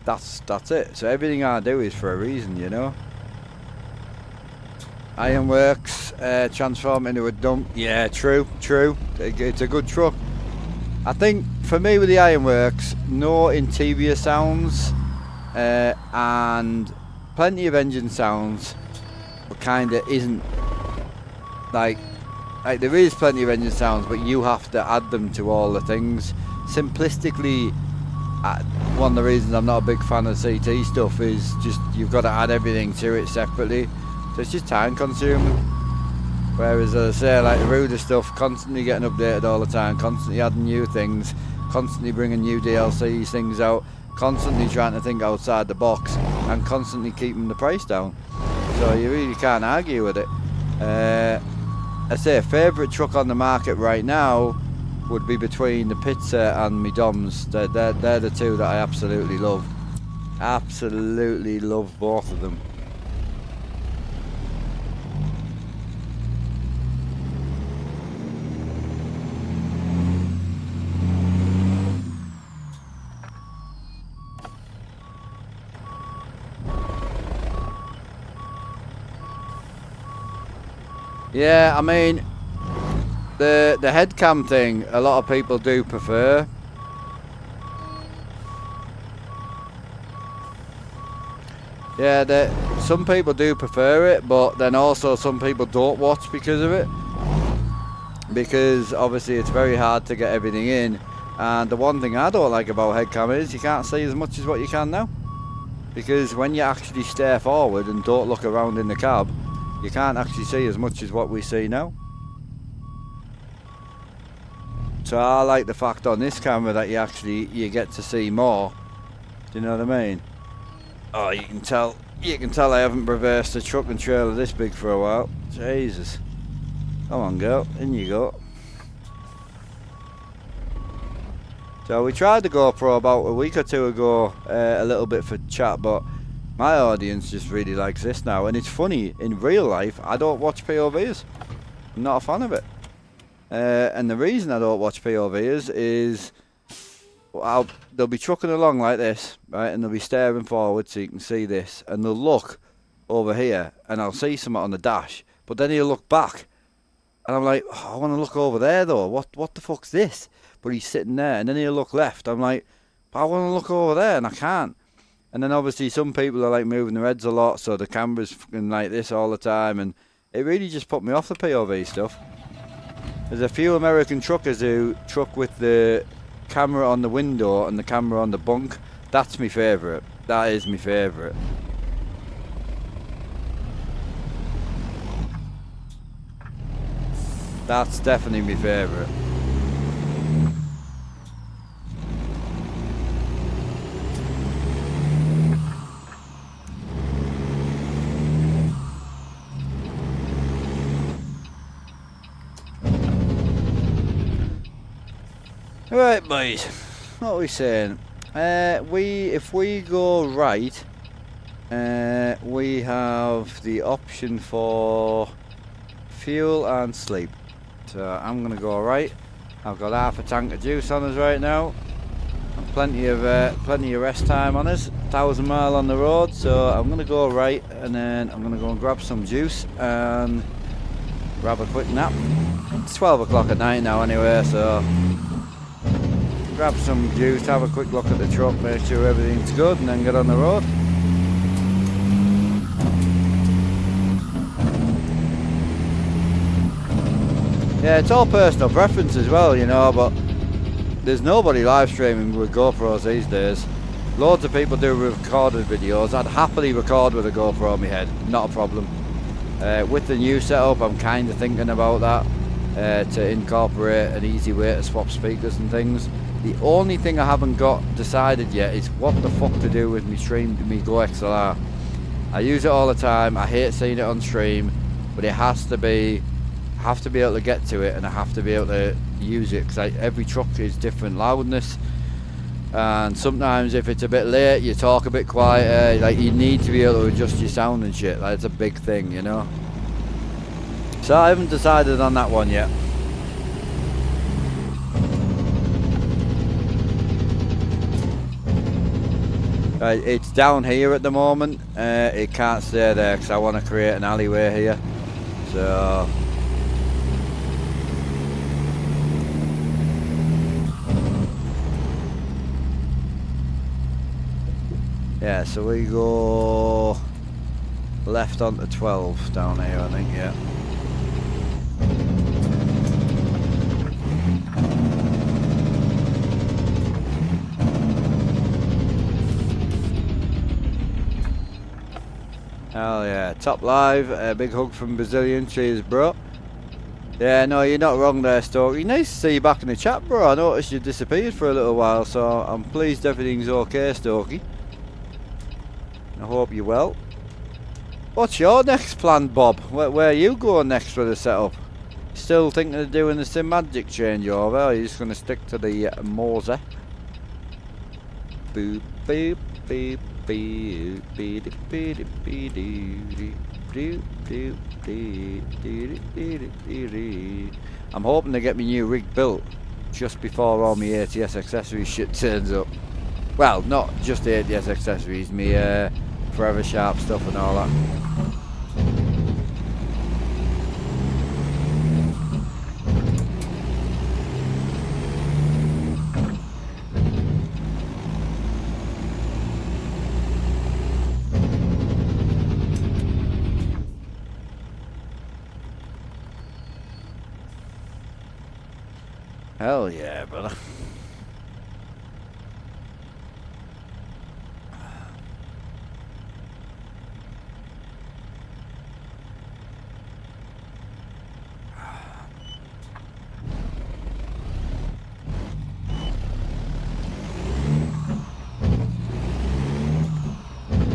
That's it. So everything I do is for a reason, you know. Ironworks, transform into a dump. Yeah, true. It's a good truck. I think for me with the Ironworks, no interior sounds and plenty of engine sounds, but kinda isn't like there is plenty of engine sounds, but you have to add them to all the things. Simplistically, one of the reasons I'm not a big fan of CT stuff is just you've got to add everything to it separately, so it's just time consuming. Whereas, as I say, like the Ruder stuff, constantly getting updated all the time, constantly adding new things, constantly bringing new DLCs, things out, constantly trying to think outside the box, and constantly keeping the price down. So you really can't argue with it. I say favourite truck on the market right now would be between the Pizza and my Doms. They're the two that I absolutely love. Absolutely love both of them. Yeah, I mean, the head cam thing, a lot of people do prefer. Yeah, some people do prefer it, but then also some people don't watch because of it. Because obviously it's very hard to get everything in. And the one thing I don't like about head cam is you can't see as much as what you can now. Because when you actually stare forward and don't look around in the cab, you can't actually see as much as what we see now. So I like the fact on this camera that you get to see more. Do you know what I mean? Oh, you can tell I haven't reversed a truck and trailer this big for a while. Jesus. Come on, girl, in you go. So we tried the GoPro about a week or two ago, a little bit for chat, but my audience just really likes this now. And it's funny, in real life, I don't watch POVs. I'm not a fan of it. And the reason I don't watch POVs is they'll be trucking along like this, right? And they'll be staring forward so you can see this. And they'll look over here and I'll see something on the dash. But then he'll look back. And I'm like, oh, I want to look over there though. What the fuck's this? But he's sitting there. And then he'll look left. I'm like, but I want to look over there and I can't. And then obviously some people are like moving their heads a lot, so the camera's fucking like this all the time, and it really just put me off the POV stuff. There's a few American truckers who truck with the camera on the window and the camera on the bunk. That's my favourite. That is my favourite. That's definitely my favourite. Right, boys, what are we saying? If we go right, we have the option for fuel and sleep. So I'm gonna go right. I've got half a tank of juice on us right now, and plenty of rest time on us. 1,000 mile on the road, so I'm gonna go right, and then I'm gonna go and grab some juice and grab a quick nap. It's 12 o'clock at night now anyway, so grab some juice, have a quick look at the truck, make sure everything's good, and then get on the road. Yeah, it's all personal preference as well, you know, but there's nobody live streaming with GoPros these days. Loads of people do recorded videos. I'd happily record with a GoPro on my head, not a problem. With the new setup, I'm kind of thinking about that, to incorporate an easy way to swap speakers and things. The only thing I haven't got decided yet is what the fuck to do with me Go XLR. I use it all the time. I hate seeing it on stream, but it has to be. I have to be able to get to it, and I have to be able to use it, because every truck is different loudness, and sometimes if it's a bit late, you talk a bit quieter. Like, you need to be able to adjust your sound and shit. Like, it's a big thing, you know. So I haven't decided on that one yet. It's down here at the moment. It can't stay there because I want to create an alleyway here. So yeah, so we go left onto 12 down here, I think, yeah. Hell yeah, top live, a big hug from Brazilian, cheers bro. Yeah, no, you're not wrong there, Stokey. Nice to see you back in the chat, bro. I noticed you disappeared for a little while, so I'm pleased everything's okay, Stokey. I hope you're well. What's your next plan, Bob? Where are you going next for the setup? Still thinking of doing the Sim Magic changeover, or are you just going to stick to the Moser? Boop, boop, boop, boop, boop, boop, boop, boop. I'm hoping to get my new rig built just before all my ATS accessories shit turns up. Well, not just the ATS accessories, me Forever Sharp stuff and all that. Hell yeah, brother.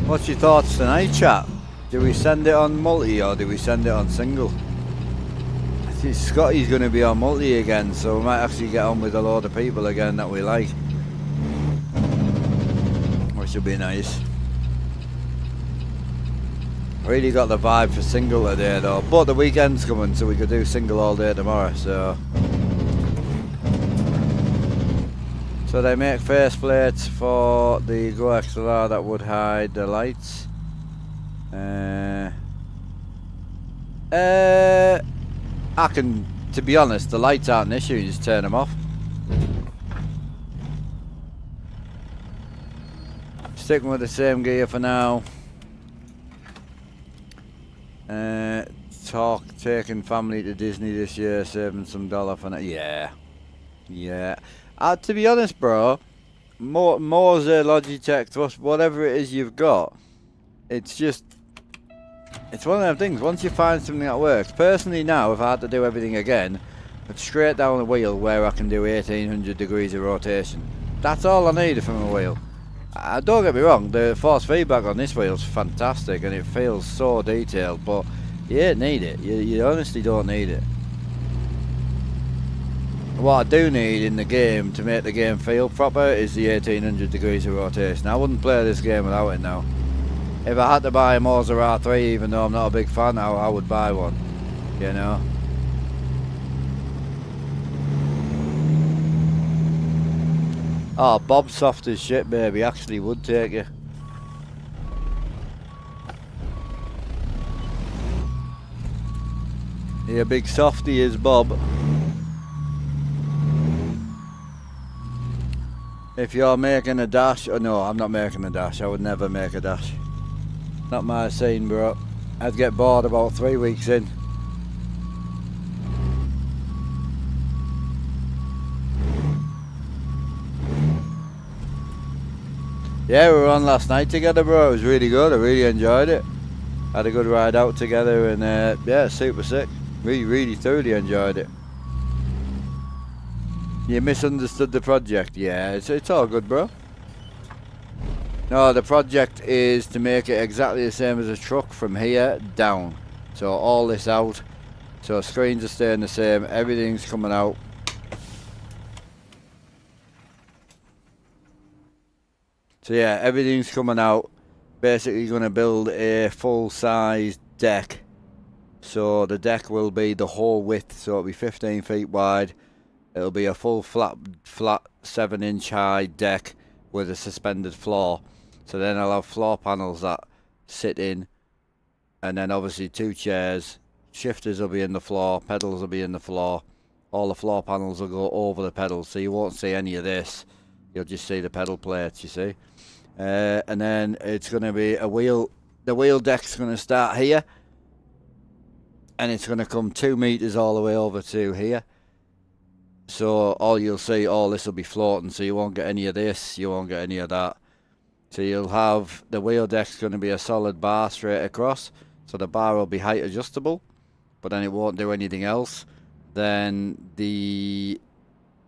What's your thoughts tonight, chat? Do we send it on multi or do we send it on single? I think Scotty's going to be on multi again, so we might actually get on with a load of people again that we like. Which will be nice. Really got the vibe for single today though, but the weekend's coming so we could do single all day tomorrow, so... So they make faceplates for the Go XLR that would hide the lights. I can, to be honest, the lights aren't an issue, you just turn them off. Sticking with the same gear for now. Taking family to Disney this year, saving some dollar for that. Yeah. Yeah. To be honest, bro, Moser, Logitech, Thrust, whatever it is you've got, it's just, it's one of them things. Once you find something that works, personally now, if I had to do everything again, I'd straight down the wheel where I can do 1800 degrees of rotation. That's all I need from a wheel. Don't get me wrong, the force feedback on this wheel is fantastic and it feels so detailed, but you don't need it. You honestly don't need it. What I do need in the game to make the game feel proper is the 1800 degrees of rotation. I wouldn't play this game without it now. If I had to buy a Moser R3, even though I'm not a big fan, I would buy one, you know. Oh, Bob's soft as shit, baby. Actually would take you. Yeah, big softy is Bob. If you're making a dash, oh no, I'm not making a dash. I would never make a dash. Not my scene, bro. I'd get bored about 3 weeks in. Yeah, we were on last night together, bro. It was really good. I really enjoyed it. Had a good ride out together and yeah, super sick. Really thoroughly enjoyed it. You misunderstood the project. Yeah, it's all good, bro. No, the project is to make it exactly the same as a truck from here down. So all this out. So screens are staying the same. Everything's coming out. So yeah, everything's coming out. Basically going to build a full-size deck. So the deck will be the whole width. So it'll be 15 feet wide. It'll be a full flat 7-inch high deck with a suspended floor. So then I'll have floor panels that sit in, and then obviously 2 chairs. Shifters will be in the floor, pedals will be in the floor. All the floor panels will go over the pedals, so you won't see any of this. You'll just see the pedal plates, you see. And then it's going to be a wheel. The wheel deck's going to start here, and it's going to come 2 meters all the way over to here. So all you'll see, all this will be floating, so you won't get any of this, you won't get any of that. So you'll have, the wheel deck's going to be a solid bar straight across, so the bar will be height adjustable, but then it won't do anything else. then the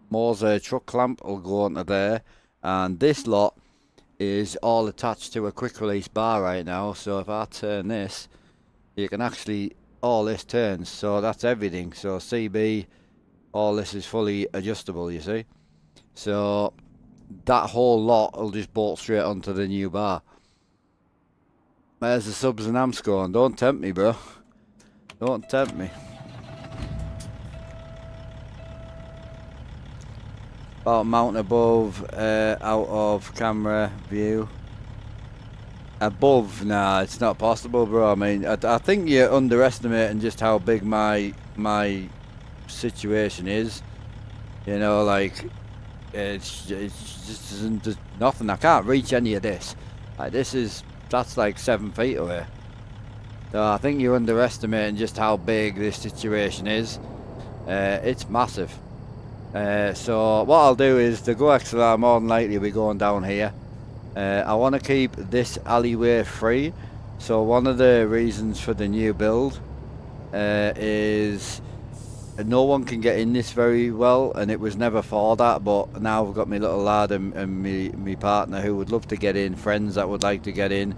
Moser truck clamp will go onto there, and this lot is all attached to a quick release bar right now. So if I turn this, you can actually, all this turns, so that's everything. So CB, all this is fully adjustable, you see. So that whole lot will just bolt straight onto the new bar. There's the subs and amps going. Don't tempt me, bro. Don't tempt me. About mount above, out of camera view. Above, nah, it's not possible, bro. I mean, I think you're underestimating just how big my situation is. You know, like, it's just there's nothing. I can't reach any of this. Like, that's like 7 feet away. So I think you're underestimating just how big this situation is. It's massive. So what I'll do is the Go XLR more than likely will be going down here. I want to keep this alleyway free. So one of the reasons for the new build is no one can get in this very well, and it was never for that, but now I've got my little lad and me partner who would love to get in, friends that would like to get in.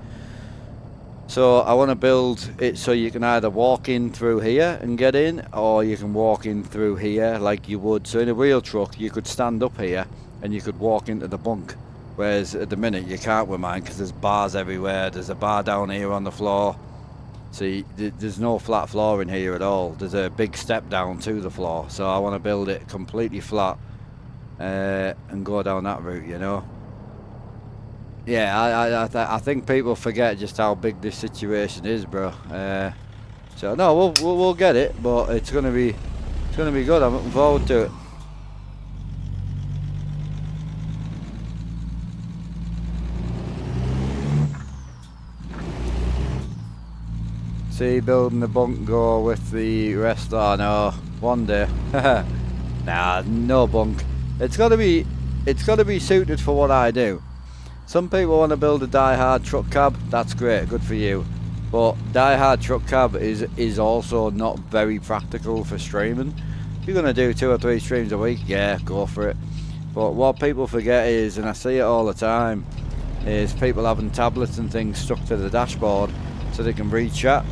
So I want to build it so you can either walk in through here and get in, or you can walk in through here like you would. So in a wheel truck you could stand up here and you could walk into the bunk, whereas at the minute you can't with mine because there's bars everywhere. There's a bar down here on the floor. See, there's no flat floor in here at all. There's a big step down to the floor, so I want to build it completely flat and go down that route, you know. Yeah, I think people forget just how big this situation is, bro. So no, we'll get it, but it's gonna be good. I'm looking forward to it. See, building the bunk go with the rest. Oh no, one day. Nah, no bunk. It's gotta be suited for what I do. Some people want to build a die-hard truck cab. That's great, good for you. But die-hard truck cab is also not very practical for streaming. If you're gonna do 2 or 3 streams a week, yeah, go for it. But what people forget is, and I see it all the time, is people having tablets and things stuck to the dashboard so they can read chat.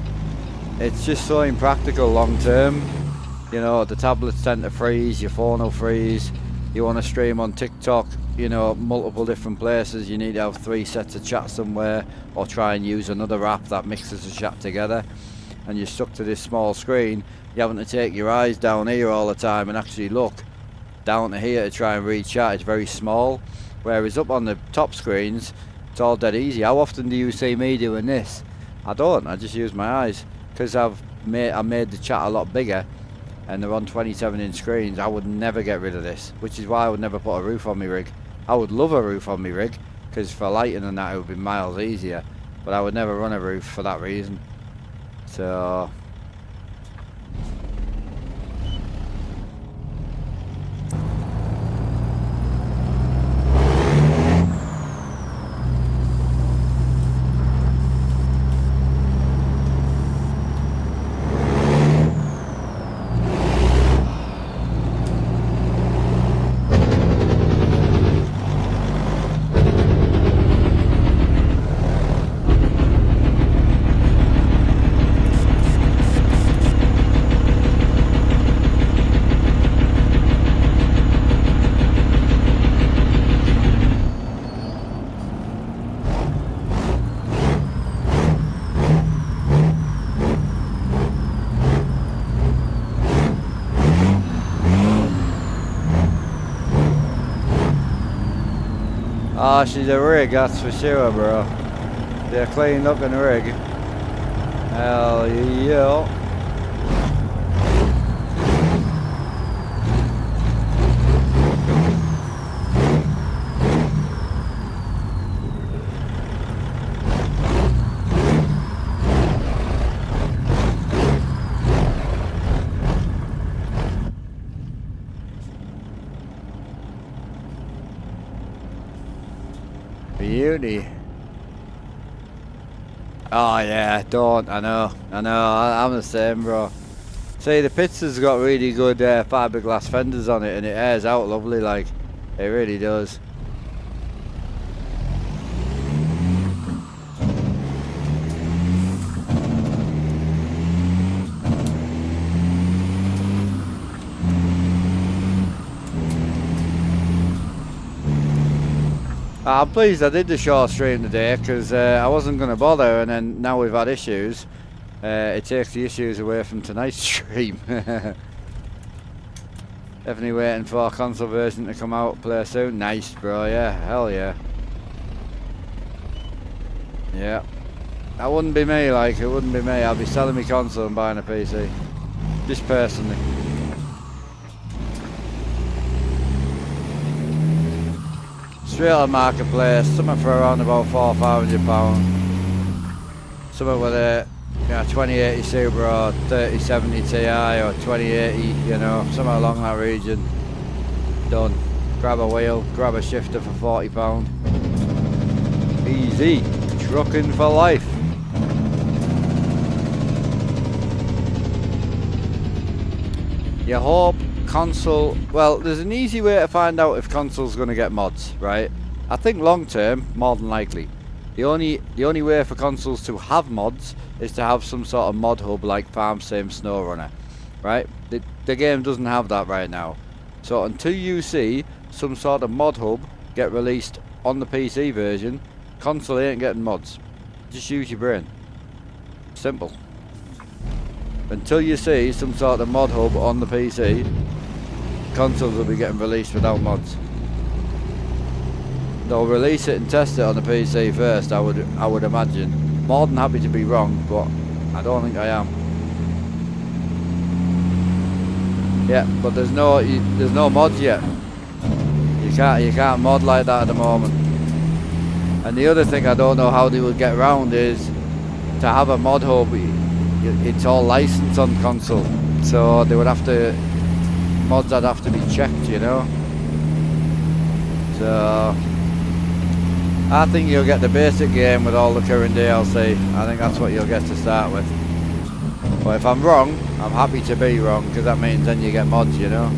It's just so impractical long term. You know, the tablets tend to freeze, your phone will freeze. You want to stream on TikTok, you know, multiple different places, you need to have 3 sets of chat somewhere, or try and use another app that mixes the chat together, and you're stuck to this small screen. You're having to take your eyes down here all the time and actually look down to here to try and read chat. It's very small, whereas up on the top screens it's all dead easy. How often do you see me doing this? I don't. I just use my eyes, because I made the chat a lot bigger and they're on 27-inch screens. I would never get rid of this, which is why I would never put a roof on my rig. I would love a roof on my rig, because for lighting and that it would be miles easier, but I would never run a roof for that reason. So oh, she's a rig, that's for sure, bro. They're clean looking rig. Hell yeah. Beauty. Oh yeah, don't. I know. I'm the same, bro. See, the Pizza's got really good fiberglass fenders on it, and it airs out lovely, like, it really does. I'm pleased I did the short stream today, because I wasn't going to bother, and then now we've had issues. It takes the issues away from tonight's stream. Definitely waiting for our console version to come out, play soon. Nice, bro, yeah, hell yeah. Yeah. That wouldn't be me, like, it wouldn't be me. I'll be selling my console and buying a PC. Just personally. Straight on marketplace, something for around about £400 or £500. Something with a 2080 Super or 3070 Ti or 2080, you know, somewhere along that region. Done. Grab a wheel, grab a shifter for £40. Easy. Trucking for life. You hope console, well, there's an easy way to find out if console's going to get mods, right? I think long term, more than likely. The only way for consoles to have mods is to have some sort of mod hub like FarmSim SnowRunner, right? The game doesn't have that right now. So until you see some sort of mod hub get released on the PC version, console ain't getting mods. Just use your brain. Simple. Until you see some sort of mod hub on the PC, consoles will be getting released without mods. They'll release it and test it on the PC first, I would imagine. More than happy to be wrong, but I don't think I am. Yeah, but there's no mods yet. You can't mod like that at the moment. And the other thing I don't know how they would get around is to have a mod hub. It's all licensed on console, so they would have to, mods would have to be checked, you know. So I think you'll get the basic game with all the current DLC. I think that's what you'll get to start with. But if I'm wrong, I'm happy to be wrong, because that means then you get mods, you know.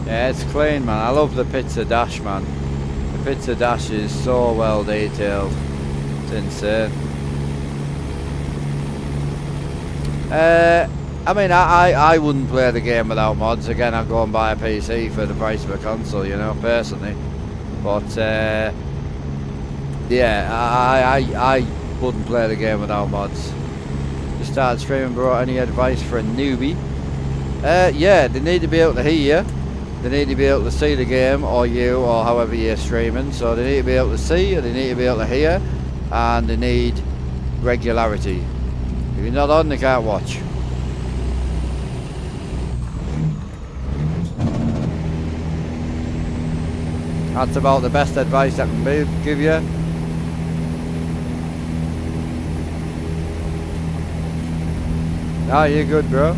Yeah, it's clean, man. I love the Pizza Dash, man. The Pizza Dash is so well detailed. It's insane. I mean, I wouldn't play the game without mods. Again, I'd go and buy a PC for the price of a console, you know, personally. But yeah, I wouldn't play the game without mods. Just started streaming, bro. Any advice for a newbie? Yeah, they need to be able to hear you. They need to be able to see the game, or you, or however you're streaming. So they need to be able to see, or they need to be able to hear, and they need regularity. If you're not on, they can't watch. That's about the best advice I can give you. Ah, you're good, bro.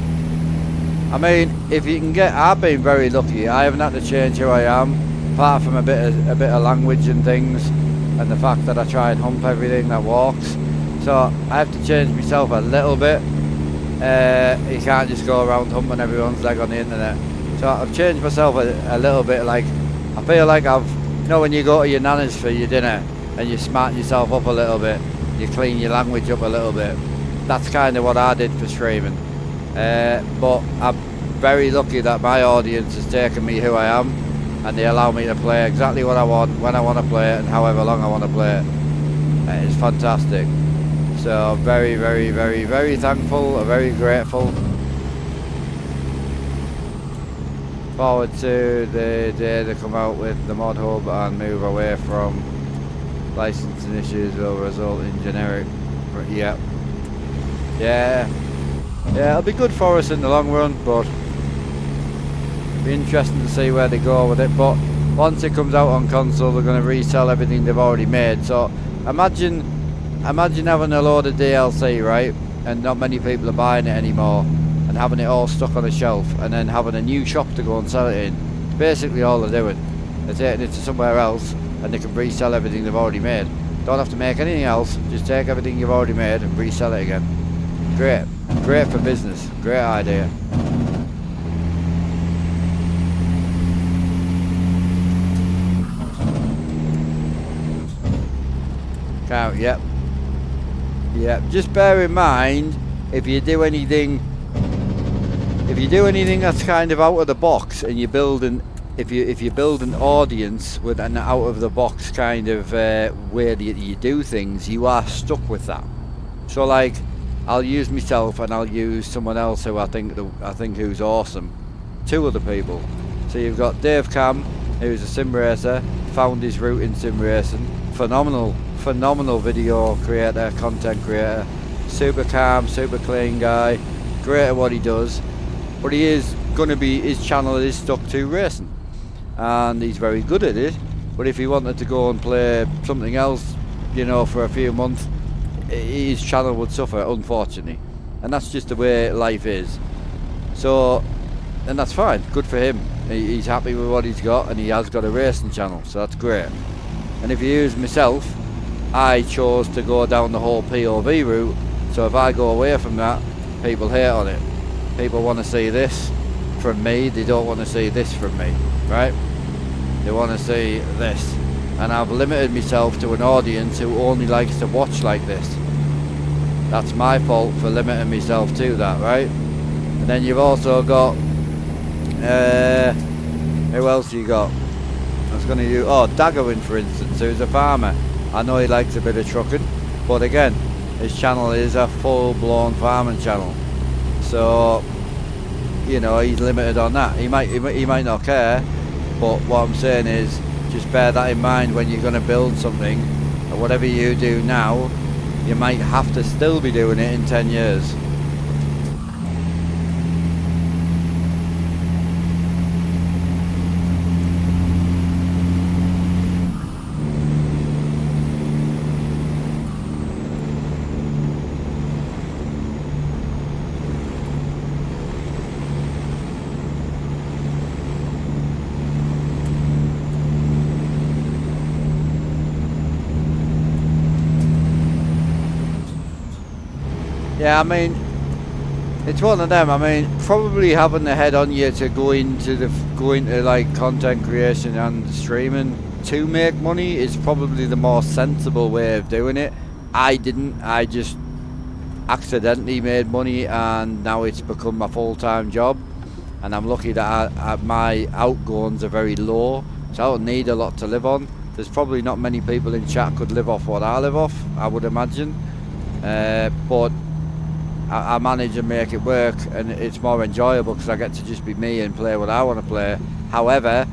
I mean, if you can get, I've been very lucky. I haven't had to change who I am, apart from a bit of language and things, and the fact that I try and hump everything that walks. So I have to change myself a little bit. You can't just go around humping everyone's leg on the internet. So I've changed myself a little bit. Like, I feel like I've, you know, when you go to your nana's for your dinner and you smarten yourself up a little bit, you clean your language up a little bit. That's kind of what I did for streaming. But I'm very lucky that my audience has taken me who I am, and they allow me to play exactly what I want, when I want to play it, and however long I want to play it. It's fantastic. So very, very, very, very thankful, very grateful. Forward to the day they come out with the mod hub and move away from licensing issues will result in generic. Yeah. Yeah, it'll be good for us in the long run, but it'll be interesting to see where they go with it. But once it comes out on console, they're going to resell everything they've already made. So imagine having a load of DLC, right? And not many people are buying it anymore. and having it all stuck on a shelf and then having a new shop to go and sell it in. Basically all they're doing. They're taking it to somewhere else and they can resell everything they've already made. Don't have to make anything else, just take everything you've already made and resell it again. Great. Great for business. Great idea. Count, yep. Yep. Just bear in mind, if you do anything that's kind of out of the box, and you build if you build an audience with an out of the box kind of way that you do things, you are stuck with that. So like, I'll use myself and I'll use someone else who I think who's awesome. Two other people. So you've got Dave Cam, who's a sim racer, found his route in sim racing. Phenomenal video creator, content creator. Super calm, super clean guy. Great at what he does. But he is going to be, his channel is stuck to racing. And he's very good at it. But if he wanted to go and play something else, you know, for a few months, his channel would suffer, unfortunately. And that's just the way life is. So, and that's fine, good for him. He's happy with what he's got, and he has got a racing channel, so that's great. And if you use myself, I chose to go down the whole POV route, so if I go away from that, people hate on it. People want to see this from me, they don't want to see this from me, right? They want to see this. And I've limited myself to an audience who only likes to watch like this. That's my fault for limiting myself to that, right? And then you've also got, who else you got? I was going to use, Daggerwin for instance, who's a farmer. I know he likes a bit of trucking, but again, his channel is a full-blown farming channel. So, you know, he's limited on that. He might not care, but what I'm saying is, just bear that in mind when you're going to build something, or whatever you do now, you might have to still be doing it in 10 years. Yeah, I mean, it's one of them. I mean, probably having the head on you to go into like content creation and streaming to make money is probably the more sensible way of doing it. I didn't. I just accidentally made money, and now it's become my full-time job. And I'm lucky that my outgoings are very low, so I don't need a lot to live on. There's probably not many people in chat could live off what I live off, I would imagine. But I manage and make it work, and it's more enjoyable because I get to just be me and play what I want to play. However,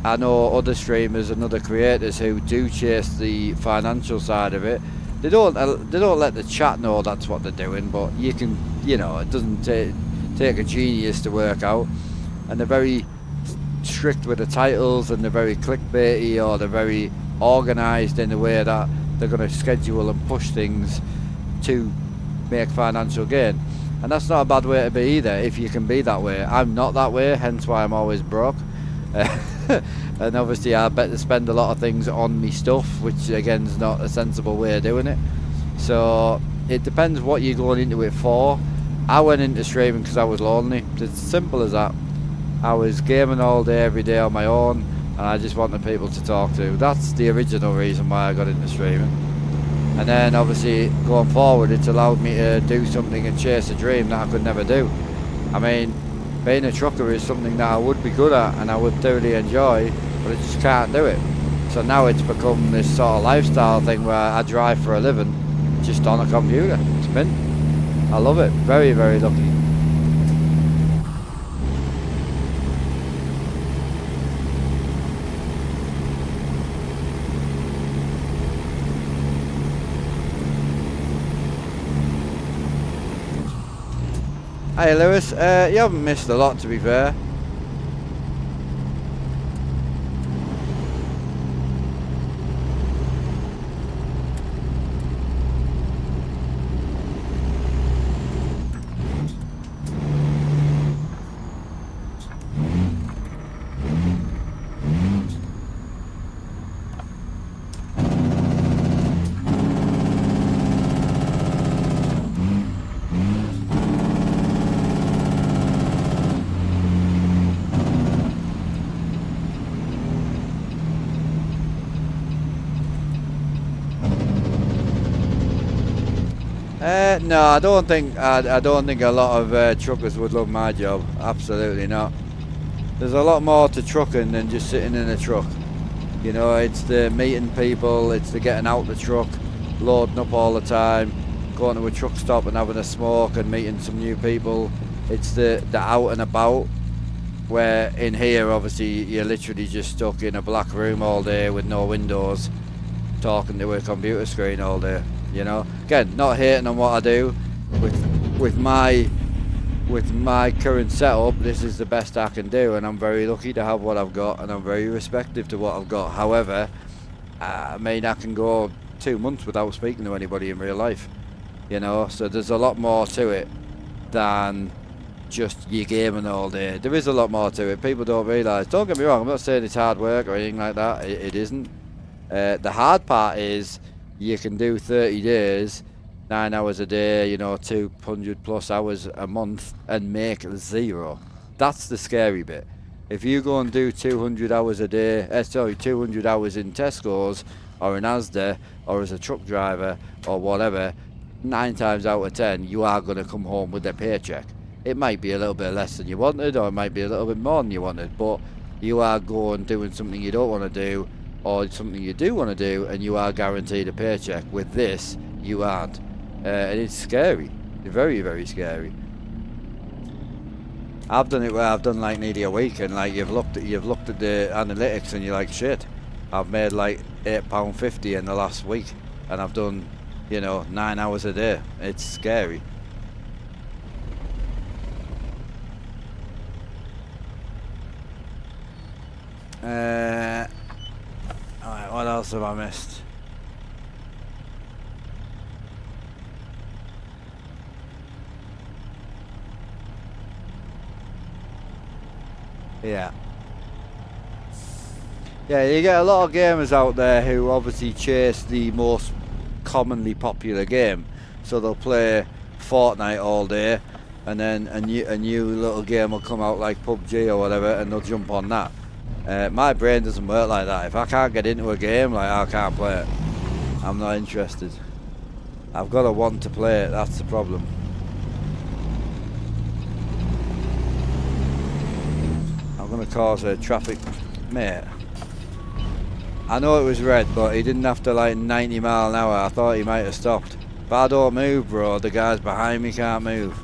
I know other streamers and other creators who do chase the financial side of it. They don't let the chat know that's what they're doing, but you can, you know, it doesn't take a genius to work out. And they're very strict with the titles, and they're very clickbaity, or they're very organised in the way that they're going to schedule and push things to make financial gain. And that's not a bad way to be either, if you can be that way. I'm not that way, hence why I'm always broke. And obviously I better spend a lot of things on me stuff, which again is not a sensible way of doing it. So it depends what you're going into it for. I went into streaming because I was lonely. It's as simple as that. I was gaming all day every day on my own, and I just wanted people to talk to. That's the original reason why I got into streaming. And then obviously going forward, it's allowed me to do something and chase a dream that I could never do. I mean, being a trucker is something that I would be good at and I would thoroughly enjoy, but I just can't do it. So now it's become this sort of lifestyle thing where I drive for a living just on a computer. It's mint. I love it. Very, very lucky. Hey Lewis, you haven't missed a lot, to be fair. No, I don't think I don't think a lot of truckers would love my job. Absolutely not. There's a lot more to trucking than just sitting in a truck. You know, it's the meeting people, it's the getting out the truck, loading up all the time, going to a truck stop and having a smoke and meeting some new people. It's the out and about, where in here obviously you're literally just stuck in a black room all day with no windows, talking to a computer screen all day. You know, again, not hating on what I do. With my current setup, this is the best I can do, and I'm very lucky to have what I've got, and I'm very respectful to what I've got. However, I mean, I can go 2 months without speaking to anybody in real life, you know, so there's a lot more to it than just you gaming all day. There is a lot more to it. People don't realise. Don't get me wrong, I'm not saying it's hard work or anything like that. It isn't. The hard part is you can do 30 days, 9 hours a day, you know, 200 plus hours a month and make 0. That's the scary bit. If you go and do 200 hours a day, 200 hours in Tesco's or in Asda or as a truck driver or whatever, 9 times out of 10 you are going to come home with a paycheck. It might be a little bit less than you wanted, or it might be a little bit more than you wanted, but you are going doing something you don't want to do or something you do want to do, and you are guaranteed a paycheck. With this, you aren't. And it's scary. It's very, very scary. I've done it where I've done like nearly a week, and like you've looked at the analytics and you're like, shit, I've made like £8.50 in the last week, and I've done, you know, 9 hours a day. It's scary. Alright, what else have I missed? Yeah, you get a lot of gamers out there who obviously chase the most commonly popular game, so they'll play Fortnite all day, and then a new little game will come out like PUBG or whatever, and they'll jump on that. My brain doesn't work like that. If I can't get into a game, like, I can't play it. I'm not interested. I've got to want to play it, that's the problem. I'm going to cause a traffic... Mate, I know it was red, but he didn't have to like 90 mile an hour. I thought he might have stopped. But I don't move, bro. The guys behind me can't move.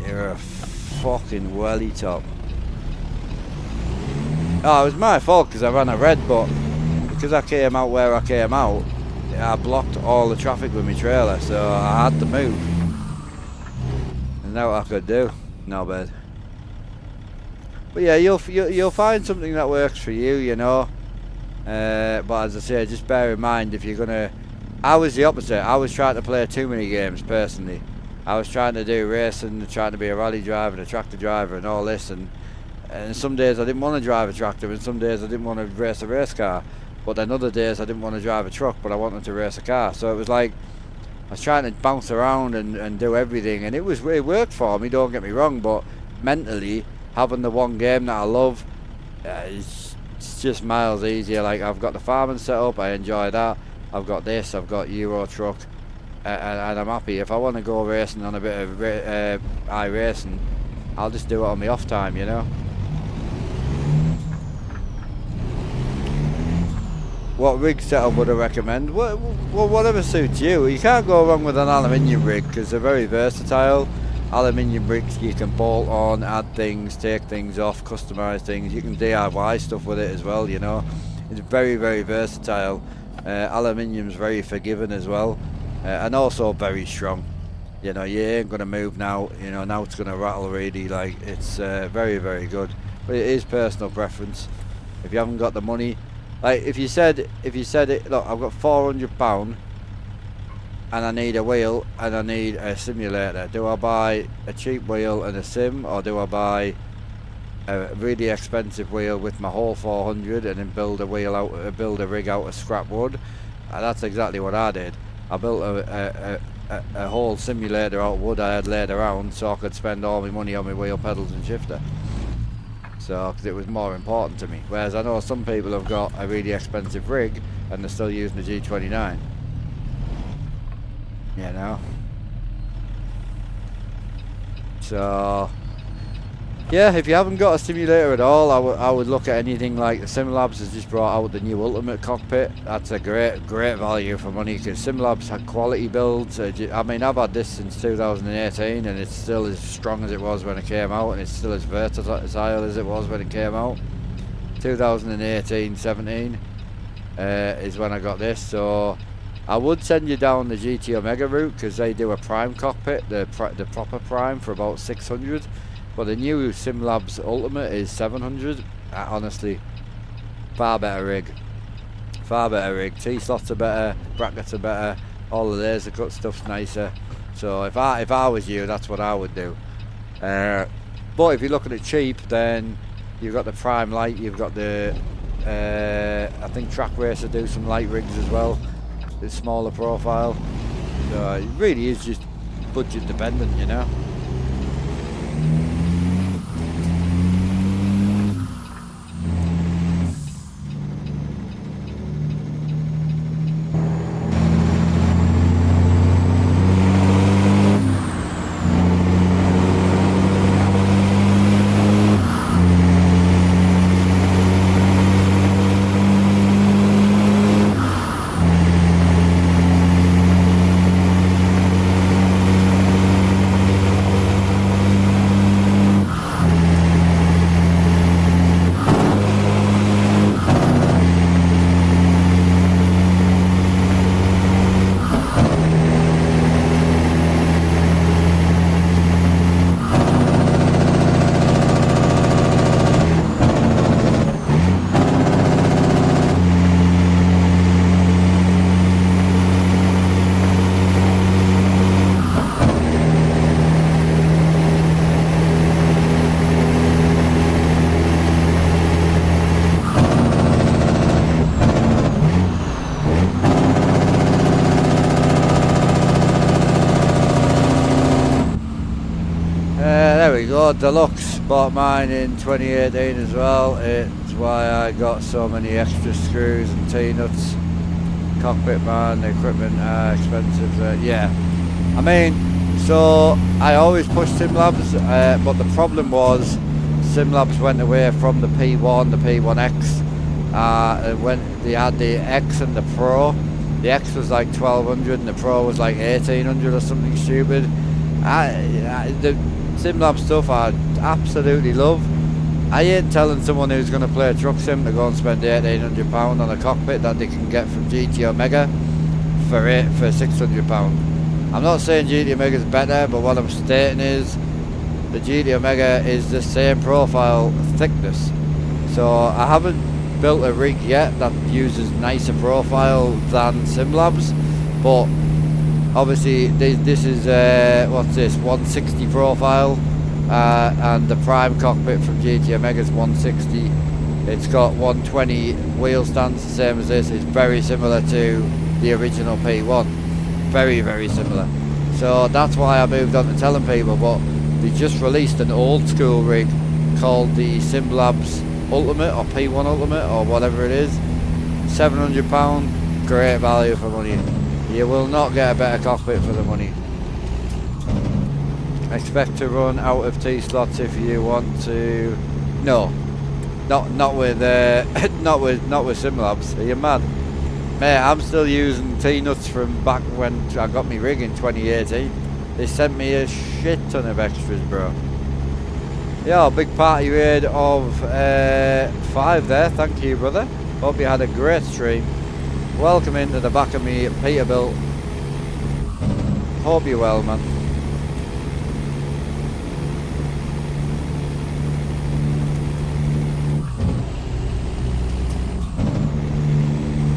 You're a fucking welly top. Oh, it was my fault because I ran a red, but because I came out where I came out, I blocked all the traffic with my trailer, so I had to move. And that's what I could do. No bad. But yeah, you'll find something that works for you, you know. But as I say, just bear in mind, if you're gonna... I was the opposite. I was trying to play too many games personally. I was trying to do racing, trying to be a rally driver and a tractor driver and all this, and some days I didn't want to drive a tractor, and some days I didn't want to race a race car, but then other days I didn't want to drive a truck, but I wanted to race a car. So it was like I was trying to bounce around and do everything, and it worked for me, don't get me wrong, but mentally having the one game that I love, it's just miles easier. Like, I've got the farming set up, I enjoy that. I've got this, I've got Euro truck, and I'm happy. If I want to go racing on a bit of iRacing, I'll just do it on my off time, you know. What rig setup would I recommend? Well, whatever suits you. You can't go wrong with an aluminium rig because they're very versatile. Aluminium rigs you can bolt on, add things, take things off, customize things. You can DIY stuff with it as well, you know. It's very, very versatile. Aluminium's very forgiving as well, and also very strong. You know, you ain't gonna move now. You know, now it's gonna rattle really. Like, it's very, very good. But it is personal preference. If you haven't got the money, like if you said it, look, I've got £400 and I need a wheel and I need a simulator. Do I buy a cheap wheel and a sim, or do I buy a really expensive wheel with my whole 400 and then build a rig out of scrap wood? That's exactly what I did. I built a whole simulator out of wood I had laid around so I could spend all my money on my wheel, pedals and shifter. So, because it was more important to me. Whereas I know some people have got a really expensive rig and they're still using the G29. you know. So yeah, if you haven't got a simulator at all, I would look at anything like the SimLabs has just brought out the new Ultimate cockpit. That's a great value for money, because SimLabs had quality builds. I mean, I've had this since 2018 and it's still as strong as it was when it came out, and it's still as versatile as it was when it came out. 2018-17 is when I got this, so I would send you down the GT Omega route, because they do a Prime cockpit, the proper Prime, for about 600. But the new SimLabs Ultimate is 700. Honestly, far better rig. Far better rig. T-slots are better, brackets are better, all the laser cut stuff's nicer. So if I was you, that's what I would do. But if you're looking at cheap, then you've got the Prime Light, you've got the I think Track Racer do some light rigs as well. The smaller profile. So it really is just budget dependent, you know. Deluxe, bought mine in 2018 as well. It's why I got so many extra screws and T-nuts. Cockpit, man, the equipment are expensive. Yeah, I mean, so I always pushed SimLabs, but the problem was SimLabs went away from the P1, the P1X, when they had the X and the Pro. The X was like 1200 and the Pro was like 1800 or something stupid. The SimLab stuff I absolutely love. I ain't telling someone who's going to play a truck sim to go and spend £1,800 on a cockpit that they can get from GT Omega for £600. I'm not saying GT Omega is better, but what I'm stating is the GT Omega is the same profile thickness. So I haven't built a rig yet that uses nicer profile than SimLabs, but obviously this is what's this, 160 profile, and the Prime cockpit from GT Omega is 160. It's got 120 wheel stands, the same as this. It's very similar to the original P1, very similar. So that's why I moved on to telling people. But they just released an old school rig called the SimLabs Ultimate, or P1 Ultimate, or whatever it is. £700, great value for money. You will not get a better cockpit for the money. Expect to run out of T-slots if you want to. No, not with SimLabs. Are you mad? Mate, I'm still using T-nuts from back when I got my rig in 2018. They sent me a shit ton of extras, bro. Yeah, big party raid of 5 there. Thank you, brother. Hope you had a great stream. Welcome into the back of me Peterbilt. Hope you're well, man.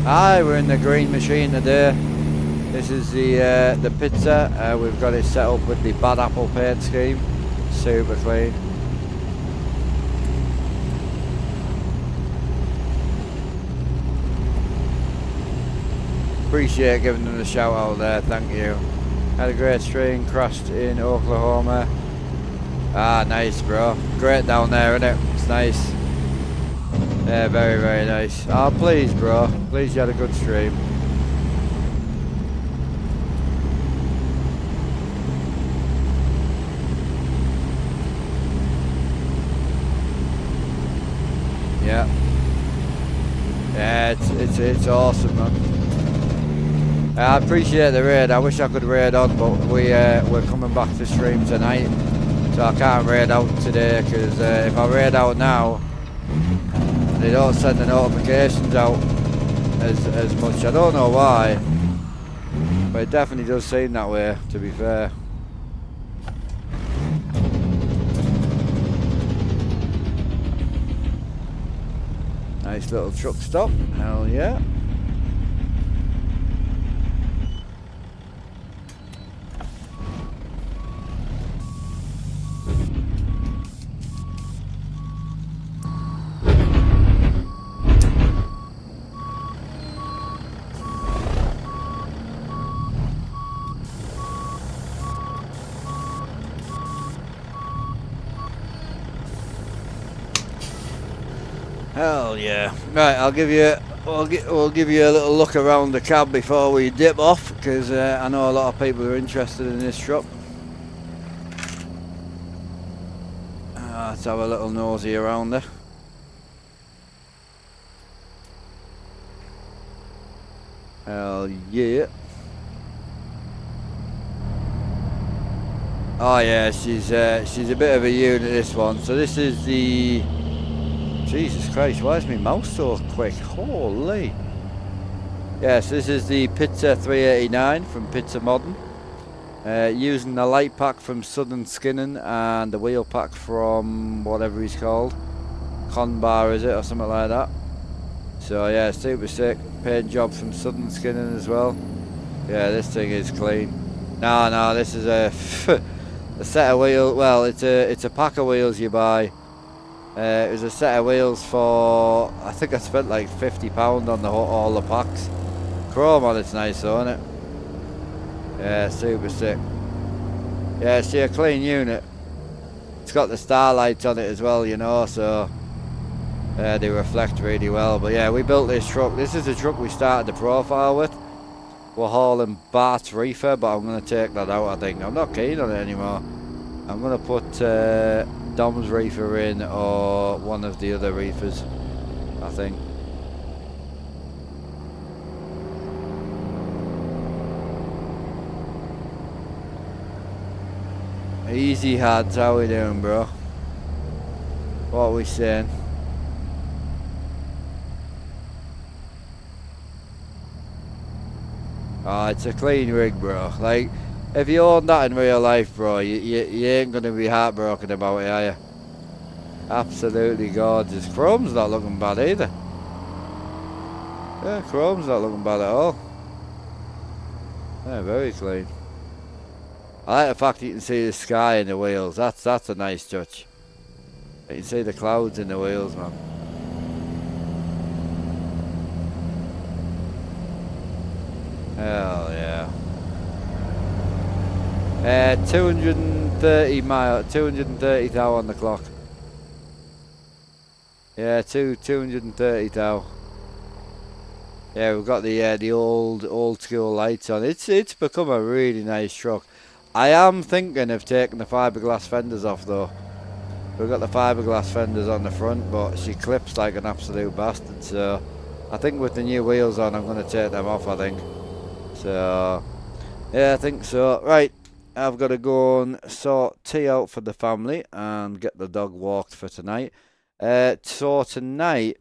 Hi, we're in the green machine today. This is the pizza. We've got it set up with the bad apple paint scheme. Super clean. Appreciate giving them a shout out there, thank you. Had a great stream, crashed in Oklahoma. Ah, nice, bro. Great down there, isn't it? It's nice. Yeah, very nice. Oh, please, bro. Please, you had a good stream. it's awesome, man. I appreciate the raid. I wish I could raid on, but we're coming back to stream tonight, so I can't raid out today, because if I raid out now, they don't send the notifications out as much. I don't know why, but it definitely does seem that way, to be fair. Nice little truck stop. Hell yeah. Hell yeah. Right, we'll give you a little look around the cab before we dip off, because I know a lot of people are interested in this truck. Let's have a little nosy around there. Hell yeah. Oh yeah, she's a bit of a unit, this one. So this is the... Jesus Christ, why is my mouse so quick? Holy. Yes, this is the Pizza 389 from Pizza Modern. Using the light pack from Southern Skinning and the wheel pack from whatever he's called. Conbar, is it, or something like that. So yeah, super sick. Paint job from Southern Skinning as well. Yeah, this thing is clean. No, this is a a set of wheels. Well, it's a pack of wheels you buy. It was a set of wheels for, I think I spent like £50 on all the packs. Chrome on it's nice though, isn't it? Yeah, super sick. Yeah, see, a clean unit. It's got the starlights on it as well, you know, so they reflect really well. But yeah, we built this truck. This is the truck we started the profile with. We're hauling Bart's reefer, but I'm going to take that out, I think. I'm not keen on it anymore. I'm going to put Dom's reefer in, or one of the other reefers, I think. Easy Hads, how we doing, bro? What are we saying? Oh, it's a clean rig, bro. Like, if you own that in real life, bro, you ain't gonna be heartbroken about it, are you? Absolutely gorgeous. Chrome's not looking bad either. Yeah, chrome's not looking bad at all. Yeah, very clean. I like the fact that you can see the sky in the wheels. That's a nice touch. You can see the clouds in the wheels, man. Hell yeah. 230 mile, 230 thou on the clock. Yeah, 230 thou. Yeah, we've got the old school lights on. It's become a really nice truck. I am thinking of taking the fiberglass fenders off though. We've got the fiberglass fenders on the front, but she clips like an absolute bastard. So I think with the new wheels on, I'm going to take them off, I think. So yeah, I think so. Right, I've got to go and sort tea out for the family and get the dog walked for tonight. So tonight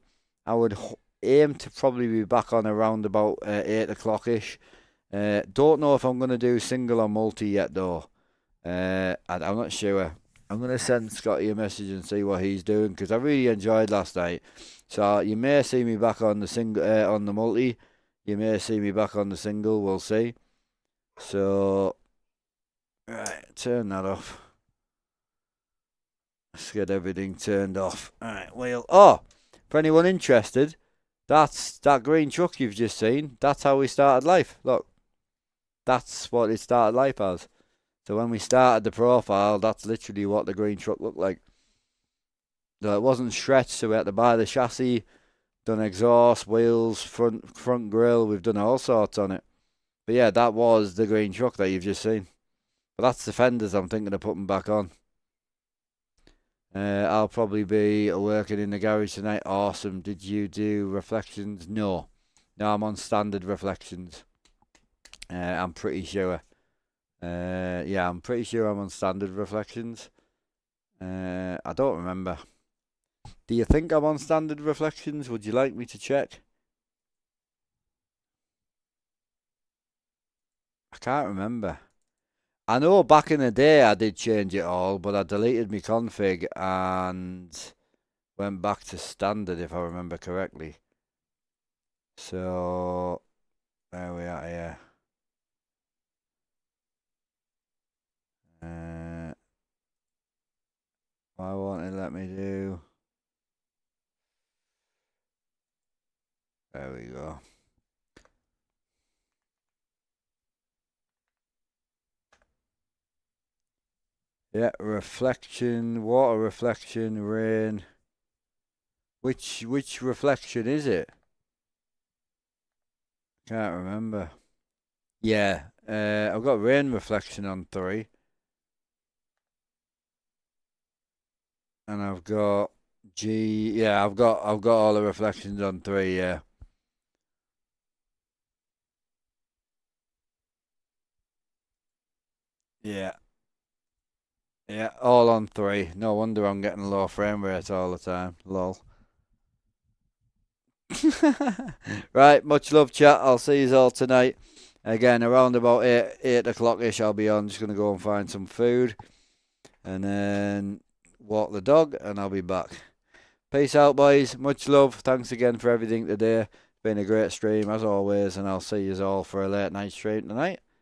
I would aim to probably be back on around about 8 o'clock ish. Don't know if I'm going to do single or multi yet though. I'm not sure. I'm going to send Scotty a message and see what he's doing, because I really enjoyed last night. So you may see me back on the single, on the multi. You may see me back on the single. We'll see. So, right, turn that off. Let's get everything turned off. Alright, well, oh, for anyone interested, that's that green truck you've just seen. That's how we started life. Look, that's what it started life as. So when we started the profile, that's literally what the green truck looked like. So it wasn't stretched, so we had to buy the chassis, done exhaust, wheels, front grille. We've done all sorts on it. But yeah, that was the green truck that you've just seen. But that's the fenders I'm thinking of putting back on. I'll probably be working in the garage tonight. Awesome. Did you do reflections? No. No, I'm on standard reflections. I'm pretty sure. Yeah, I'm pretty sure I'm on standard reflections. I don't remember. Do you think I'm on standard reflections? Would you like me to check? I can't remember. I know back in the day I did change it all, but I deleted my config and went back to standard if I remember correctly. So there we are here. Why won't it let me do? There we go. Yeah, reflection, water reflection, rain. Which reflection is it? Can't remember. Yeah, I've got rain reflection on 3. And I've got yeah, I've got all the reflections on 3, yeah. Yeah. Yeah, all on 3. No wonder I'm getting low frame rate all the time. Lol. Right, much love, chat. I'll see you all tonight. Again, around about 8 o'clock ish, I'll be on. Just going to go and find some food and then walk the dog, and I'll be back. Peace out, boys. Much love. Thanks again for everything today. Been a great stream as always, and I'll see you all for a late night stream tonight.